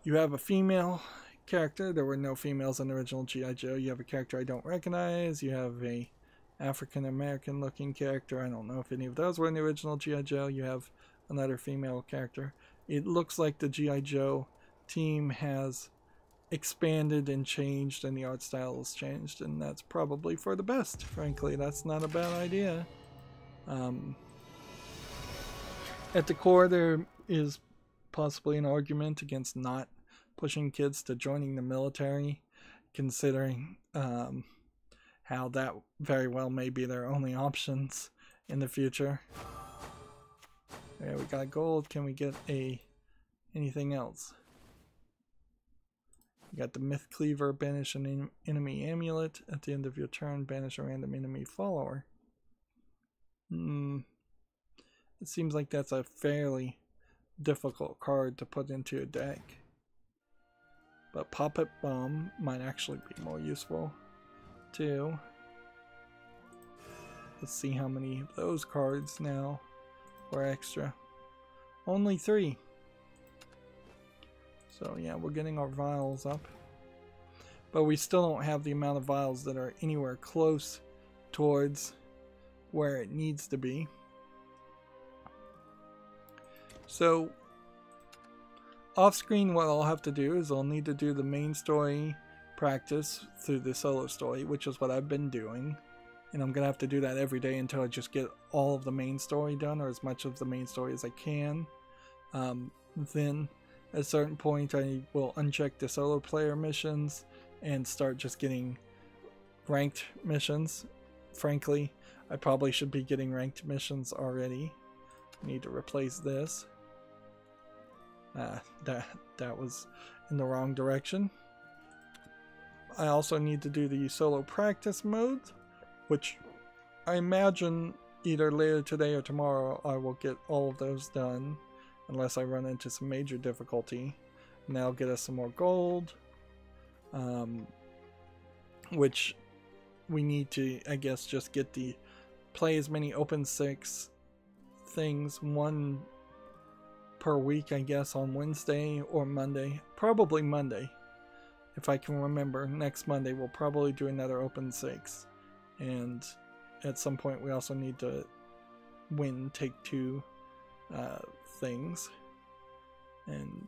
You have a female character. There were no females in the original G.I. Joe. You have a character I don't recognize. You have a African American looking character. I don't know if any of those were in the original G.I. Joe. You have another female character. It looks like the G.I. Joe team has expanded and changed, and the art style has changed, and that's probably for the best. Frankly, that's not a bad idea. At the core, there is possibly an argument against not pushing kids to joining the military, considering how that very well may be their only options in the future. Yeah, we got gold. Can we get anything else? You got the Myth Cleaver, banish an enemy amulet. At the end of your turn, banish a random enemy follower. It seems like that's a fairly difficult card to put into a deck. But Puppet Bomb might actually be more useful too. Let's see how many of those cards now were extra. Only 3. So yeah, we're getting our vials up. But we still don't have the amount of vials that are anywhere close towards where it needs to be. So off screen, what I'll have to do is I'll need to do the main story practice through the solo story, which is what I've been doing. And I'm going to have to do that every day until I just get all of the main story done, or as much of the main story as I can. Then at a certain point I will uncheck the solo player missions and start just getting ranked missions. Frankly, I probably should be getting ranked missions already. I need to replace this. That was in the wrong direction. I also need to do the solo practice mode, which I imagine either later today or tomorrow I will get all of those done, unless I run into some major difficulty. And that'll get us some more gold, which we need to, I guess, just get the play as many open 6 things, 1 per week, I guess, on Wednesday or Monday. Probably Monday, if I can remember. Next Monday we'll probably do another open 6. And at some point we also need to win Take-Two things and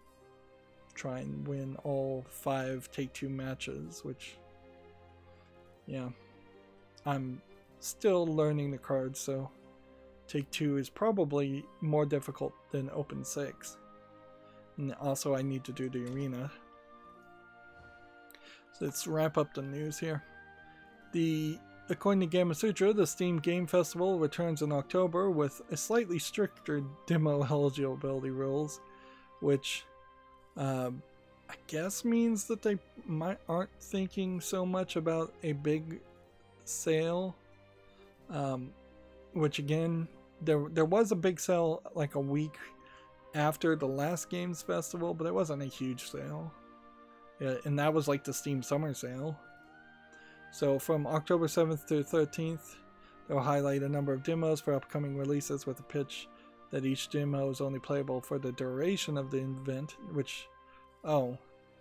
try and win all 5 Take-Two matches, which, yeah, I'm still learning the cards, so Take-Two is probably more difficult than Open 6. And also I need to do the arena. So let's wrap up the news here. According to Gematsu, the Steam Game Festival returns in October with a slightly stricter demo eligibility rules, which I guess means that they aren't thinking so much about a big sale. Which again, there was a big sale like a week after the last Games Festival, but it wasn't a huge sale. Yeah, and that was like the Steam Summer Sale. So from October 7th to 13th, they'll highlight a number of demos for upcoming releases with a pitch that each demo is only playable for the duration of the event, which, oh,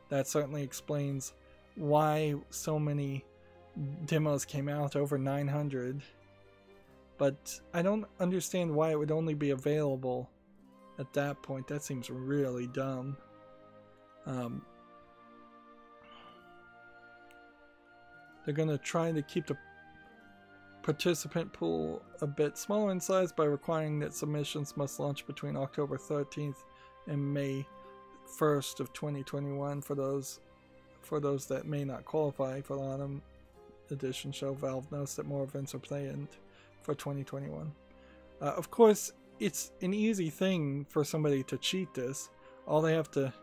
that certainly explains why so many demos came out, over 900. But I don't understand why it would only be available at that point. That seems really dumb. They're going to try to keep the participant pool a bit smaller in size by requiring that submissions must launch between October 13th and May 1st of 2021 for those that may not qualify for the autumn edition show. Valve notes that more events are planned for 2021. Of course, it's an easy thing for somebody to cheat this. All they have to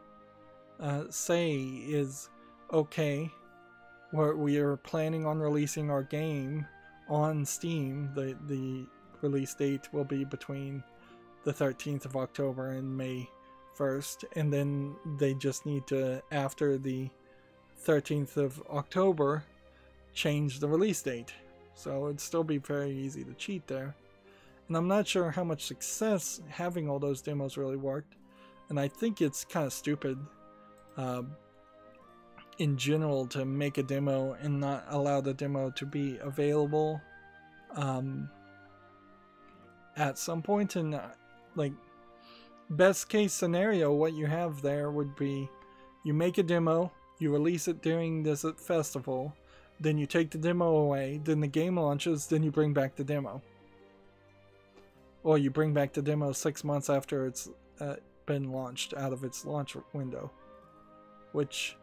say is, okay, we are planning on releasing our game on Steam. The release date will be between the 13th of October and May 1st, and then they just need to, after the 13th of October, change the release date. So it'd still be very easy to cheat there. And I'm not sure how much success having all those demos really worked, and I think it's kind of stupid in general to make a demo and not allow the demo to be available at some point. And like, best case scenario, what you have there would be you make a demo, you release it during this festival, then you take the demo away, then the game launches, then you bring back the demo. Or you bring back the demo 6 months after it's been launched out of its launch window. Which,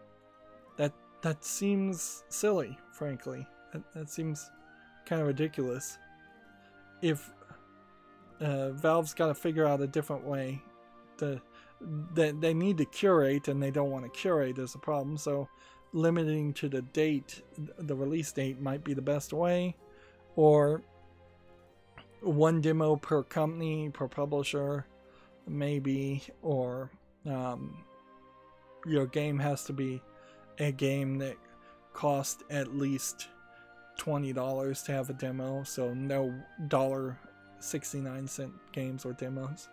that seems silly, frankly. That seems kind of ridiculous. If Valve's got to figure out a different way they need to curate, and they don't want to curate is a problem, so limiting to the date, the release date, might be the best way, or one demo per company, per publisher, maybe, or your game has to be a game that cost at least $20 to have a demo, so no $1.69 games or demos.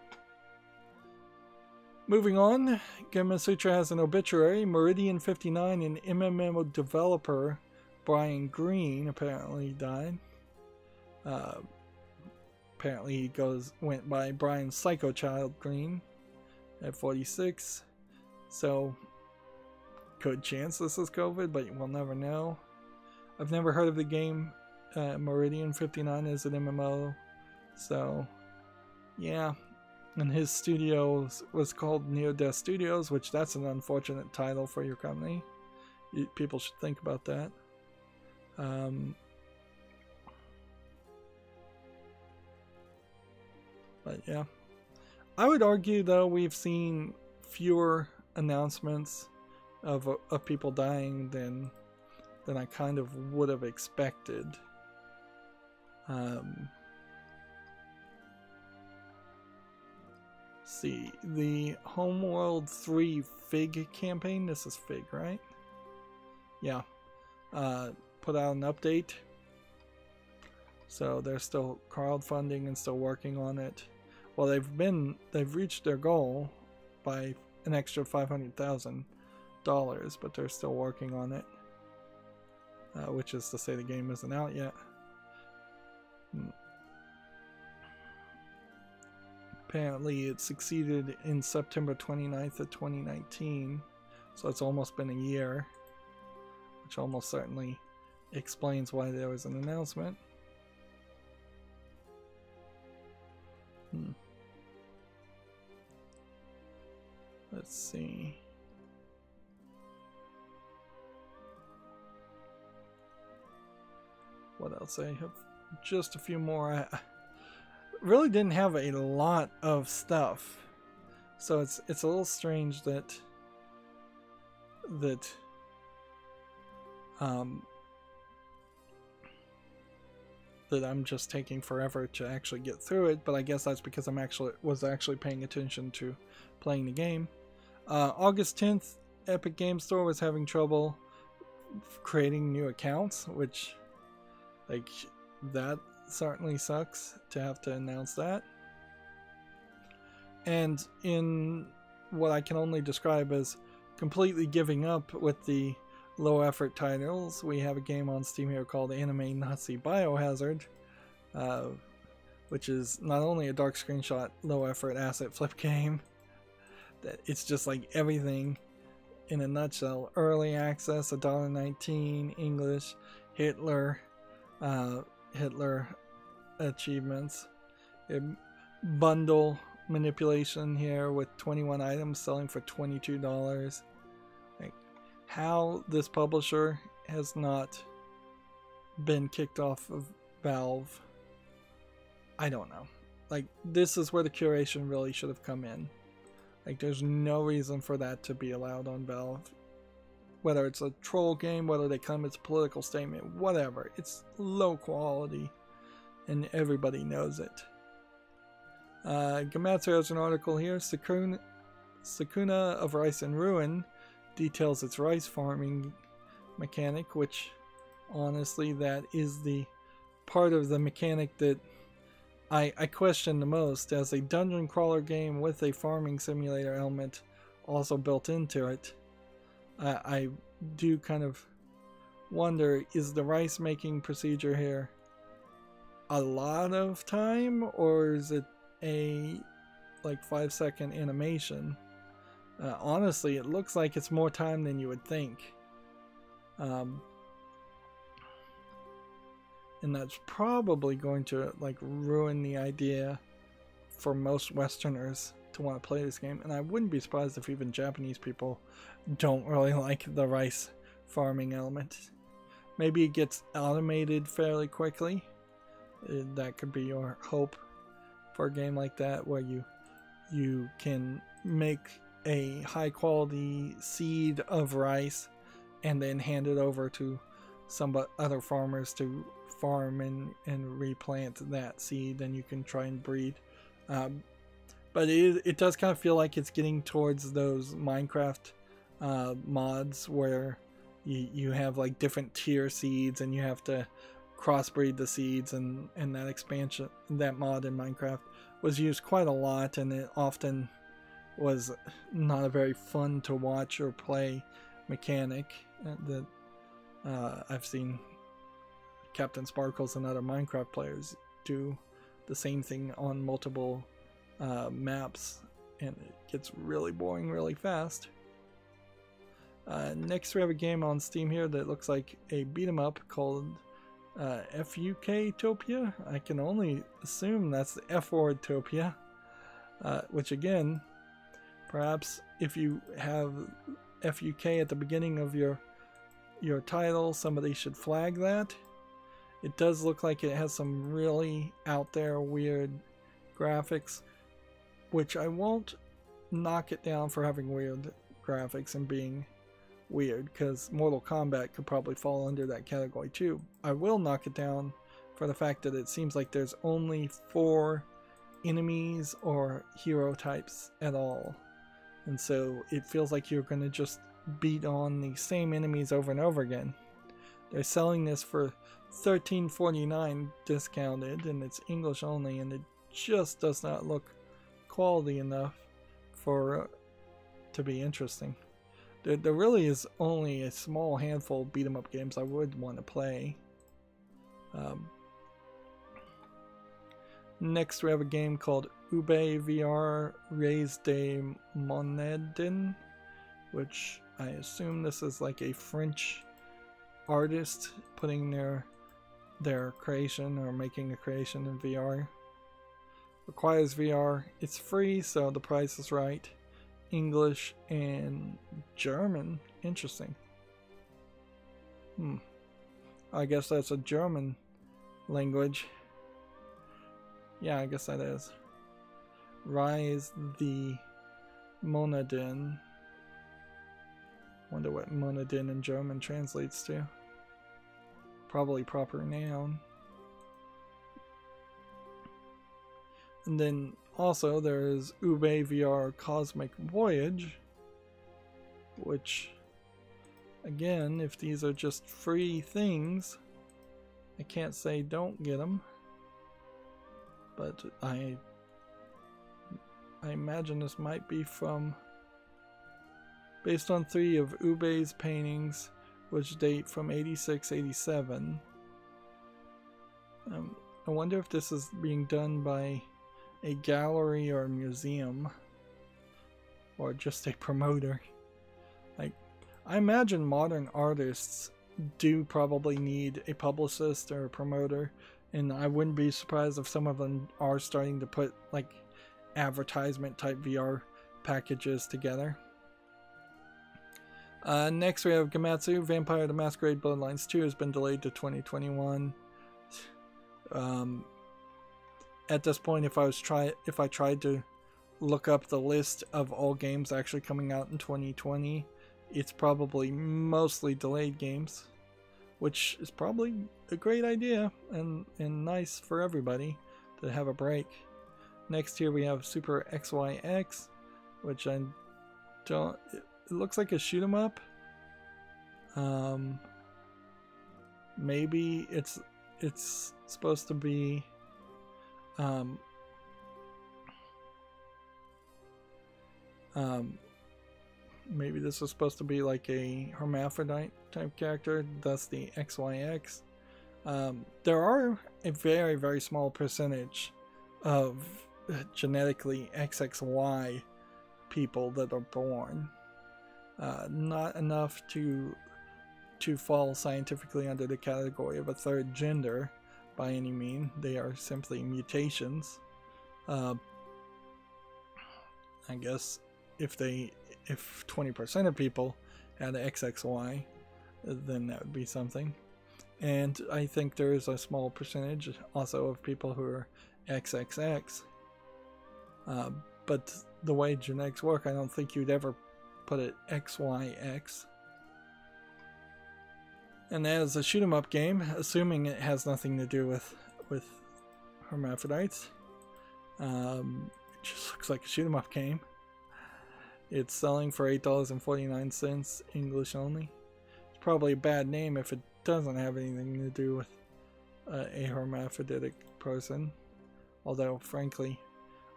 Moving on, Gematsu has an obituary. Meridian59, an MMO developer, Brian Green, apparently died. Apparently he went by Brian Psycho Child Green at 46. So, good chance this is COVID, but we'll never know. I've never heard of the game. Meridian59 is an MMO. So, yeah. And his studio was called Near Death Studios, which that's an unfortunate title for your company. People should think about that. But yeah. I would argue, though, we've seen fewer announcements of people dying than I kind of would have expected. See, the Homeworld 3 Fig campaign, this is Fig, right? Yeah. Put out an update. So they're still crowdfunding and still working on it. Well, they've reached their goal by an extra $500,000, but they're still working on it. Which is to say the game isn't out yet. Apparently it succeeded in September 29th of 2019, so it's almost been a year, which almost certainly explains why there was an announcement. Let's see. What else? I have just a few more. I really didn't have a lot of stuff, so it's a little strange that I'm just taking forever to actually get through it, but I guess that's because was actually paying attention to playing the game. August 10th, Epic Game Store was having trouble creating new accounts, which, like, that certainly sucks to have to announce that. And in what I can only describe as completely giving up with the low effort titles, we have a game on Steam here called Anime Nazi Biohazard, which is not only a dark screenshot low effort asset flip game, that it's just like everything in a nutshell. Early access, $1.19, English, Hitler achievements. A bundle manipulation here with 21 items selling for $22. Like, how this publisher has not been kicked off of Valve, I don't know. Like, this is where the curation really should have come in. Like, there's no reason for that to be allowed on Valve. Whether it's a troll game, whether they come as a political statement, whatever. It's low quality, and everybody knows it. Gematsu has an article here. Sakuna of Rice and Ruin details its rice farming mechanic, which honestly, that is the part of the mechanic that I question the most. As a dungeon crawler game with a farming simulator element also built into it, I do kind of wonder, is the rice making procedure here a lot of time, or is it a like 5-second animation? Honestly, it looks like it's more time than you would think. And that's probably going to like ruin the idea for most Westerners to want to play this game. And I wouldn't be surprised if even Japanese people don't really like the rice farming element. Maybe it gets automated fairly quickly. That could be your hope for a game like that, where you can make a high quality seed of rice and then hand it over to some other farmers to farm and replant that seed, and you can try and breed. But it does kind of feel like it's getting towards those Minecraft mods where you have like different tier seeds and you have to crossbreed the seeds, and that expansion, that mod in Minecraft was used quite a lot, and it often was not a very fun to watch or play mechanic. That I've seen Captain Sparkles and other Minecraft players do the same thing on multiple maps, and it gets really boring really fast. Next we have a game on Steam here that looks like a beat 'em up called FUK-topia. I can only assume that's the F-word Topia, which again, perhaps if you have FUK at the beginning of your title, somebody should flag that. It does look like it has some really out there weird graphics, which I won't knock it down for having weird graphics and being weird, because Mortal Kombat could probably fall under that category too. I will knock it down for the fact that it seems like there's only 4 enemies or hero types at all, and so it feels like you're going to just beat on the same enemies over and over again. They're selling this for $13.49 discounted, and it's English only, and it just does not look quality enough for to be interesting. There really is only a small handful of beat 'em up games I would want to play. Next we have a game called Ube VR Reis de Moneden, which I assume this is like a French artist putting their creation or making a creation in VR. Requires VR. It's free, so the price is right. English and German. Interesting. I guess that's a German language. Yeah, I guess that is. Rise the Moneden. Wonder what Moneden in German translates to. Probably proper noun. And then also there is Ube VR Cosmic Voyage, which again, if these are just free things, I can't say don't get them, but I imagine this might be based on 3 of Ube's paintings, which date from 86-87. I wonder if this is being done by a gallery or a museum, or just a promoter. Like, I imagine modern artists do probably need a publicist or a promoter, and I wouldn't be surprised if some of them are starting to put like advertisement type VR packages together. Next we have Gematsu. Vampire the Masquerade Bloodlines 2 has been delayed to 2021. At this point, if I tried to look up the list of all games actually coming out in 2020, it's probably mostly delayed games, which is probably a great idea and nice for everybody to have a break. Next here we have Super XYX, which I don't... It looks like a shoot 'em up. Maybe it's supposed to be... maybe this is supposed to be like a hermaphrodite type character, thus the XYX. There are a very, very small percentage of genetically XXY people that are born. Not enough to fall scientifically under the category of a third gender by any mean. They are simply mutations. I guess if 20% of people had XXY, then that would be something. And I think there is a small percentage also of people who are XXX. But the way genetics work, I don't think you'd ever put it XYX. And that is a shoot 'em up game, assuming it has nothing to do with hermaphrodites. It just looks like a shoot 'em up game. It's selling for $8.49, English only. It's probably a bad name if it doesn't have anything to do with a hermaphroditic person. Although, frankly,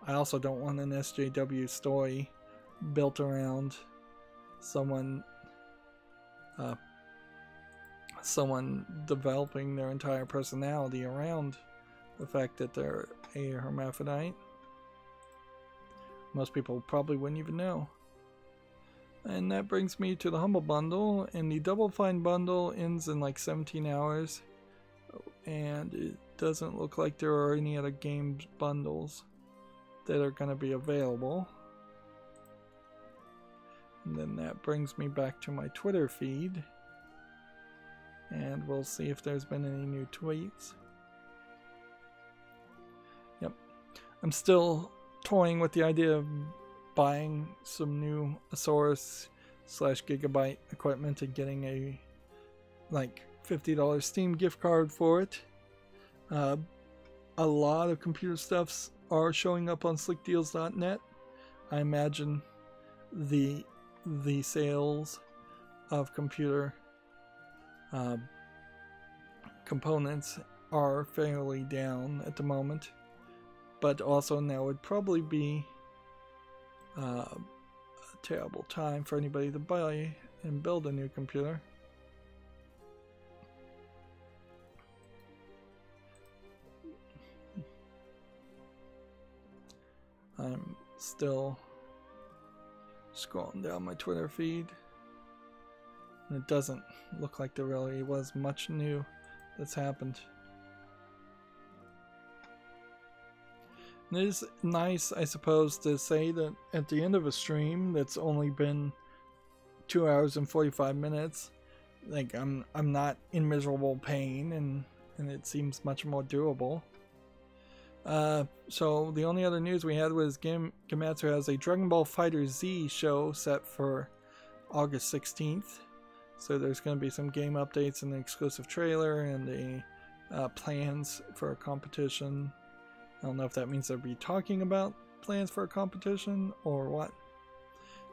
I also don't want an SJW story built around someone developing their entire personality around the fact that they're a hermaphrodite. Most people probably wouldn't even know. And that brings me to the Humble Bundle, and the Double Fine Bundle ends in like 17 hours, and it doesn't look like there are any other games bundles that are going to be available. And then that brings me back to my Twitter feed, and we'll see if there's been any new tweets. Yep, I'm still toying with the idea of buying some new Asaurus / Gigabyte equipment and getting a like $50 Steam gift card for it. A lot of computer stuffs are showing up on slickdeals.net. I imagine the sales of computer components are fairly down at the moment, but also now would probably be a terrible time for anybody to buy and build a new computer. I'm still scrolling down my Twitter feed, and it doesn't look like there really was much new that's happened. And it is nice, I suppose, to say that at the end of a stream that's only been 2 hours and 45 minutes, like I'm not in miserable pain, and it seems much more doable. So the only other news we had was Gematsu has a Dragon Ball Fighter Z show set for August 16th. So there's going to be some game updates and an exclusive trailer and the plans for a competition. I don't know if that means they'll be talking about plans for a competition or what.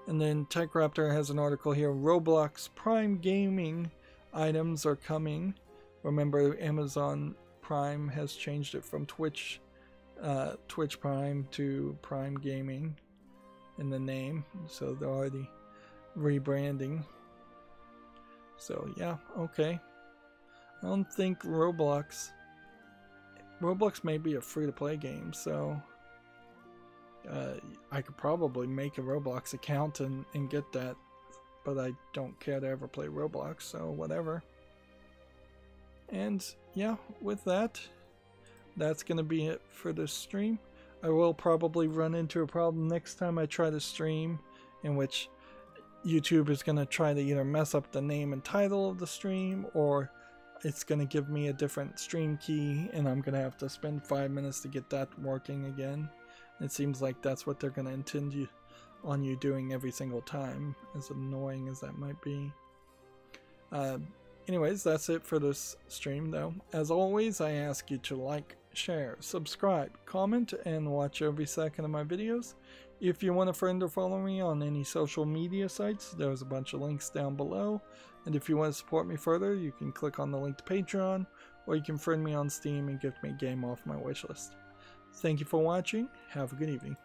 And then TechRaptor has an article here. Roblox Prime Gaming items are coming. Remember, Amazon Prime has changed it from Twitch Prime to Prime Gaming in the name. So they're already rebranding. So yeah, okay. I don't think Roblox may be a free-to-play game, so I could probably make a Roblox account and get that but I don't care to ever play Roblox, so whatever. And yeah, with that, that's going to be it for this stream. I will probably run into a problem next time I try to stream, in which YouTube is going to try to either mess up the name and title of the stream, or it's going to give me a different stream key, and I'm going to have to spend 5 minutes to get that working again. It seems like that's what they're going to intend on you doing every single time, as annoying as that might be. Anyways, that's it for this stream, though. As always, I ask you to like, share, subscribe, comment, and watch every second of my videos. If you want a friend or follow me on any social media sites, there's a bunch of links down below. And if you want to support me further, you can click on the link to Patreon, or you can friend me on Steam and gift me a game off my wishlist. Thank you for watching. Have a good evening.